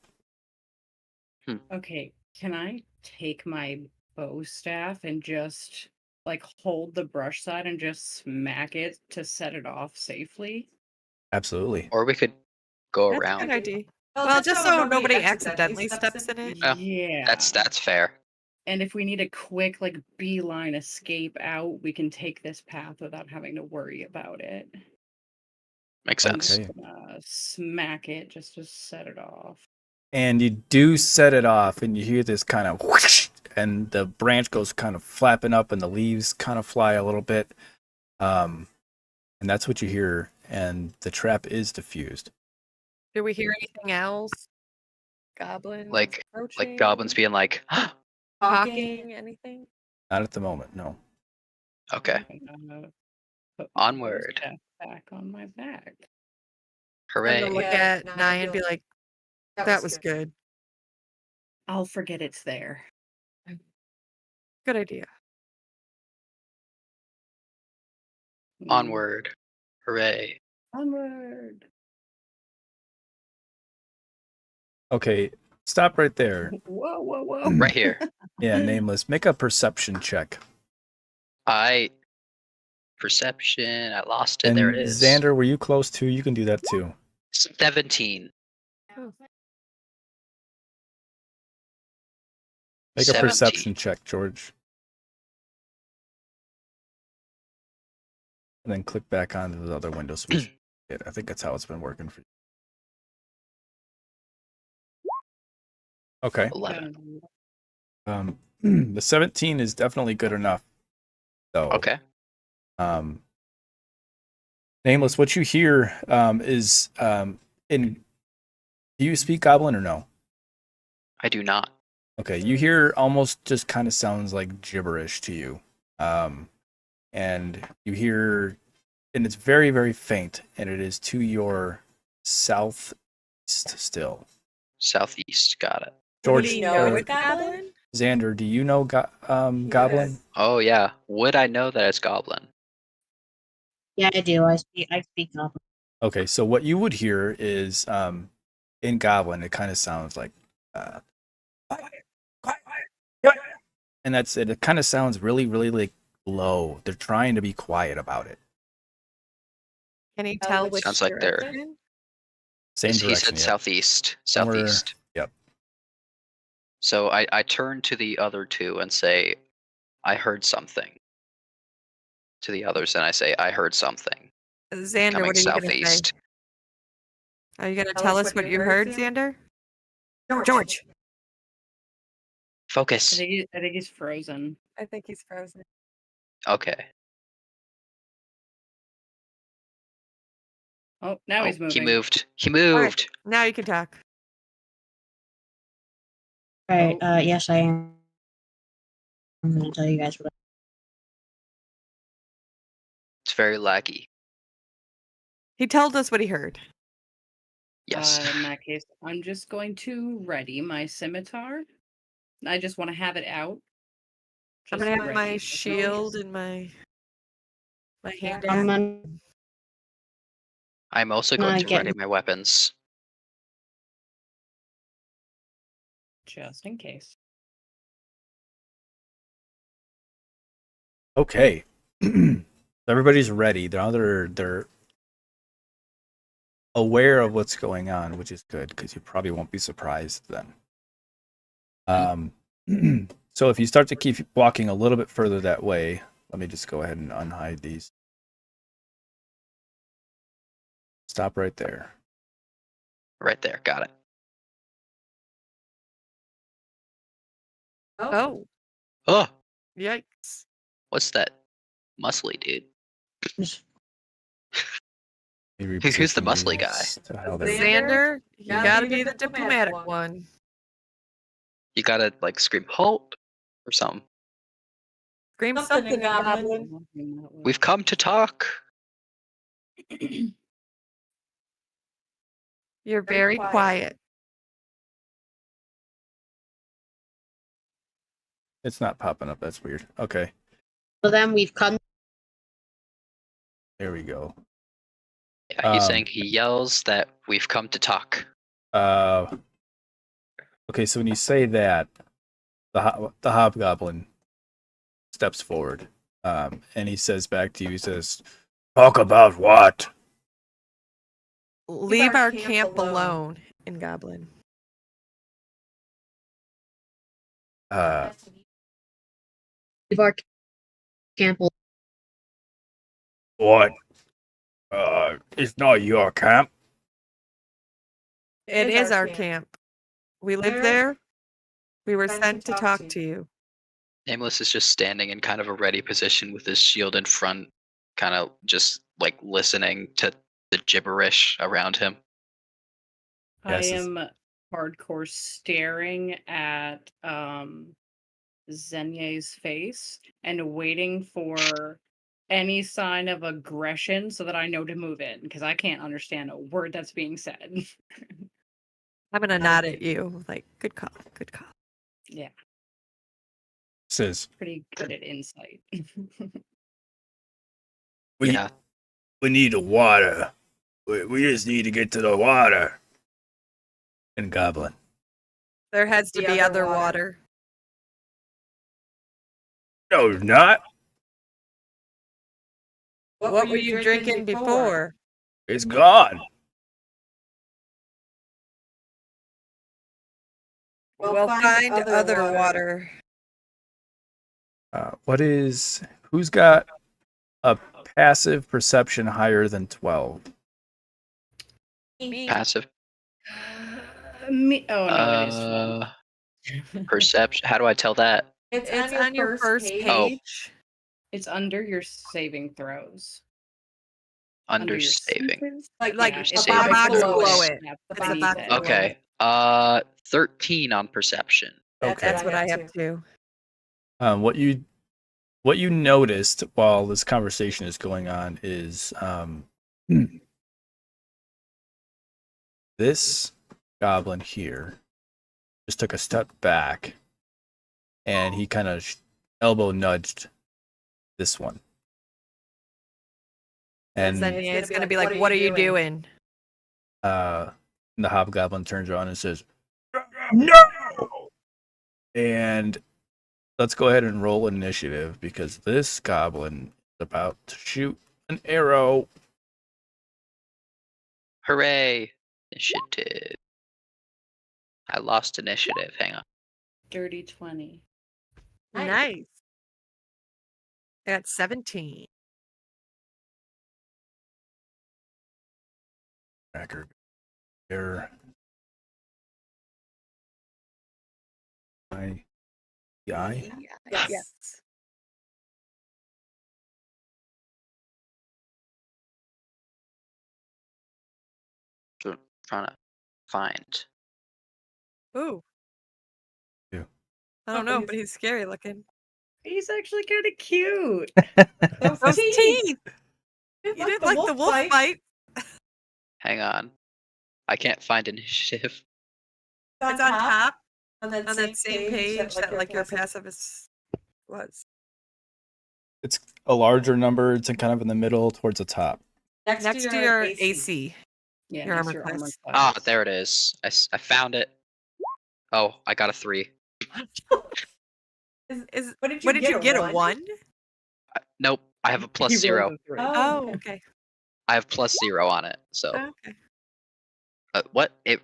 Okay, can I take my bow staff and just like hold the brush side and just smack it to set it off safely? Absolutely. Or we could go That's a around. good idea. Well, just so nobody accidentally steps in it. Yeah. Yeah. That's fair. And if we need a quick like beeline escape out, we can take this path without having to worry about it. Makes I'm sense. Okay. just gonna smack it just to set it off. And you do set it off, and you hear this kind of whoosh, and the branch goes kind of flapping up, and the leaves kind of fly a little bit. And that's what you hear, and the trap is diffused. Do we hear anything else? Goblins Like approaching? goblins being like, Talking? Anything? Not at the moment, no. okay, I'm gonna put my bow onward. staff back on my back. I'm gonna Hooray. look at Naya and be like, that was good. I'll forget it's there. Good idea. Onward. Hooray. Onward. Okay, stop right there. Whoa, whoa, whoa. Right here. Yeah, Nameless. Make a perception check. Perception. I lost it. And There it is. Xander, were you close too? You can do that too. 17. Oh. Make a 17. perception check, George. And then click back onto the other window so we should get it. I think that's how it's been working for you. Okay. 11. The 17 is definitely good enough. So Okay. Nameless, what you hear is in do you speak Goblin or no? I do not. Okay, you hear almost just kind of sounds like gibberish to you. And you hear, and it's very, very faint, and it is to your southeast still. Southeast. Got it. George, Do you know or it's Goblin? Xander, do you know Goblin? Oh, yeah. Would I know that it's goblin? Yeah, I do. I speak Goblin. Okay, so what you would hear is in Goblin, it kind of sounds like, and that's it. It kind of sounds really, really like low. They're trying to be quiet about it. Can you tell which Sounds like they're- direction? Same He direction. said Yeah. southeast. Somewhere- Southeast. Yep. So I turn to the other two and say, I heard something. To the others, and I say, I heard something. Xander, Coming what are you going to say? southeast. Are you going to tell us what you heard, Xander? George. Focus. I think he's frozen. I think he's frozen. Okay. Oh, now he's moving. He moved. He All right, moved. now you can talk. All right. Yes, I am. I'm going to tell you guys what. It's very laggy. He told us what he heard. Yes. In that case, I'm just going to ready my scimitar. I just want to have it out. I'm Just going to have my ready. shield and my hand. I'm out. gonna I'm also going to get- ready my weapons. Just in case. Okay. Everybody's ready. They're aware of what's going on, which is good because you probably won't be surprised then. So if you start to keep walking a little bit further that way, let me just go ahead and unhide these. Stop right there. Right there. Got it. Oh, Oh, yikes. what's that muscly dude? just Let me Who's the reposition muscly guy? these to how they're- Xander, you gotta be the diplomatic one. You gotta like scream halt or something. Scream something, Goblin. We've come to talk. You're very quiet. It's not popping up. That's weird. Okay, so then we've come. there we go. Yeah, he's saying he yells that we've come to talk. Okay, so when you say that, the hobgoblin steps forward, and he says back to you. He says, "Talk about what?" Leave our camp alone in Goblin. Leave our camp alone. What? It's not your camp. It is our camp. We live there. We were sent to talk to you. Nameless is just standing in kind of a ready position with his shield in front, kind of just like listening to the gibberish around him. Yes, I am hardcore staring at Zenye's face and waiting for any sign of aggression so that I know to move in, because I can't understand a word that's being said. I'm gonna nod at you, like, good call, good call. Yeah, Says pretty good at insight. we Yeah. we need the water. We just need to get to the water. In Goblin. There has to be other water. No, not. What were you drinking before? It's gone. We'll find other water. Who's got a passive perception higher than 12? Passive. Me? Oh no, it is 12. Perception. How do I tell that? It's on your first page. It's under your saving throws. Under your saving. secrets? Like Under a saving box throws. below it. Yeah, It's a beneath box it. below Okay. it. 13 on perception. That's what I have too. What you noticed while this conversation is going on is this goblin here just took a step back, and he kind of elbow nudged this one. And then it's gonna be like, what are you doing? the hobgoblin turns around and says, "No!" And let's go ahead and roll initiative, because this goblin is about to shoot an arrow. Hooray! Initiative. I lost initiative. Hang on. Dirty 20. Nice. I got 17. Cracker. There. I. Yes. Trying to find. Ooh. Yeah. I don't know, but he's scary looking. He's actually kind of cute. Those teeth! You didn't like the wolf fight. Hang on. I can't find initiative. It's on top. On that same page that like your passive was. It's a larger number. It's kind of in the middle towards the top. Next to your AC. Yeah, Your next armor to your class. Ah, there it is. I found it. Oh, I got a 3. What did you get? A 1? Nope. I have a plus He 0. rolled a 3. Oh, okay. I have plus 0 on it. So Okay. what? It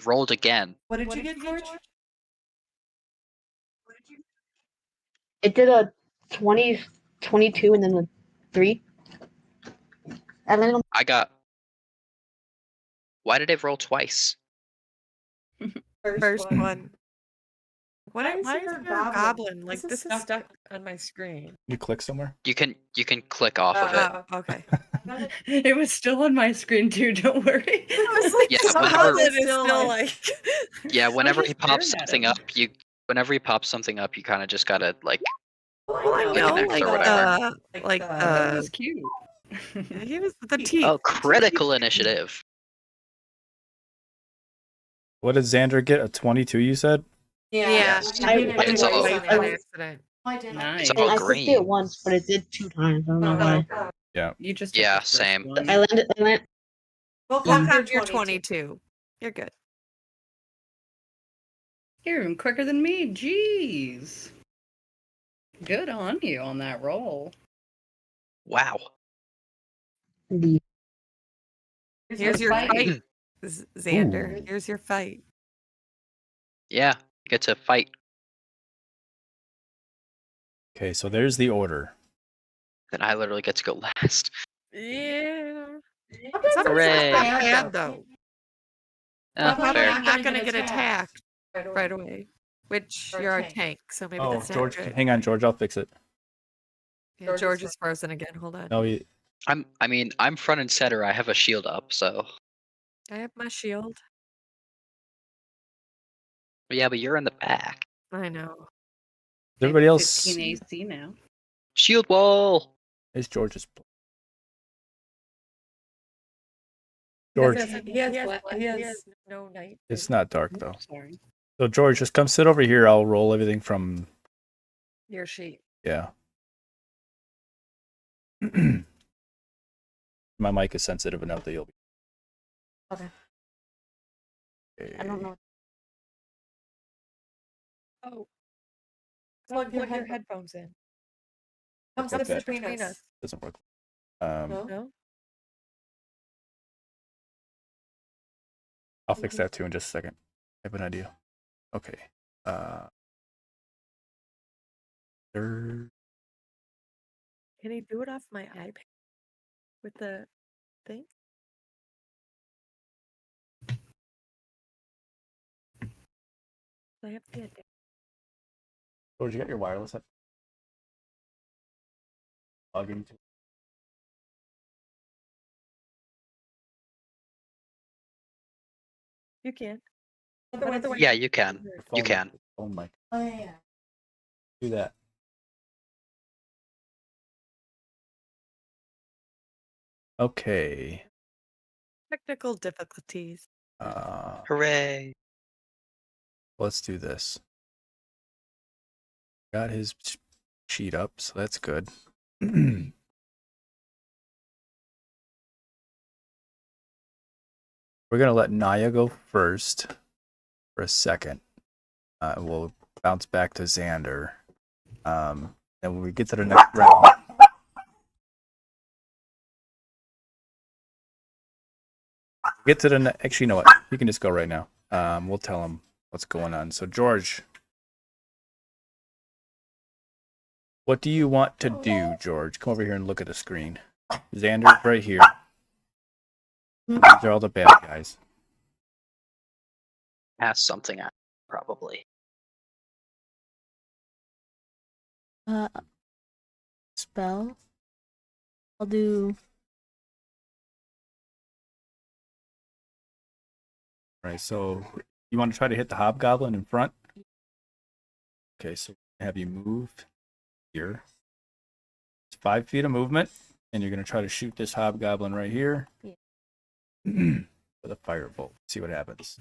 rolled again. What did you get, George? It did a 20, 22, and then a 3. I landed on I got. Why did it roll twice? First one. Why is there there a a goblin? goblin? Like This is this is stuck on my screen. You click somewhere? You can click off of it. Oh, okay. It was still on my screen too, don't worry. I was like, Yeah, the whenever- goblin is still like. Yeah, whenever just he pops staring at something him. up, you kind of just gotta like. Well, I Like know, an X like or whatever. That was cute. he was the teeth. Oh, critical initiative. What did Xander get? A 22, you said? Yeah, Yes. I did It's it all- by accident. Nice. all and I clicked green. it once, but it did 2 times. I don't know why. You just Yeah, took the first same. one. I landed. We'll count your 22. You're good. You're even quicker than me. Jeez. Good on you on that roll. Wow. Indeed. Here's your fight, Xander. Ooh. Here's your fight. Yeah, you get to fight. Okay, so there's the order. Then I literally get to go last. Yeah. Sometimes Sometimes Hooray. it's not bad though. Oh, Probably fair. not gonna get attacked right away. Which Or a you're a tank. tank, so maybe Oh, that's not George, good. hang on, George. I'll fix it. Yeah, George is frozen again. Hold on. No, I'm front and center. I have a shield up, so I have my shield. yeah, but you're in the back. I know. everybody I have else 15 AC now. Shield wall. is George's. He George, has no night. it's not dark though. Sorry. So George, just come sit over here. I'll roll everything from Your sheet. yeah. My mic is sensitive enough that you'll be. Okay. I don't know. Oh. Plug Plug your headphones in. Come Like sit that. between us. Doesn't work. No? I'll fix that too in just a second. I have an idea. Okay. There. Can he do it off my iPad with the thing? I have the adapter. George, you got your wireless at plug into. You can. Otherwise, Yeah, you can. Your You phone- can. Phone mic. Oh yeah. Do that. Okay. Technical difficulties. Hooray. Let's do this. Got his sheet up, so that's good. We're gonna let Naya go first for a second. We'll bounce back to Xander. And when we get to the next round, actually, you know what? You can just go right now. We'll tell him what's going on. So George, what do you want to do, George? Come over here and look at the screen. Xander's right here. These are all the bad guys. Pass something out, probably. Spell. I'll do. Right, so you want to try to hit the hobgoblin in front? Okay, so have you move here. It's 5 feet of movement, and you're going to try to shoot this hobgoblin right here. Yeah. With a firebolt. See what happens.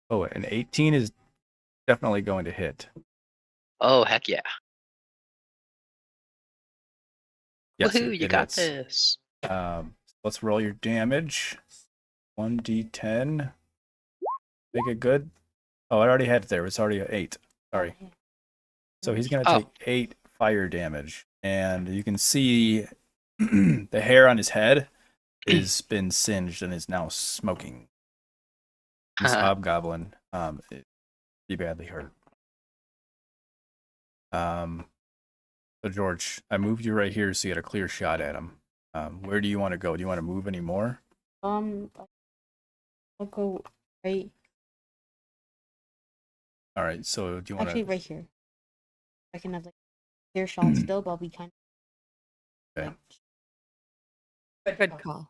Oh, an 18 is definitely going to hit. Oh, heck yeah. Yes, Woohoo, you it got hits. this. Let's roll your damage. 1d10. Make it good. Oh, I already had it there. It's already an 8. Sorry. So he's going to take 8 fire damage. And you can see the hair on his head has been singed and is now smoking. This hobgoblin is pretty badly hurt. So George, I moved you right here so you had a clear shot at him. Where do you want to go? Do you want to move any more? I'll go right. All right. So do you want Actually, to? right here. I can have like clear shot still, but I'll be kind of. Okay. Good call.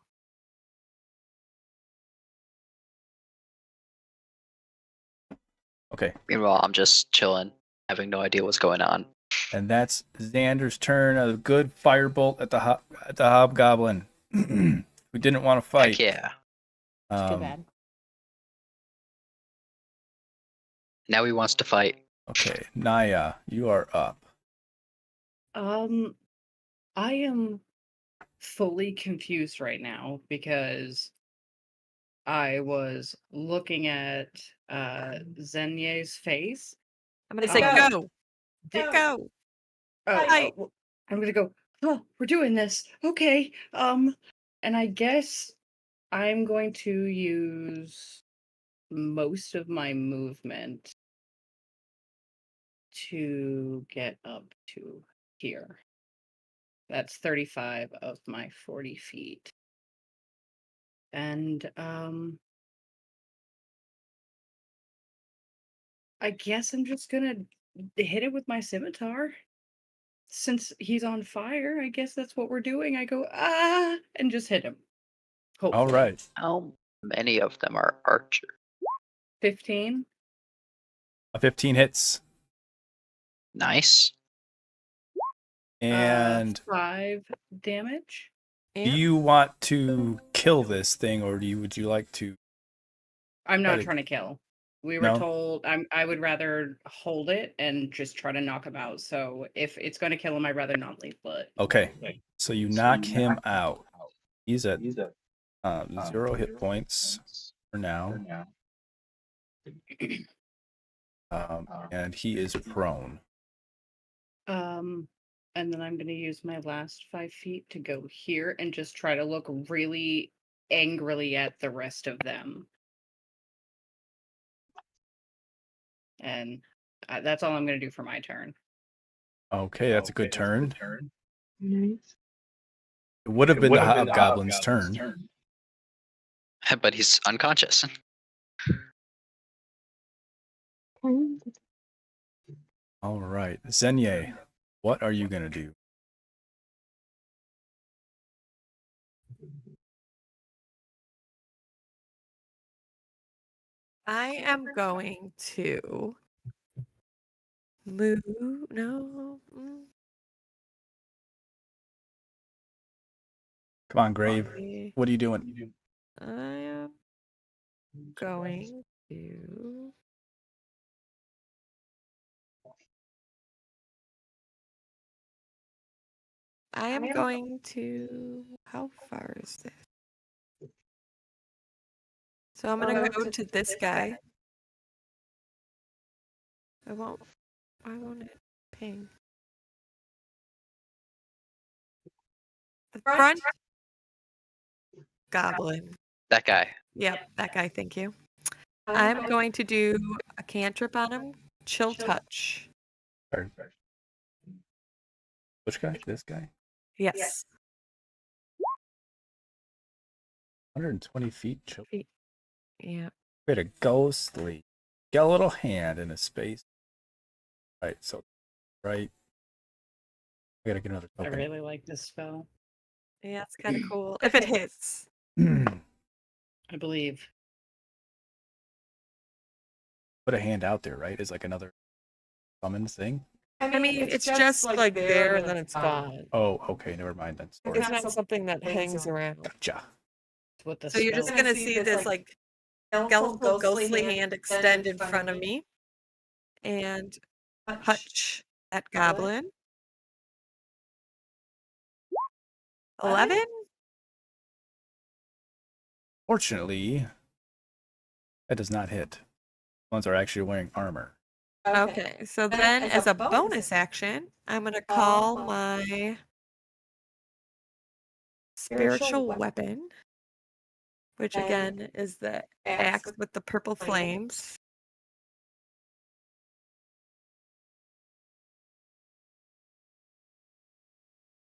Okay. Meanwhile, I'm just chilling, having no idea what's going on. And that's Xander's turn. A good firebolt at the hobgoblin, who didn't want to fight. Heck yeah. It's too bad. Now he wants to fight. Okay, Naya, you are up. I am fully confused right now because I was looking at Zenye's face. I'm gonna say Oh. go. Di- Go. Oh, Fight. well, I'm gonna go. Oh, we're doing this. Okay. And I guess I'm going to use most of my movement to get up to here. That's 35 of my 40 feet. And I guess I'm just gonna hit it with my scimitar. Since he's on fire, I guess that's what we're doing. I go, ah, and just hit him. Hopefully. All right. How many of them are archers? 15. A 15 hits. Nice. And 5 damage. do Yeah. you want to kill this thing, or would you like to? I'm not Ready. trying to kill. We were No? told I would rather hold it and just try to knock him out. So if it's going to kill him, I'd rather not leave. But Okay. So you knock him out. He's at 0 hit points for now. And he is prone. and then I'm going to use my last 5 feet to go here and just try to look really angrily at the rest of them. And that's all I'm going to do for my turn. Okay, that's a good turn. Nice. It would have been the Hobgoblin's turn. But he's unconscious. All right. Zenye, what are you going to do? I am going to move. No. Come on, Grave. What are you doing? I am going to. I am going to. How far is this? So I'm gonna go to this guy. I won't. Why won't it ping? The front goblin. That guy. Yep, that guy. Thank you. I'm going to do a cantrip on him. Chill touch. Which guy? This guy? Yes. 120 feet. Chill. Yeah. Create a ghostly skeletal hand in a space. Right, so right. I gotta get another I token. really like this spell. Yeah, it's kind of cool. If it hits. I believe. Put a hand out there, right? Is like another summon thing. I mean, it's just like there and then it's gone. Oh, okay, never mind then. Sorry. It's not something that hangs around. Gotcha. What the So you're just spell- gonna see this like skeletal ghostly hand extend in front of me and touch that goblin. 11? Fortunately, that does not hit. Ones are actually wearing armor. Okay, so then as a bonus action, I'm gonna call my spiritual weapon, which again is the axe with the purple flames.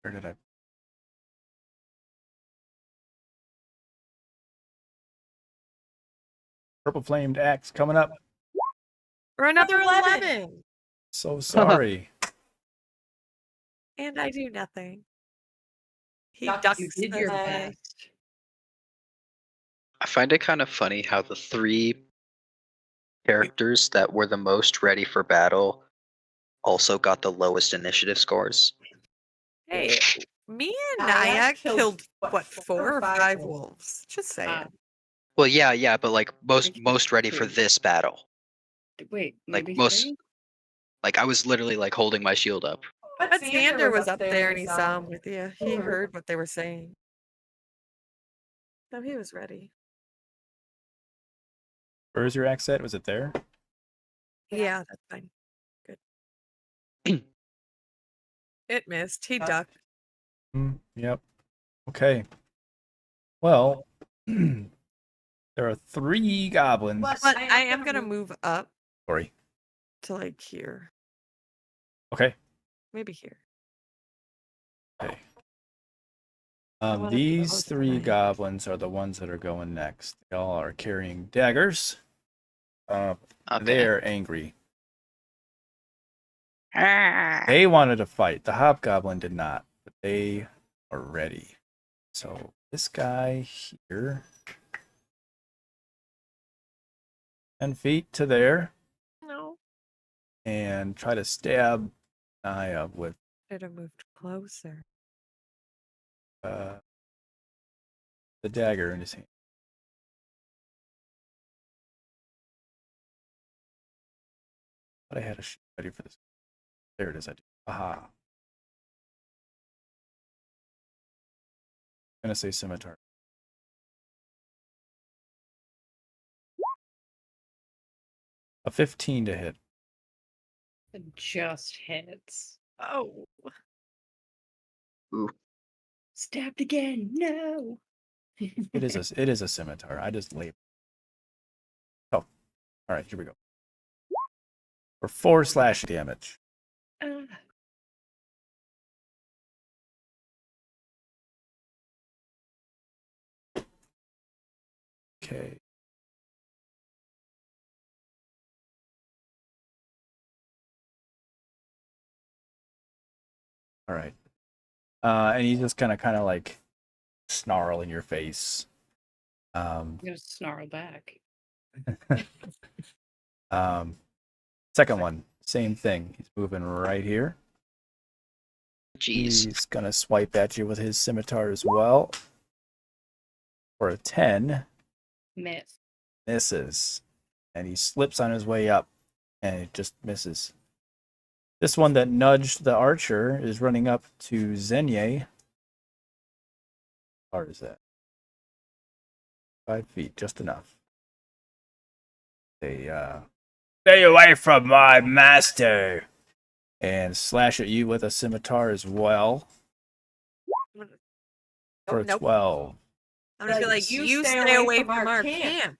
Where did I? Purple flamed axe coming up. For another 11! So sorry. And I do nothing. He You ducks did this your way. best. I find it kind of funny how the 3 characters that were the most ready for battle also got the lowest initiative scores. Hey, me and Naya killed, what, 4 or 5 wolves? Just saying. Well, yeah, but like Thank you. most ready for this battle. Wait, Like maybe most- 3? Like I was literally like holding my shield up. But Xander was up there and he saw him with you. He heard what they were saying. So he was ready. Where's your axe at? Was it there? Yeah, that's fine. Good. It missed. He ducked. Yep. Okay. Well, there are 3 goblins. But I am going to move up Sorry. to like here. Okay. Maybe here. Okay. wanna be These close to 3 my- goblins are the ones that are going next. They all are carrying daggers. Okay. They're angry. Ah. They wanted to fight. The hobgoblin did not, but they are ready. So this guy here, 10 feet to there, No. and try to stab Naya with Should have moved closer. the dagger in his hand. But I had a sheet ready for this. There it is. I do. Aha. I'm gonna say scimitar. A 15 to hit. It just hits. Oh. Stabbed again. No. It is a scimitar. I just labeled. Oh, all right. Here we go. For 4 slash damage. Ah. Okay. All right. And you just kind of like snarl in your face. I'm gonna snarl back. Second one, same thing. He's moving right here. Jeez. He's gonna swipe at you with his scimitar as well. For a 10, Miss. misses. And he slips on his way up, and it just misses. This one that nudged the archer is running up to Zenye. How far is that? 5 feet, just enough. They stay away from my master, and slash at you with a scimitar as well. For a Nope. 12. I'm just like, you stay away from our camp.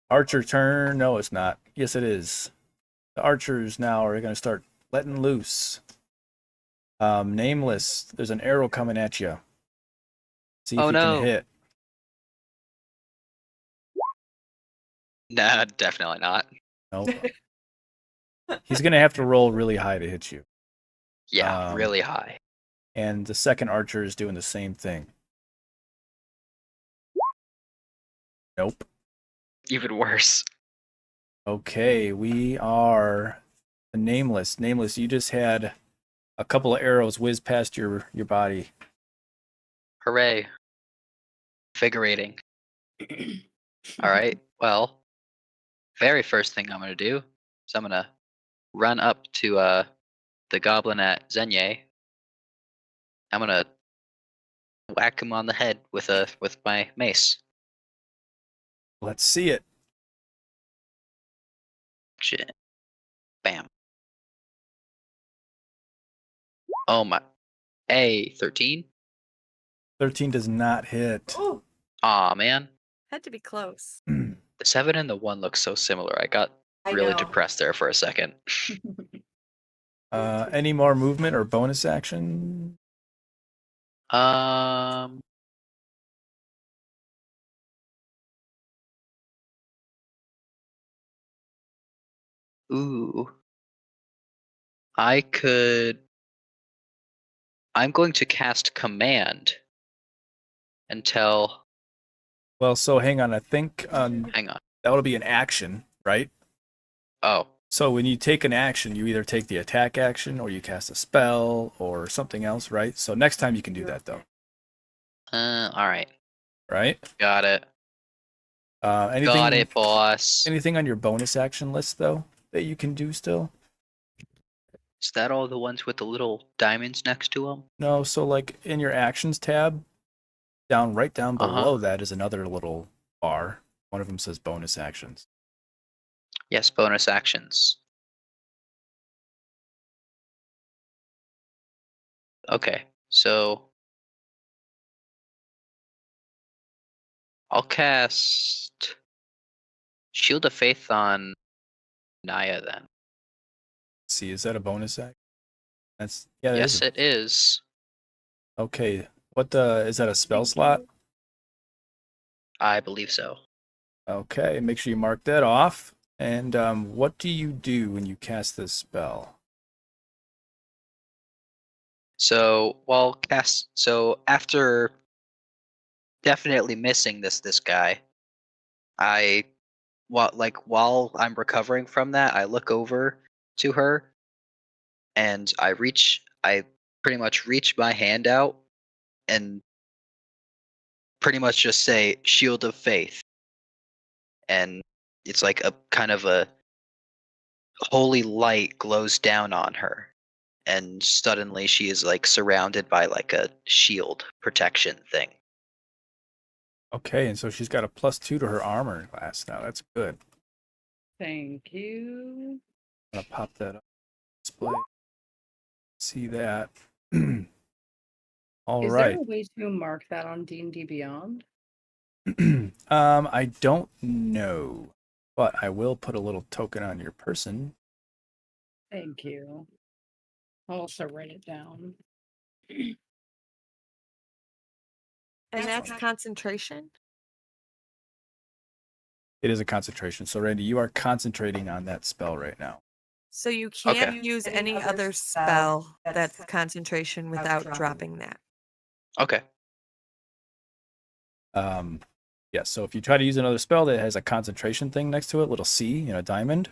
Archer turn. No, it's not. Yes, it is. The archers now are going to start letting loose. Nameless. There's an arrow coming at you. See if Oh, you no. can hit. Nah, definitely not. Nope. He's going to have to roll really high to hit you. Yeah, really high. And the second archer is doing the same thing. Nope. Even worse. Okay, we are Nameless. Nameless, you just had a couple of arrows whiz past your body. Hooray. Invigorating. All right. Well, very first thing I'm going to do is I'm going to run up to the goblin at Zenye. I'm going to whack him on the head with my mace. Let's see it. Shit. Bam. Oh my. 13? 13 does not hit. Oh, Aw, man. had to be close. The 7 and the 1 look so similar. I got really depressed there for a second. Any more movement or bonus action? Ooh. I'm going to cast command until. Well, so hang on. I think Hang on. that would be an action, right? Oh. So when you take an action, you either take the attack action or you cast a spell or something else, right? So next time you can do that, though. All right. Right? Got it. Anything, Got it, boss. Anything on your bonus action list, though, that you can do still? Is that all the ones with the little diamonds next to them? No, so like in your actions tab, right down below Uh-huh. that is another little bar. One of them says bonus actions. Yes, bonus actions. Okay, so I'll cast Shield of Faith on Naya then. See, is that a bonus act? That's yeah, that is Yes, a- it is. Okay. What is that a spell slot? I believe so. Okay, make sure you mark that off. And what do you do when you cast this spell? So after definitely missing this guy, I while I'm recovering from that, I look over to her and I pretty much reach my hand out and pretty much just say Shield of Faith. And it's like a kind of a holy light glows down on her. And suddenly she is like surrounded by like a shield protection thing. Okay, and so she's got a +2 to her armor class now. That's good. Thank you. I'm gonna pop that up. Display. See that. All Is right. there a way to mark that on D&D Beyond? I don't know, but I will put a little token on your person. Thank you. I'll also write it down. And that's concentration. It is a concentration. So, Randy, you are concentrating on that spell right now. So you can't Okay. use any other spell that's concentration without dropping that. Okay. Yeah, so if you try to use another spell that has a concentration thing next to it, little C, diamond,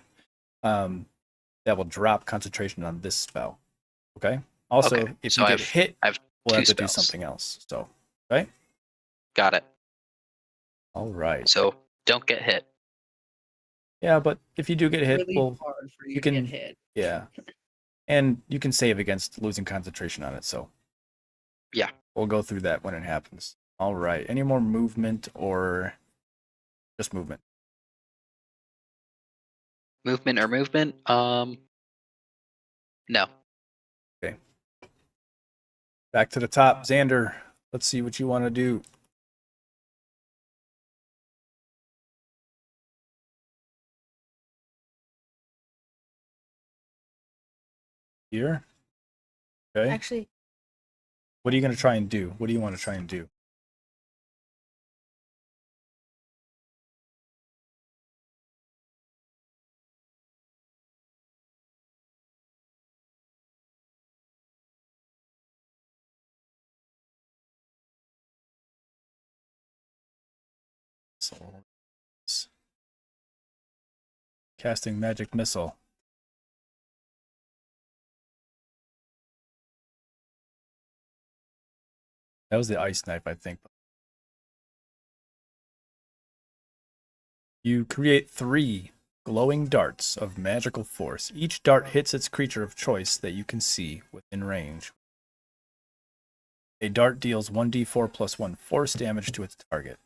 that will drop concentration on this spell. Okay? Also, Okay, if so you get hit, I've we'll have two to do spells. something else. So, okay? Got it. All right. So don't get hit. Yeah, but if you do get hit, Really well, hard for you you to can- get hit. yeah. And you can save against losing concentration on it, so. Yeah. We'll go through that when it happens. All right. Any more movement or just movement? Movement or movement? No. Back to the top. Xander, let's see what you want to do. Here? Okay. Actually, What are you going to try and do? What do you want to try and do? So, casting magic missile. That was the ice knife, I think. You create 3 glowing darts of magical force. Each dart hits its creature of choice that you can see within range. A dart deals 1d4 plus 1 force damage to its target.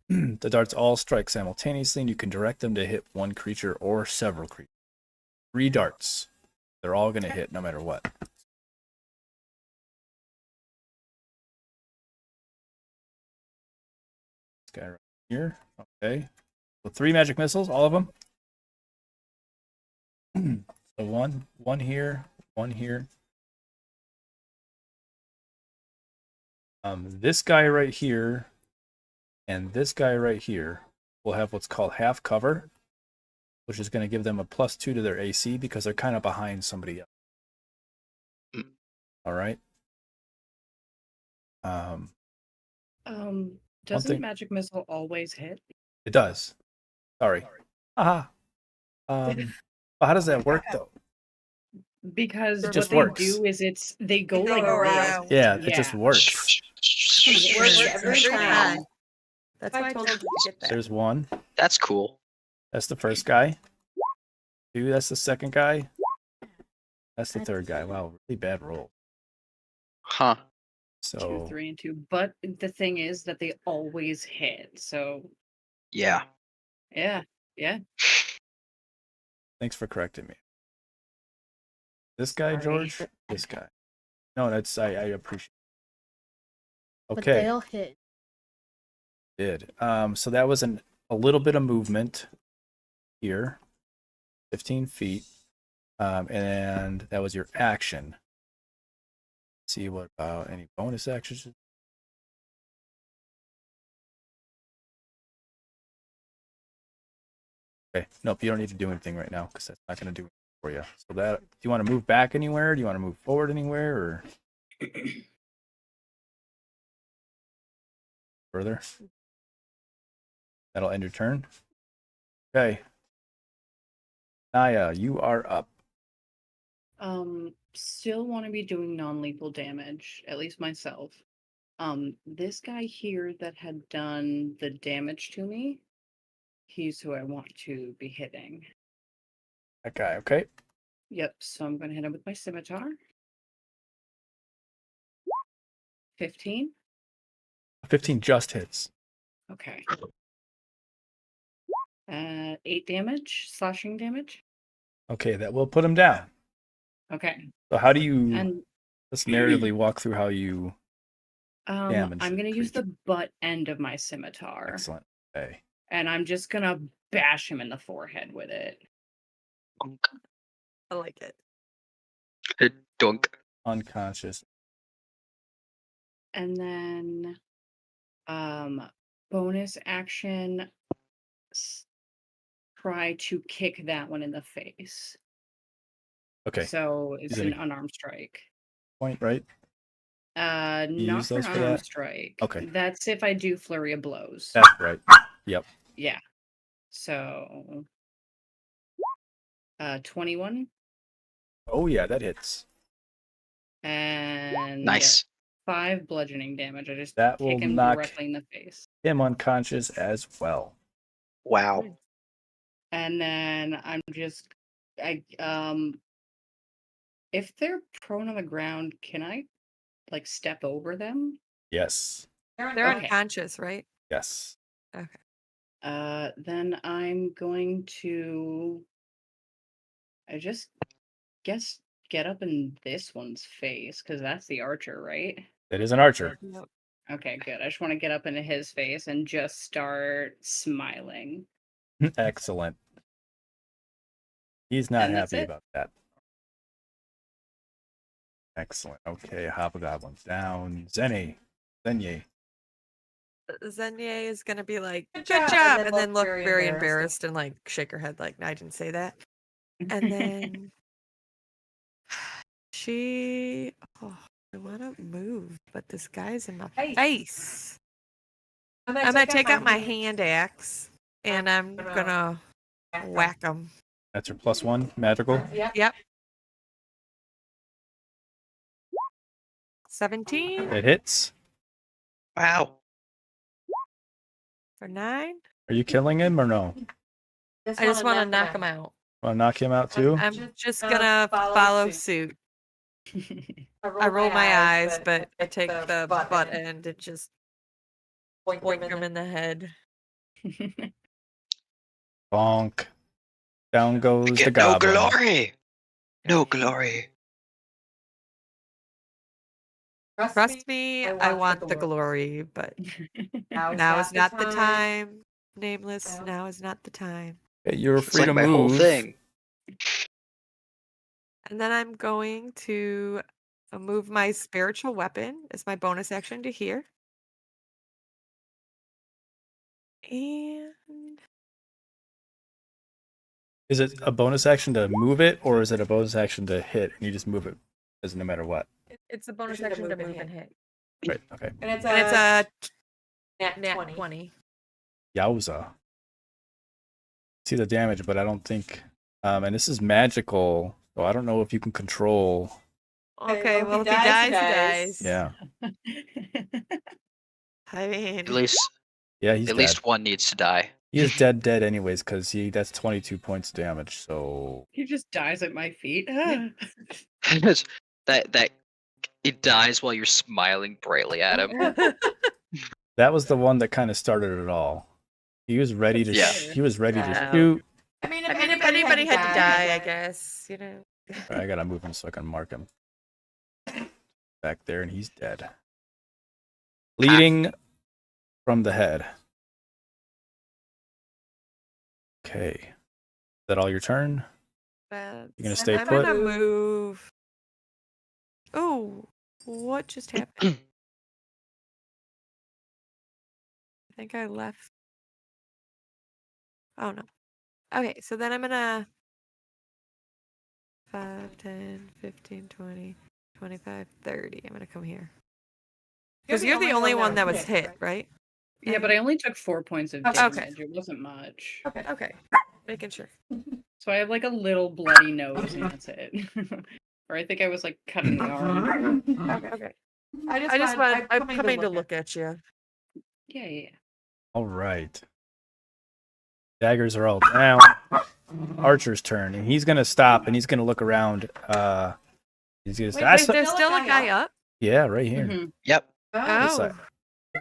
The darts all strike simultaneously, and you can direct them to hit one creature or several creatures. 3 darts. They're all going to hit no matter what. This guy right here. Okay. So 3 magic missiles, all of them. So one here, one here. This guy right here and this guy right here will have what's called half cover, which is going to give them a +2 to their AC because they're kind of behind somebody else. All right. Doesn't thing- magic missile always hit? It does. Sorry. Haha. But how does that work though? Because It what just they works. do is they go go like around. this. Yeah, it just works. it works every Every time. time. That's why I told you to get that. There's one. That's cool. That's the first guy. 2, that's the second guy. That's the third guy. Wow, really bad roll. Huh. 2, So 3, and 2. But the thing is that they always hit. So Yeah. yeah. thanks for correcting me. This guy, Sorry. George? This guy. No, that's I appreciate it. But Okay. they all hit. Did. So that was a little bit of movement here. 15 feet. And that was your action. Let's see what about any bonus actions? Okay, nope, you don't need to do anything right now because that's not going to do anything for you. So that, do you want to move back anywhere? Do you want to move forward anywhere or further? That'll end your turn. Okay. Naya, you are up. Still want to be doing non-lethal damage, at least myself. This guy here that had done the damage to me, he's who I want to be hitting. That guy, okay. Yep, so I'm gonna hit him with my scimitar. 15. 15 just hits. Okay. 8 damage, slashing damage. Okay, that will put him down. Okay. So how do you, And let's narratively walk through how you damage I'm gonna use creature. the butt end of my scimitar. Excellent. Okay. And I'm just gonna bash him in the forehead with it. I like it. Dunk. Unconscious. And then bonus action, try to kick that one in the face. Okay. So it's Is it an a- unarmed strike. Point, right? Not use for an those for unarmed that? strike. Okay. That's if I do flurry of blows. That's right. Yep. Yeah. So 21 Oh yeah, that hits. and Nice. 5 bludgeoning damage. I just That will kick him knock directly in the face. him unconscious as well. Wow. And then if they're prone on the ground, can I like step over them? Yes. They're Okay. unconscious, right? Yes. Okay. Then I'm going to guess get up in this one's face because that's the archer, right? It is an archer. Yep. Okay, good. I just want to get up into his face and just start smiling. Excellent. He's not And that's happy it. about that. Excellent. Okay, Hobgoblin's down. Zenye. Zenye is gonna be like, Good good job," job, and and then then look look very very embarrassed. embarrassed and like shake her head like, no, I didn't say that. And then she, oh, I want to move, but this guy's in my Face. face. I'm I'm gonna take out my hand axe and I'm gonna whack him. That's your +1 magical. Yep. 17 It hits. Wow. for 9. Are you killing him or no? I just want to knock him out. Want to knock him out too? I'm just gonna follow suit. I roll my eyes, but I take the butt end and just boink him in the head. Bonk. Down goes the Get no goblin. glory. No glory. Trust me, I want the glory, but now is not the time. Nameless, now is not the time. Okay, you're It's free like to my move. whole thing. And then I'm going to move my spiritual weapon as my bonus action to here. And Is it a bonus action to move it, or is it a bonus action to hit and you just move it as no matter what? it's a bonus action to move and hit. Right. Okay. And it's And it's a a nat 20. Yowza. See the damage, but I don't think. And this is magical, so I don't know if you can control. Okay, well, if he dies, he dies. Yeah. I mean, At least Yeah, he's at dead. least one needs to die. He is dead anyways, because that's 22 points of damage, so... He just dies at my feet. that it dies while you're smiling brightly at him. That was the one that kind of started it all. He was ready to Yeah. he was ready to Yeah. shoot. I mean, I mean, if anybody had to die, I guess, you know. I gotta move him so I can mark him. Back there, and he's dead. Leading from the head. Okay. Is that all your turn? You're gonna stay I'm put? gonna move. Oh, what just happened? I think I left. Oh no. Okay, so then I'm gonna 5, 10, 15, 20, 25, 30. I'm gonna come here. Because you're the only one that was hit, right? Yeah, but I only took 4 points of Okay. damage. It wasn't much. Okay. Making sure. So I have like a little bloody nose, and that's it. Or I think I was like cut in the arm. Okay. I'm coming to look at you. Yeah. All right. Daggers are all down. Archer's turn, and he's gonna stop, and he's gonna look around. He's gonna say, Wait, there's still a guy up? yeah, right here. Mhm. Yep. This Oh. side.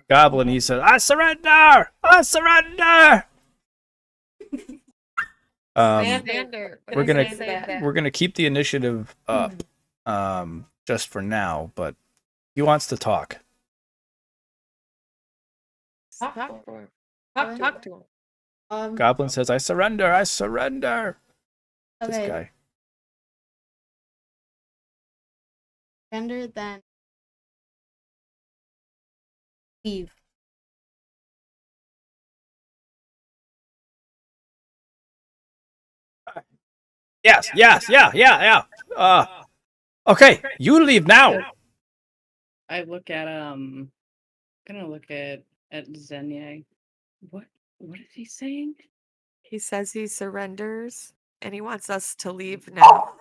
Goblin, he said, I surrender! I surrender! We're gonna keep the initiative up, just for now, but he wants to talk. Talk to him. Goblin says, I surrender, I surrender. This guy. Surrender, then leave. Yes. Okay, you leave now. I look at gonna look at Zenye. What is he saying? He says he surrenders and he wants us to leave now.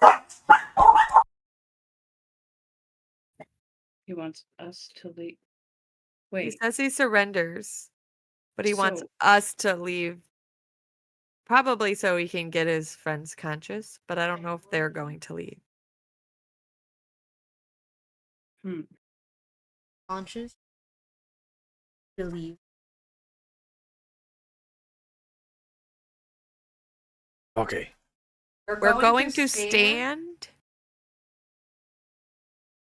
He wants us to leave. He Wait. says he surrenders, but he wants So- us to leave. Probably so he can get his friends conscious, but I don't know if they're going to leave. Conscious to leave. Okay. We're going to stand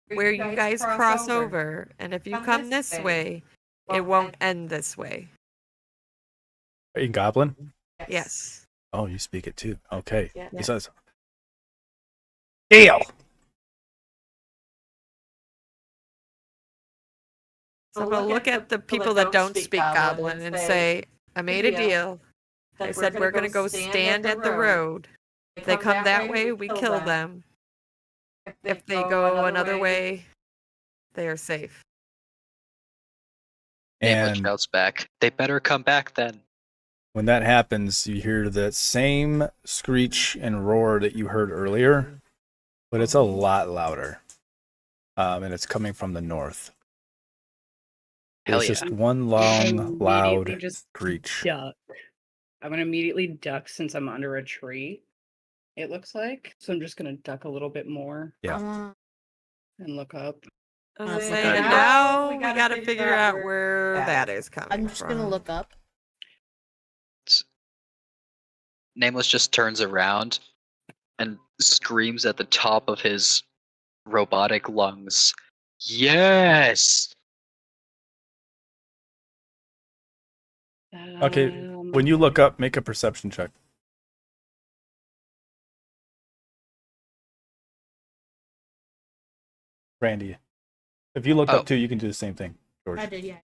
where you guys cross over, and if you come this way, it won't end this way. Are you Goblin? Yes. Oh, you speak it too. Okay. Yeah. He says, deal. So I'm going to look at the people that don't speak Goblin and say, I made a deal. I said we're going to go stand at the road. If they come that way, we kill them. If they go another way, they are safe. Nameless And shouts back. They better come back then. when that happens, you hear the same screech and roar that you heard earlier, but it's a lot louder. And it's coming from the north. Hell It's yeah. just one long, loud Immediately just screech. duck. I'm gonna immediately duck since I'm under a tree. It looks like. So I'm just gonna duck a little bit more Yeah. and look up. And saying, now we got to figure out where that is coming I'm just gonna look up. Nameless just turns around and screams at the top of his robotic lungs. Yes! Okay, when you look up, make a perception check. Randy. If you looked Oh. up too, you can do the same thing, George. I did, yeah.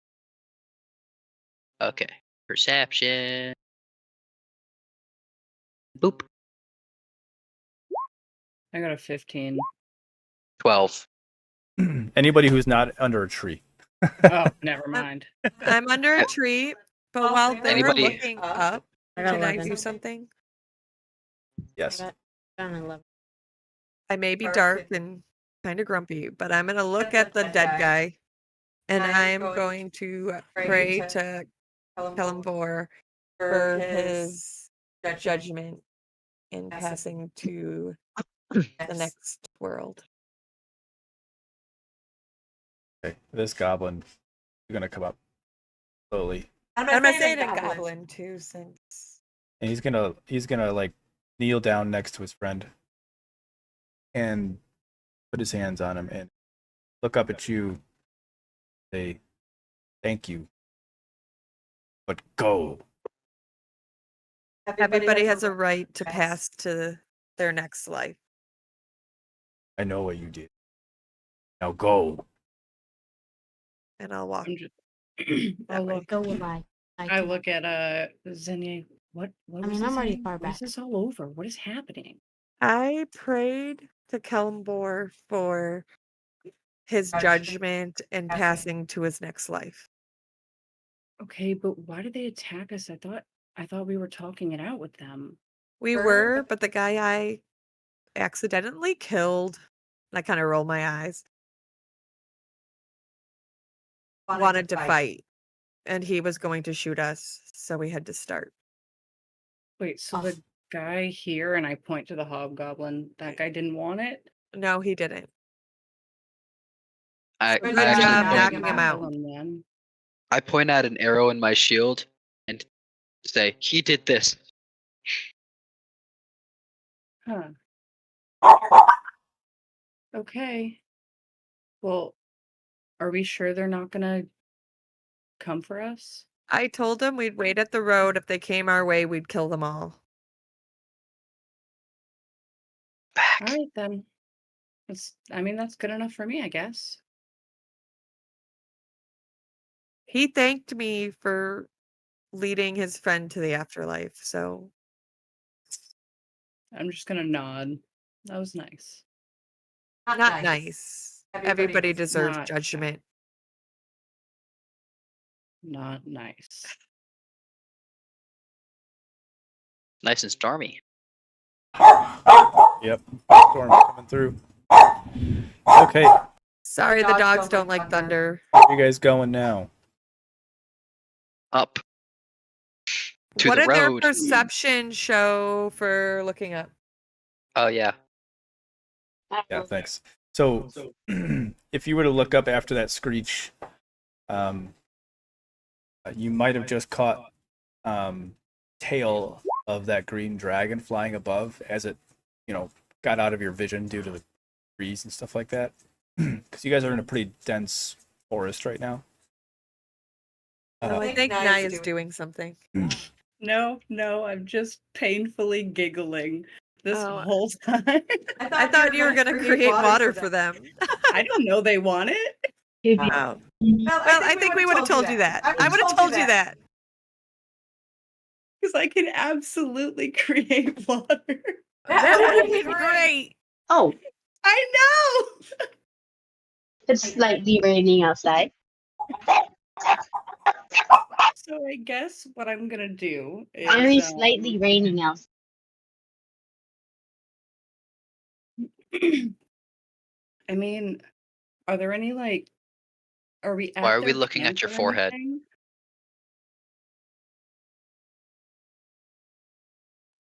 Okay. Perception. Boop. I got a 15. 12. Anybody who's not under a tree. Oh, never mind. I'm under a tree, but while they're Anybody- looking up, I got can I 11. do something? Yes. I got an 11. I may be dark and kind of grumpy, but I'm going to look at the dead guy and I'm going to pray to Kalimvor for his judgment in passing to the next world. Okay, this goblin is gonna come up slowly, I'm gonna say it in Goblin too, since and he's gonna like kneel down next to his friend and put his hands on him and look up at you. Say, "Thank you, but go." everybody has a right to pass to their next life. I know what you did. Now go. And I'll walk I'm just. that I'll way. look. Go with my. I look at Zenye. What I was mean, he I'm already saying? far What is back. this all over? What is happening? I prayed to Kelmbor for his judgment and passing to his next life. Okay, but why did they attack us? I thought we were talking it out with them. We were, but the guy I accidentally killed, and I kind of roll my eyes, wanted to fight, and he was going to shoot us, so we had to start. Wait, so the guy here, and I point to the hobgoblin, that guy didn't want it? No, he didn't. I Good actually job point, knocking him out. Kill him then. I point at an arrow in my shield and say, "He did this." Huh. Okay. Well, are we sure they're not gonna come for us? I told him we'd wait at the road. If they came our way, we'd kill them all. Back. All right then. That's good enough for me, I guess. He thanked me for leading his friend to the afterlife, so I'm just gonna nod. That was nice. not nice. Everybody deserves Not- judgment. Not nice. Nice and stormy. Yep, storm coming through. Okay, where Sorry, the dogs don't like thunder. are you guys going now? Up. To What the did their road. perception show for looking up? Oh yeah. Yeah, thanks. So, if you were to look up after that screech, you might have just caught tail of that green dragon flying above as it, got out of your vision due to the trees and stuff like that. Because you guys are in a pretty dense forest right now. No, I think Nye is doing something. No, I'm just painfully giggling this Oh. whole time. I thought you were going to create water for them. I don't know they want it. Oh. Well, I think we would have told you that. I would have told you that. Because I can absolutely create water. That would have been great. Oh, I know! it's slightly raining outside. So I guess what I'm gonna do is Very slightly raining outside. I mean, are there any are we at Why are we their looking at camp your or forehead? anything?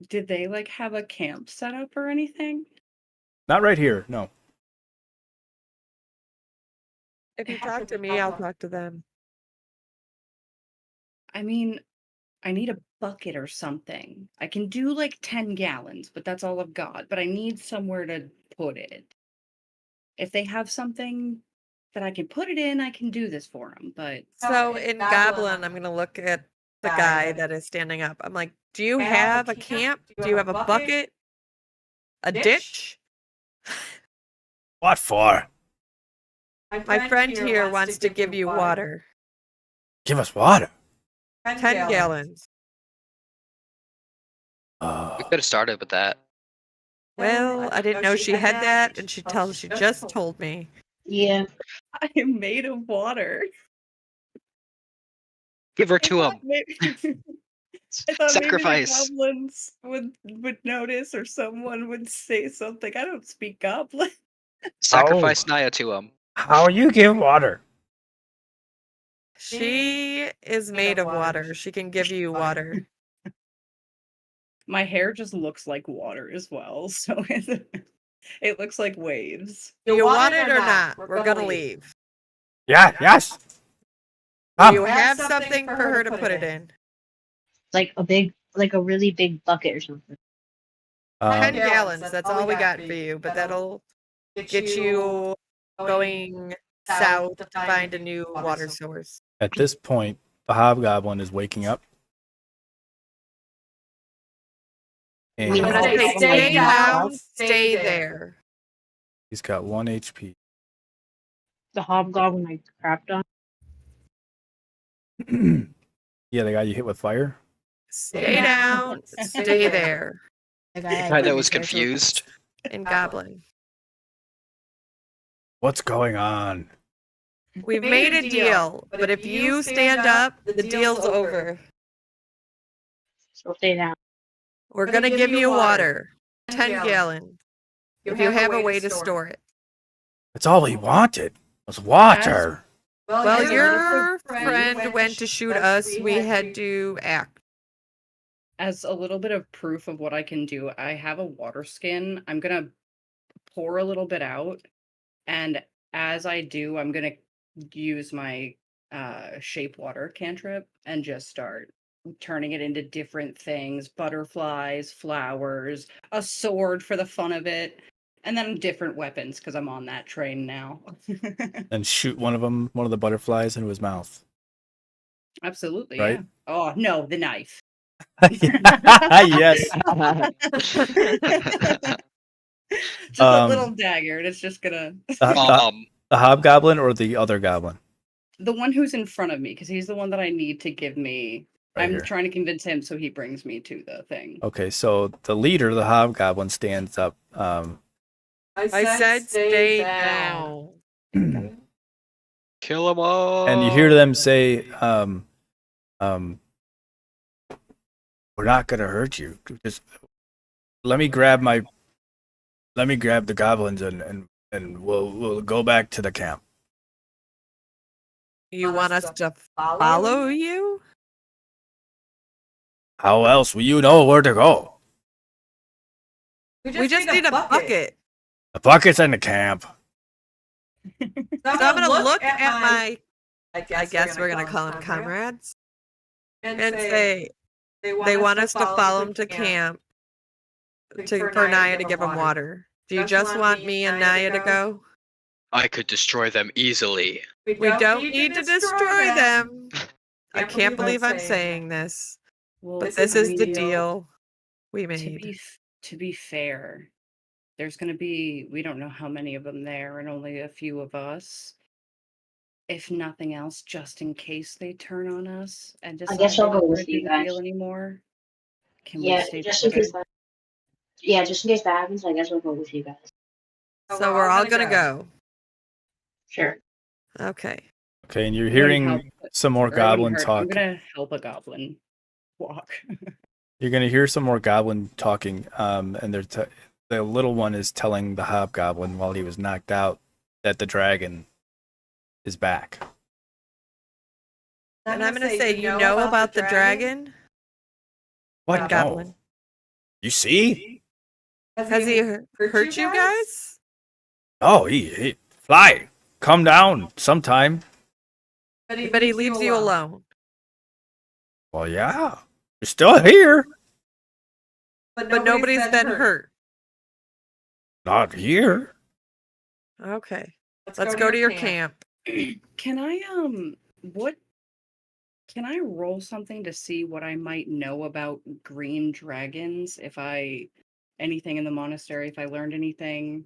Did they have a camp set up or anything? Not right here, no. If you talk to me, I'll talk to them. I mean, I need a bucket or something. I can do 10 gallons, but that's all I've got. But I need somewhere to put it. If they have something that I can put it in, I can do this for them. But So in Goblin, I'm going to look at the guy that is standing up. I'm like, do you have a camp? Do you have a bucket? A ditch? What for? My friend here wants to give you water. Give us water. 10 gallons. We could have started with that. Well, I didn't know she had that, and she just told me. Yeah. I am made of water. Give her to him. I thought Sacrifice. maybe the goblins would notice or someone would say something. I don't speak goblin. Sacrifice Naya to him. How you give water? She is made of water. She can give you water. My hair just looks like water as well, so it looks like waves. Do you want it or not? We're gonna leave. Yeah, yes. Do you have something for her to put it in? Like a really big bucket or something. 10 gallons. That's all we got for you, but that'll get you going south to find a new water source. At this point, the hobgoblin is waking up. We And know Say, Hobgoblin stay like down, that. stay there. he's got 1 HP. The hobgoblin I crapped on. Yeah, the guy you hit with fire? Stay down, stay there. The guy that was confused. In Goblin. What's going on? We've made a deal, but if you stand up, the deal's over. So stay down. We're gonna give you water. 10 gallons. If you have a way to store it. That's all he wanted was water. Well, your friend went to shoot us. We had to act. As a little bit of proof of what I can do, I have a water skin. I'm gonna pour a little bit out, and as I do, I'm gonna use my shape water cantrip and just start turning it into different things: butterflies, flowers, a sword for the fun of it, and then different weapons because I'm on that train now. And shoot one of the butterflies into his mouth. Absolutely, Right? yeah. Oh no, the knife. Yes. Just a little dagger, and it's just gonna. The hobgoblin or the other goblin? The one who's in front of me, because he's the one that I need to give me. Right I'm here. trying to convince him so he brings me to the thing. Okay, so the leader, the hobgoblin, stands up. I said stay down. Kill them all. And you hear them say, we're not gonna hurt you. Just let me grab the goblins and we'll go back to the camp. You want us to follow you? How else will you know where to go? We just need a bucket. The bucket's in the camp. So I'm gonna look at my, I guess we're gonna call them comrades, and say they want us to follow them to camp for Naya to give them water. Do you just want me and Naya to go? I could destroy them easily. We don't need to destroy them. I can't believe I'm saying this, Well, but this is the deal we to made. to be fair, there's going to be, we don't know how many of them there, and only a few of us. If nothing else, just in case they turn on us and decide guess I'll they don't go wanna with do you the guys. deal anymore. Can we Yeah, stay just in together? case that. Yeah, just in case that happens, I guess I'll go with you guys. So we're all gonna go. Sure. Okay. Okay, and you're I'm gonna hearing help- some more or I wouldn't goblin hurt- I'm talk. gonna help a goblin walk. You're gonna hear some more goblin talking. And the little one is telling the hobgoblin while he was knocked out that the dragon is back. And I'm gonna say, you know about the dragon? What? And goblin. No. You see? Has he hurt you guys? Oh, he fly. Come down sometime. But he leaves you alone. Well, yeah. You're still here. But nobody's been hurt. Not here. Okay. Let's go to your camp. Can I what can I roll something to see what I might know about green dragons? If I anything in the monastery, if I learned anything.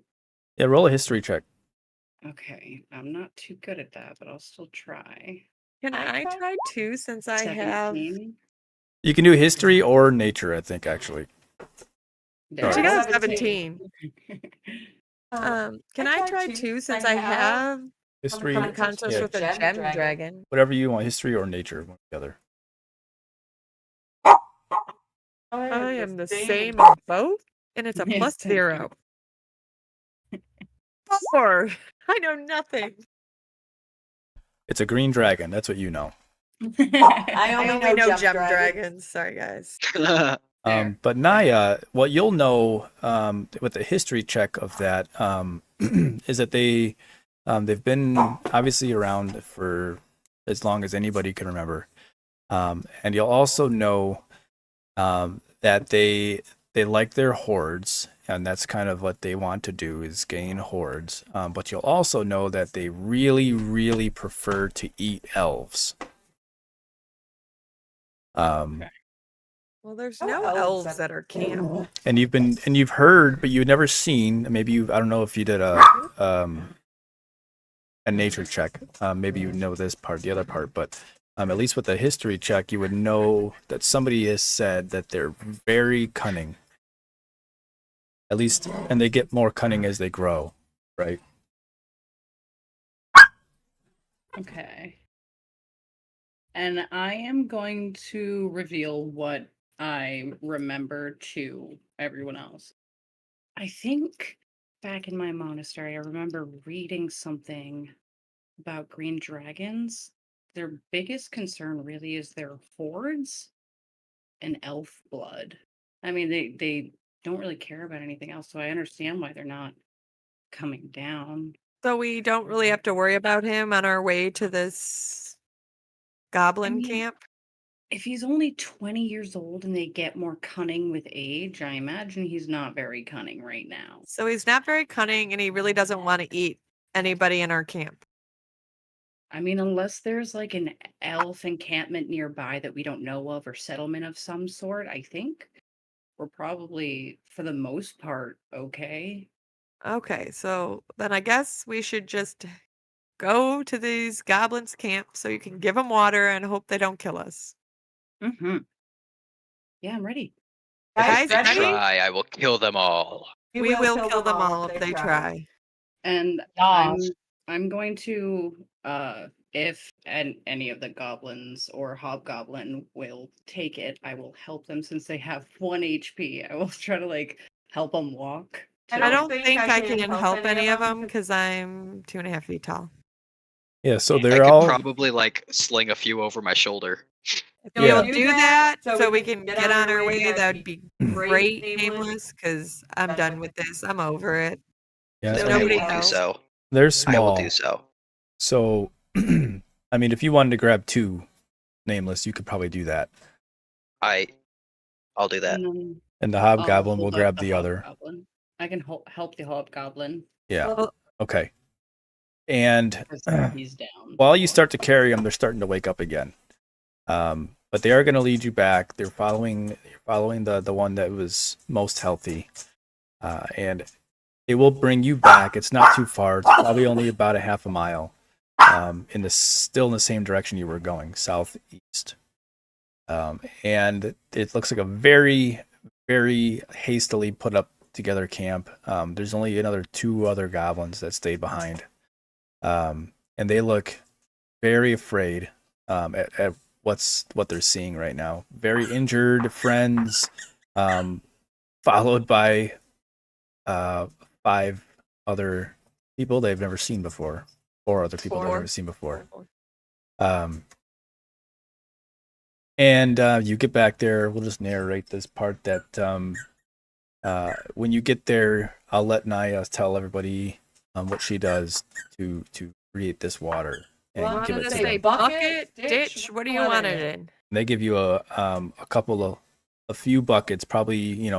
Yeah, roll a history check. Okay, I'm not too good at that, but I'll still try. Can I try too, since I have... 17. You can do history or nature, I think, actually. There She we go. got a 17. Can I try too, since I have History, a contest yeah, with a gem dragon? whatever you want, history or nature, one together. I am the same in both, and it's a Yes, plus thank you. 0. 4. I know nothing. It's a green dragon. That's what you know. I only know gem dragons. Sorry, guys. Fair. But Naya, what you'll know with the history check of that is that they've been obviously around for as long as anybody can remember, and you'll also know that they like their hordes, and that's kind of what they want to do is gain hordes. But you'll also know that they really, really prefer to eat elves. Okay. Well, there's No no elves elves at- at our camp. And you've heard, but you've never seen. Maybe I don't know if you did a nature check. Maybe you know this part, the other part, but at least with a history check, you would know that somebody has said that they're very cunning. At least, and they get more cunning as they grow, right? Okay. And I am going to reveal what I remember to everyone else. I think back in my monastery, I remember reading something about green dragons. Their biggest concern really is their hordes and elf blood. I mean, they don't really care about anything else, so I understand why they're not coming down. So we don't really have to worry about him on our way to this goblin mean, camp. If he's only 20 years old and they get more cunning with age, I imagine he's not very cunning right now. So he's not very cunning and he really doesn't want to eat anybody in our camp. I mean, unless there's like an elf encampment nearby that we don't know of or settlement of some sort, I think we're probably, for the most part, okay. Okay, so then I guess we should just go to these goblins' camp so you can give them water and hope they don't kill us. Mm-hmm. Yeah, I'm ready. Guys, If they ready? try, I will kill them all. We will kill them all if they try. And Gosh. I'm going to if any of the goblins or hobgoblin will take it, I will help them since they have 1 HP. I will try to like help them walk. I don't think I can help any of them because I'm 2.5 feet tall. Yeah, so I they're could all probably like sling a few over my shoulder. If Yeah. you'll do that so we can get on our way, that would be great, Nameless, because I'm done with this. I'm over it. yeah, There's I nobody will do else. so. they're I will small. do so. So, I mean, if you wanted to grab two nameless, you could probably do that, I'll do that. And then and the I'll hobgoblin will hold up grab the other. hobgoblin. I can help the hobgoblin Yeah. Well, Okay. And because he's down. while you start to carry them, they're starting to wake up again. But they are going to lead you back. They're following the one that was most healthy, and it will bring you back. It's not too far. It's probably only about a half a mile, still in the same direction you were going, southeast. And it looks like a very, very hastily put up together camp. There's only another 2 other goblins that stayed behind. And they look very afraid at what they're seeing right now. Very injured friends, followed by 5 other people they've never seen before. 4 other people they've Four. never seen before. And you get back there. We'll just narrate this part that when you get there, I'll let Naya tell everybody what she does to create this water and give it to them. bucket, ditch. What do you want it in? They give you a few buckets, probably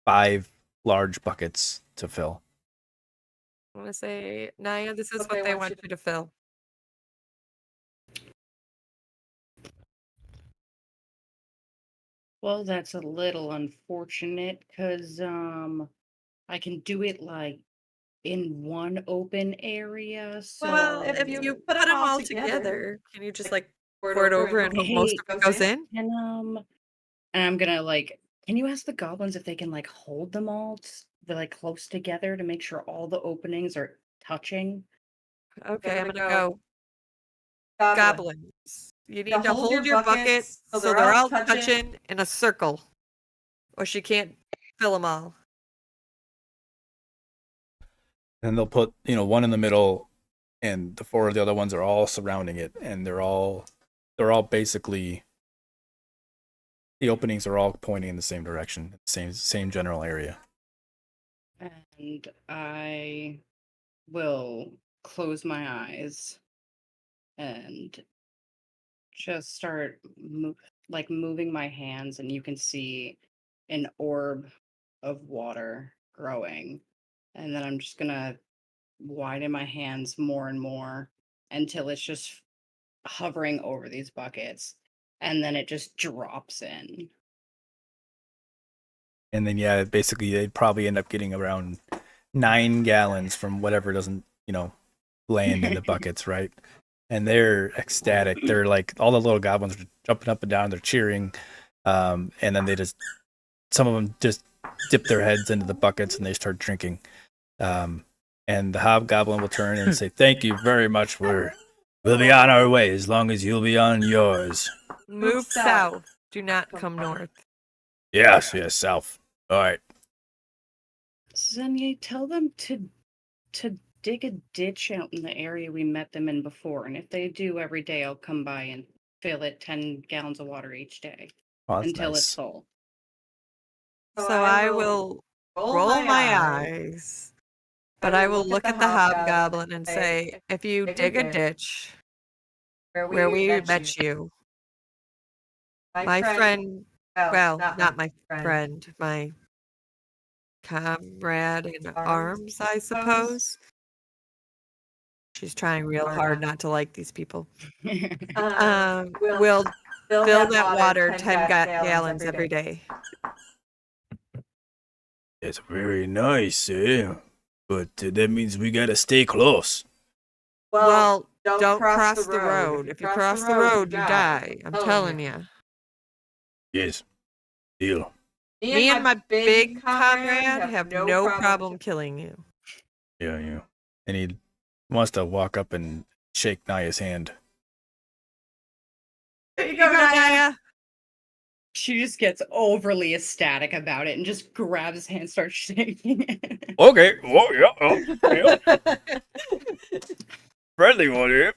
5 large buckets to fill. I want to say, Naya, this is what they want you to fill. Well, that's a little unfortunate because I can do it like in one open area. So Well, if you put them all together, can you just like pour it over and hope most of it goes in? and I'm gonna like, can you ask the goblins if they can like hold them all they're like close together to make sure all the openings are touching? Okay, I'm gonna go. Goblins. You need to hold your buckets so they're all touching in a circle, or she can't fill them all. And they'll put one in the middle, and the 4 of the other ones are all surrounding it, and they're all basically The openings are all pointing in the same direction, same general area. And I will close my eyes and just start moving my hands, and you can see an orb of water growing. And then I'm just gonna widen my hands more and more until it's just hovering over these buckets, and then it just drops in. And then yeah, basically they'd probably end up getting around 9 gallons from whatever doesn't, land in the buckets, right? And they're ecstatic. They're like all the little goblins are jumping up and down, they're cheering. And then some of them just dip their heads into the buckets and they start drinking. And the hobgoblin will turn and say, "Thank you very much. We'll be on our way as long as you'll be on yours." Move south. Do not come north. Yes, south. All right. Xenia, tell them to dig a ditch out in the area we met them in before, and if they do every day, I'll come by and fill it 10 gallons of water each day Oh, that's until it's nice. full. So I will roll my eyes, but I will look at the hobgoblin and say, if you dig a ditch where we met you, my friend, well, not my friend, my comrade in arms, I suppose. She's trying real hard not to like these people. We'll fill that water 10 gallons every day. It's very nice, eh? But that means we gotta stay close. Well, don't cross the road. If you cross the road, you die. I'm telling you. Yes. Deal. Me and my big comrade have no problem killing you. Yeah. And he wants to walk up and shake Naya's hand. There you go, Naya. She just gets overly ecstatic about it and just grabs his hand, starts shaking it. Okay. Yeah. Friendly one here.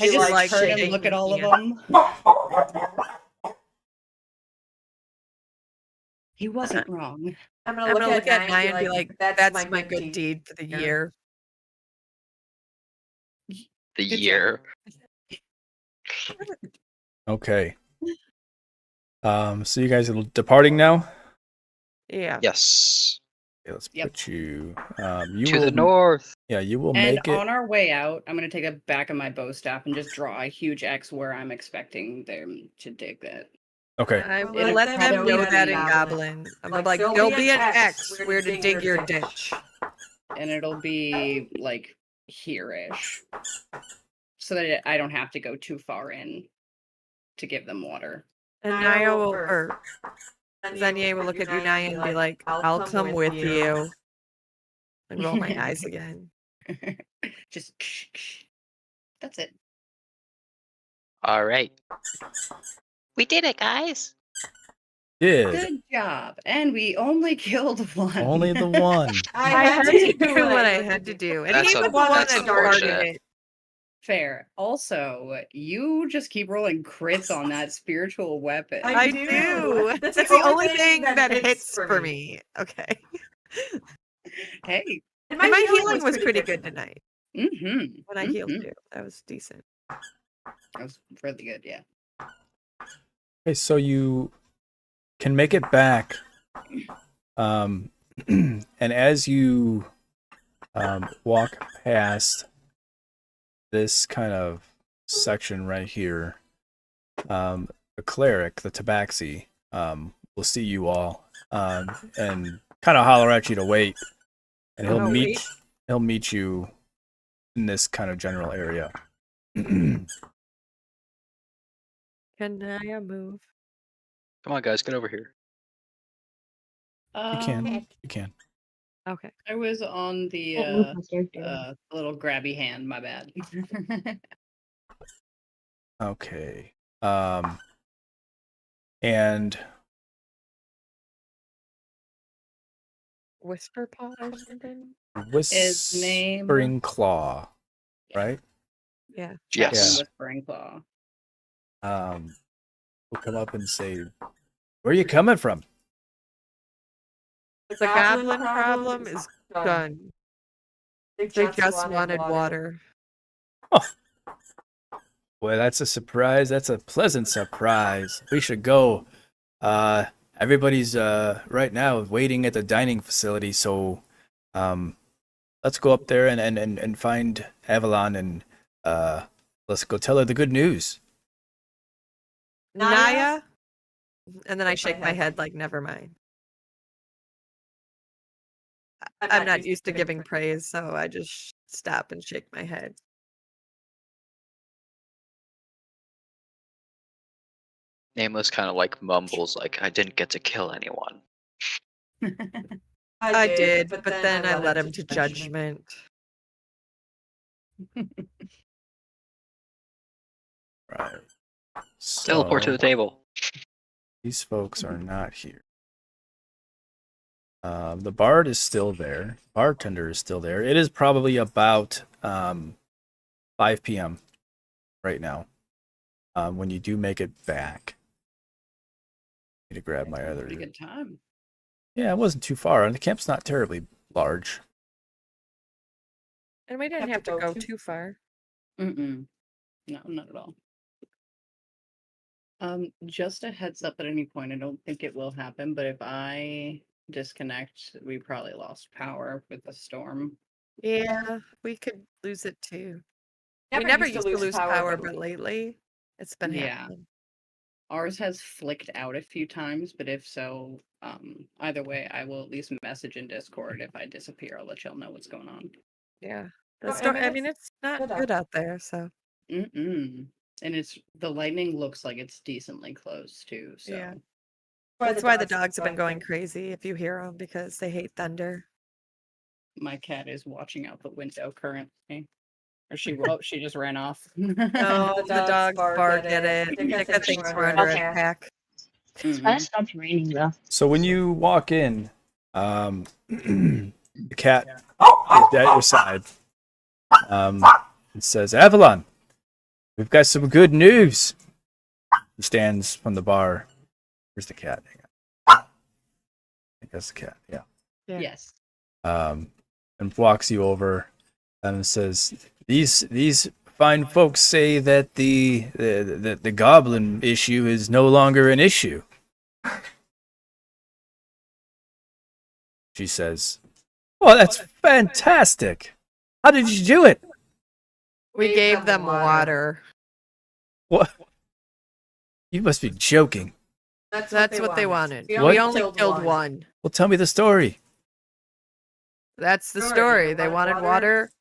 I just like turn and shaking look at all of his them. He wasn't wrong. I'm I'm gonna look at Naya and be like, "That's my good deed for the year." The Good year. Okay. So you guys are departing now? Yeah. Yes. Okay, let's Yep. put you. To the north. Yeah, you will And make it. on our way out, I'm going to take a back of my bow staff and just draw a huge X where I'm expecting them to dig that. Okay. I It'll will let them probably know that in be- Goblin. I'm like, there'll be an X where to dig your ditch. And it'll be like here-ish. So that I don't have to go too far in to give them water. And Naya will, or Xenia will look at you, Naya, and be like, "I'll come with you." And roll my eyes again. Just that's it. All right. We did it, guys. Good. Good job. And we only killed one. Only the one. I had to do what I had to do. And That's he was a- the one that's that started unfortunate. it. Fair. Also, you just keep rolling crits on that spiritual weapon. I do. That's the only thing that hits for me. Okay. Hey. And my healing was pretty good tonight. Mm-hmm. When I healed you, that was decent. That was really good, yeah. Okay, so you can make it back. And as you walk past this kind of section right here, the cleric, the tabaxi, will see you all and kind of holler at you to wait. And he'll meet you in this kind of general area. Can Naya move? Come on, guys, get over here. You can. Okay. I was on the Can't move my character. little grabby hand, my bad. Okay. And Whisper paw or something? His name- Whispering Claw, right? Yeah. Chaplain Yes. Whispering Claw. will come up and say, "Where are you coming from?" The goblin problem is done. They They just wanted water. Well, that's a surprise. That's a pleasant surprise. We should go. Everybody's right now waiting at the dining facility, so let's go up there and find Avalon and let's go tell her the good news. Naya? And then I shake my head like, never mind. I'm not used to giving praise, so I just stop and shake my head. Nameless kind of like mumbles, like, I didn't get to kill anyone. I did, but then I led him to judgment. Right. So, Teleport to the table. these folks are not here. The bard is still there. Bartender is still there. It is probably about 5 p.m. right now. When you do make it back. I need to grab my other. Pretty good time. Yeah, it wasn't too far. And the camp's not terribly large. And we didn't have to go too far. Mm-mm. No, not at all. Just a heads up at any point. I don't think it will happen, but if I disconnect, we probably lost power with the storm. Yeah, we could lose it too. We never used to lose power, but lately it's been Yeah. happening. Ours has flicked out a few times, but if so, either way, I will at least message in Discord. If I disappear, I'll let y'all know what's going on. Yeah. No, I mean, it's not good out there, so. Mm-mm. And the lightning looks like it's decently close too. So Yeah. That's why the dogs have been going crazy if you hear them, because they hate thunder. my cat is watching out the window currently. Or she just ran off. No, the dogs bark at it. Nika thinks we're under Okay. attack. Mhm. It stopped raining though. So when you walk in, the cat is at your side. It says, "Avalon, we've got some good news." He stands from the bar. Where's the cat? Hang on. I think that's the cat. Yeah. Yeah. Yes. And walks you over and says, "These fine folks say that the goblin issue is no longer an issue." She says, "Well, that's fantastic. How did you do it?" We gave them water. What? You must be joking. That's what they wanted. We We only only killed killed one. one. Well, tell me the story. That's the story. They wanted water.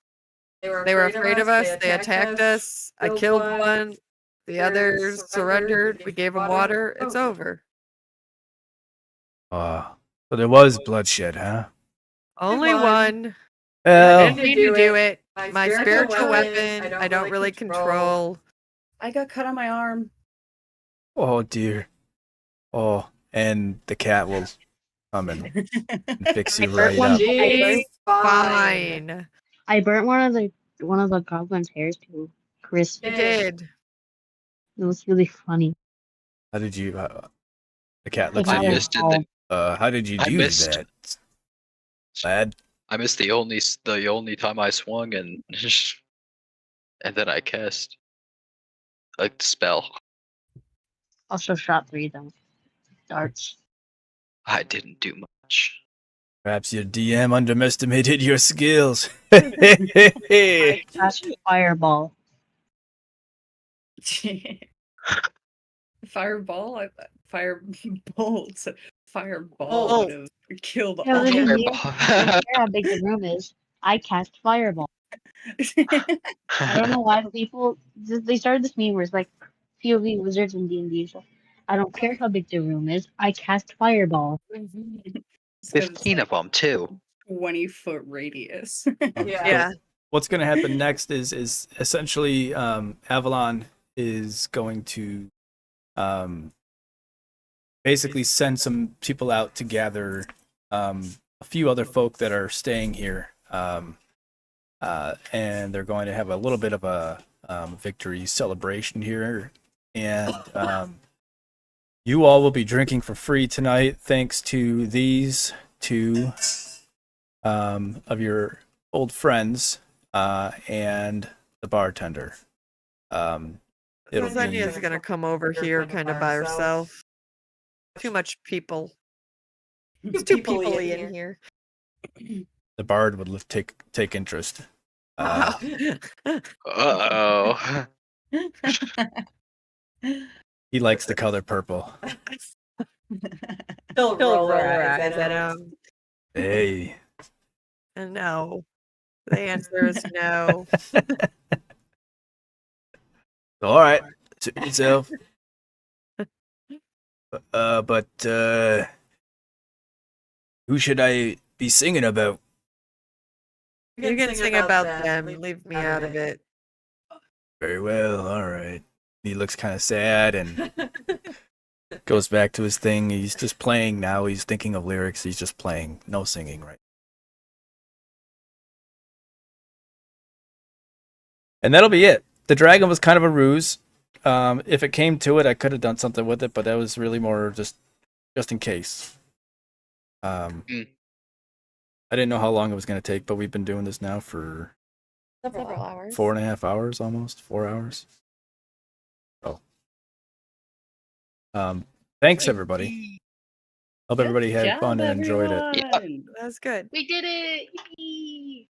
They were afraid of us. They attacked us. I killed one. The others surrendered. We gave them water. It's over. So there was bloodshed, huh? Only one. I Well, didn't mean to do it. My spiritual weapon, I don't really control. I got cut on my arm. oh dear. Oh, and the cat will come and fix you right one- up. She's fine. I burnt one of the goblin's hairs to crisp. She did. It was really funny. How did you? The cat looks I at you. missed it. How did you I do missed. that, lad? I missed the only time I swung and and then I cast a spell. Also shot 3 of them darts. I didn't do much. Perhaps your DM underestimated your skills. I cast fireball. Fireball? Firebolt. Fireball Oh. would have killed Yeah, all but of then them. you don't care how big the room is. I cast fireball. I don't know why people they started this meme where it's like POV wizards and D&D stuff. I don't care how big the room is. I cast fireball. It's 'cause it's 15 like of them too. 20-foot radius. Yeah. What's going to happen next is essentially Avalon is going to basically send some people out to gather a few other folk that are staying here, and they're going to have a little bit of a victory celebration here, and You all will be drinking for free tonight, thanks to these two of your old friends and the bartender. It'll Xenia's be gonna come over here kind of by herself. Too much people. Too people-y in here. the bard would take interest. Uh-oh. He likes the color purple. She'll She'll roll her eyes at him. Hey. And no. The answer is no. All right. Suit yourself. But who should I be singing about? You can sing about them. Leave me out of it. Very well. All right. He looks kind of sad and goes back to his thing. He's just playing now. He's thinking of lyrics. He's just playing. No singing, right? And that'll be it. The dragon was kind of a ruse. If it came to it, I could have done something with it, but that was really more just in case. I didn't know how long it was going to take, but we've been doing this now for Several hours. 4.5 hours, almost 4 hours. Oh. Thanks everybody. Hope everybody had fun and enjoyed it. Yeah. That was good. We did it! Yee!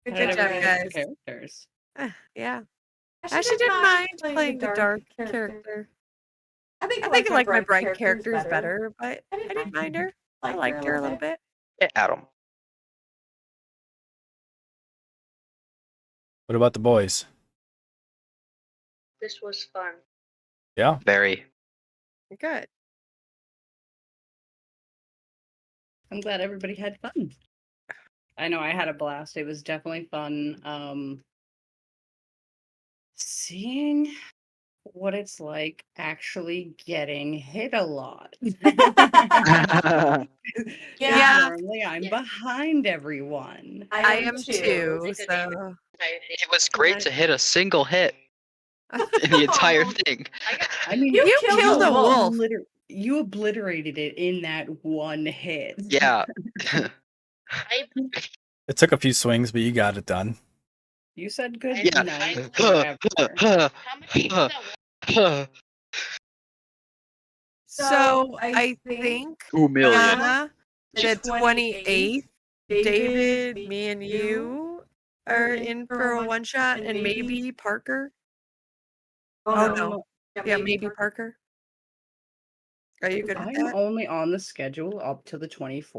Good job, guys. Characters. Yeah. I actually didn't mind playing the dark character. I think I like my bright characters better, but I didn't mind her. I liked her a little bit. Yeah, Adam. What about the boys? This was fun. Yeah? Very. Good. I'm glad everybody had fun. I know I had a blast. It was definitely fun. Seeing what it's like actually getting hit a lot. Yeah. Normally I'm behind everyone. I am too, so It was great to hit a single hit in the entire thing. I mean, You killed a wolf. You obliterated it in that one hit. Yeah. It took a few swings, but you got it done. You said good Yeah. night. forever. So I think 2 million. Anna, the 28th, David, me and you are in for a one shot, and maybe Parker. Oh no. Yeah, maybe Parker. Are you good with I'm that? only on the schedule up to the 24th.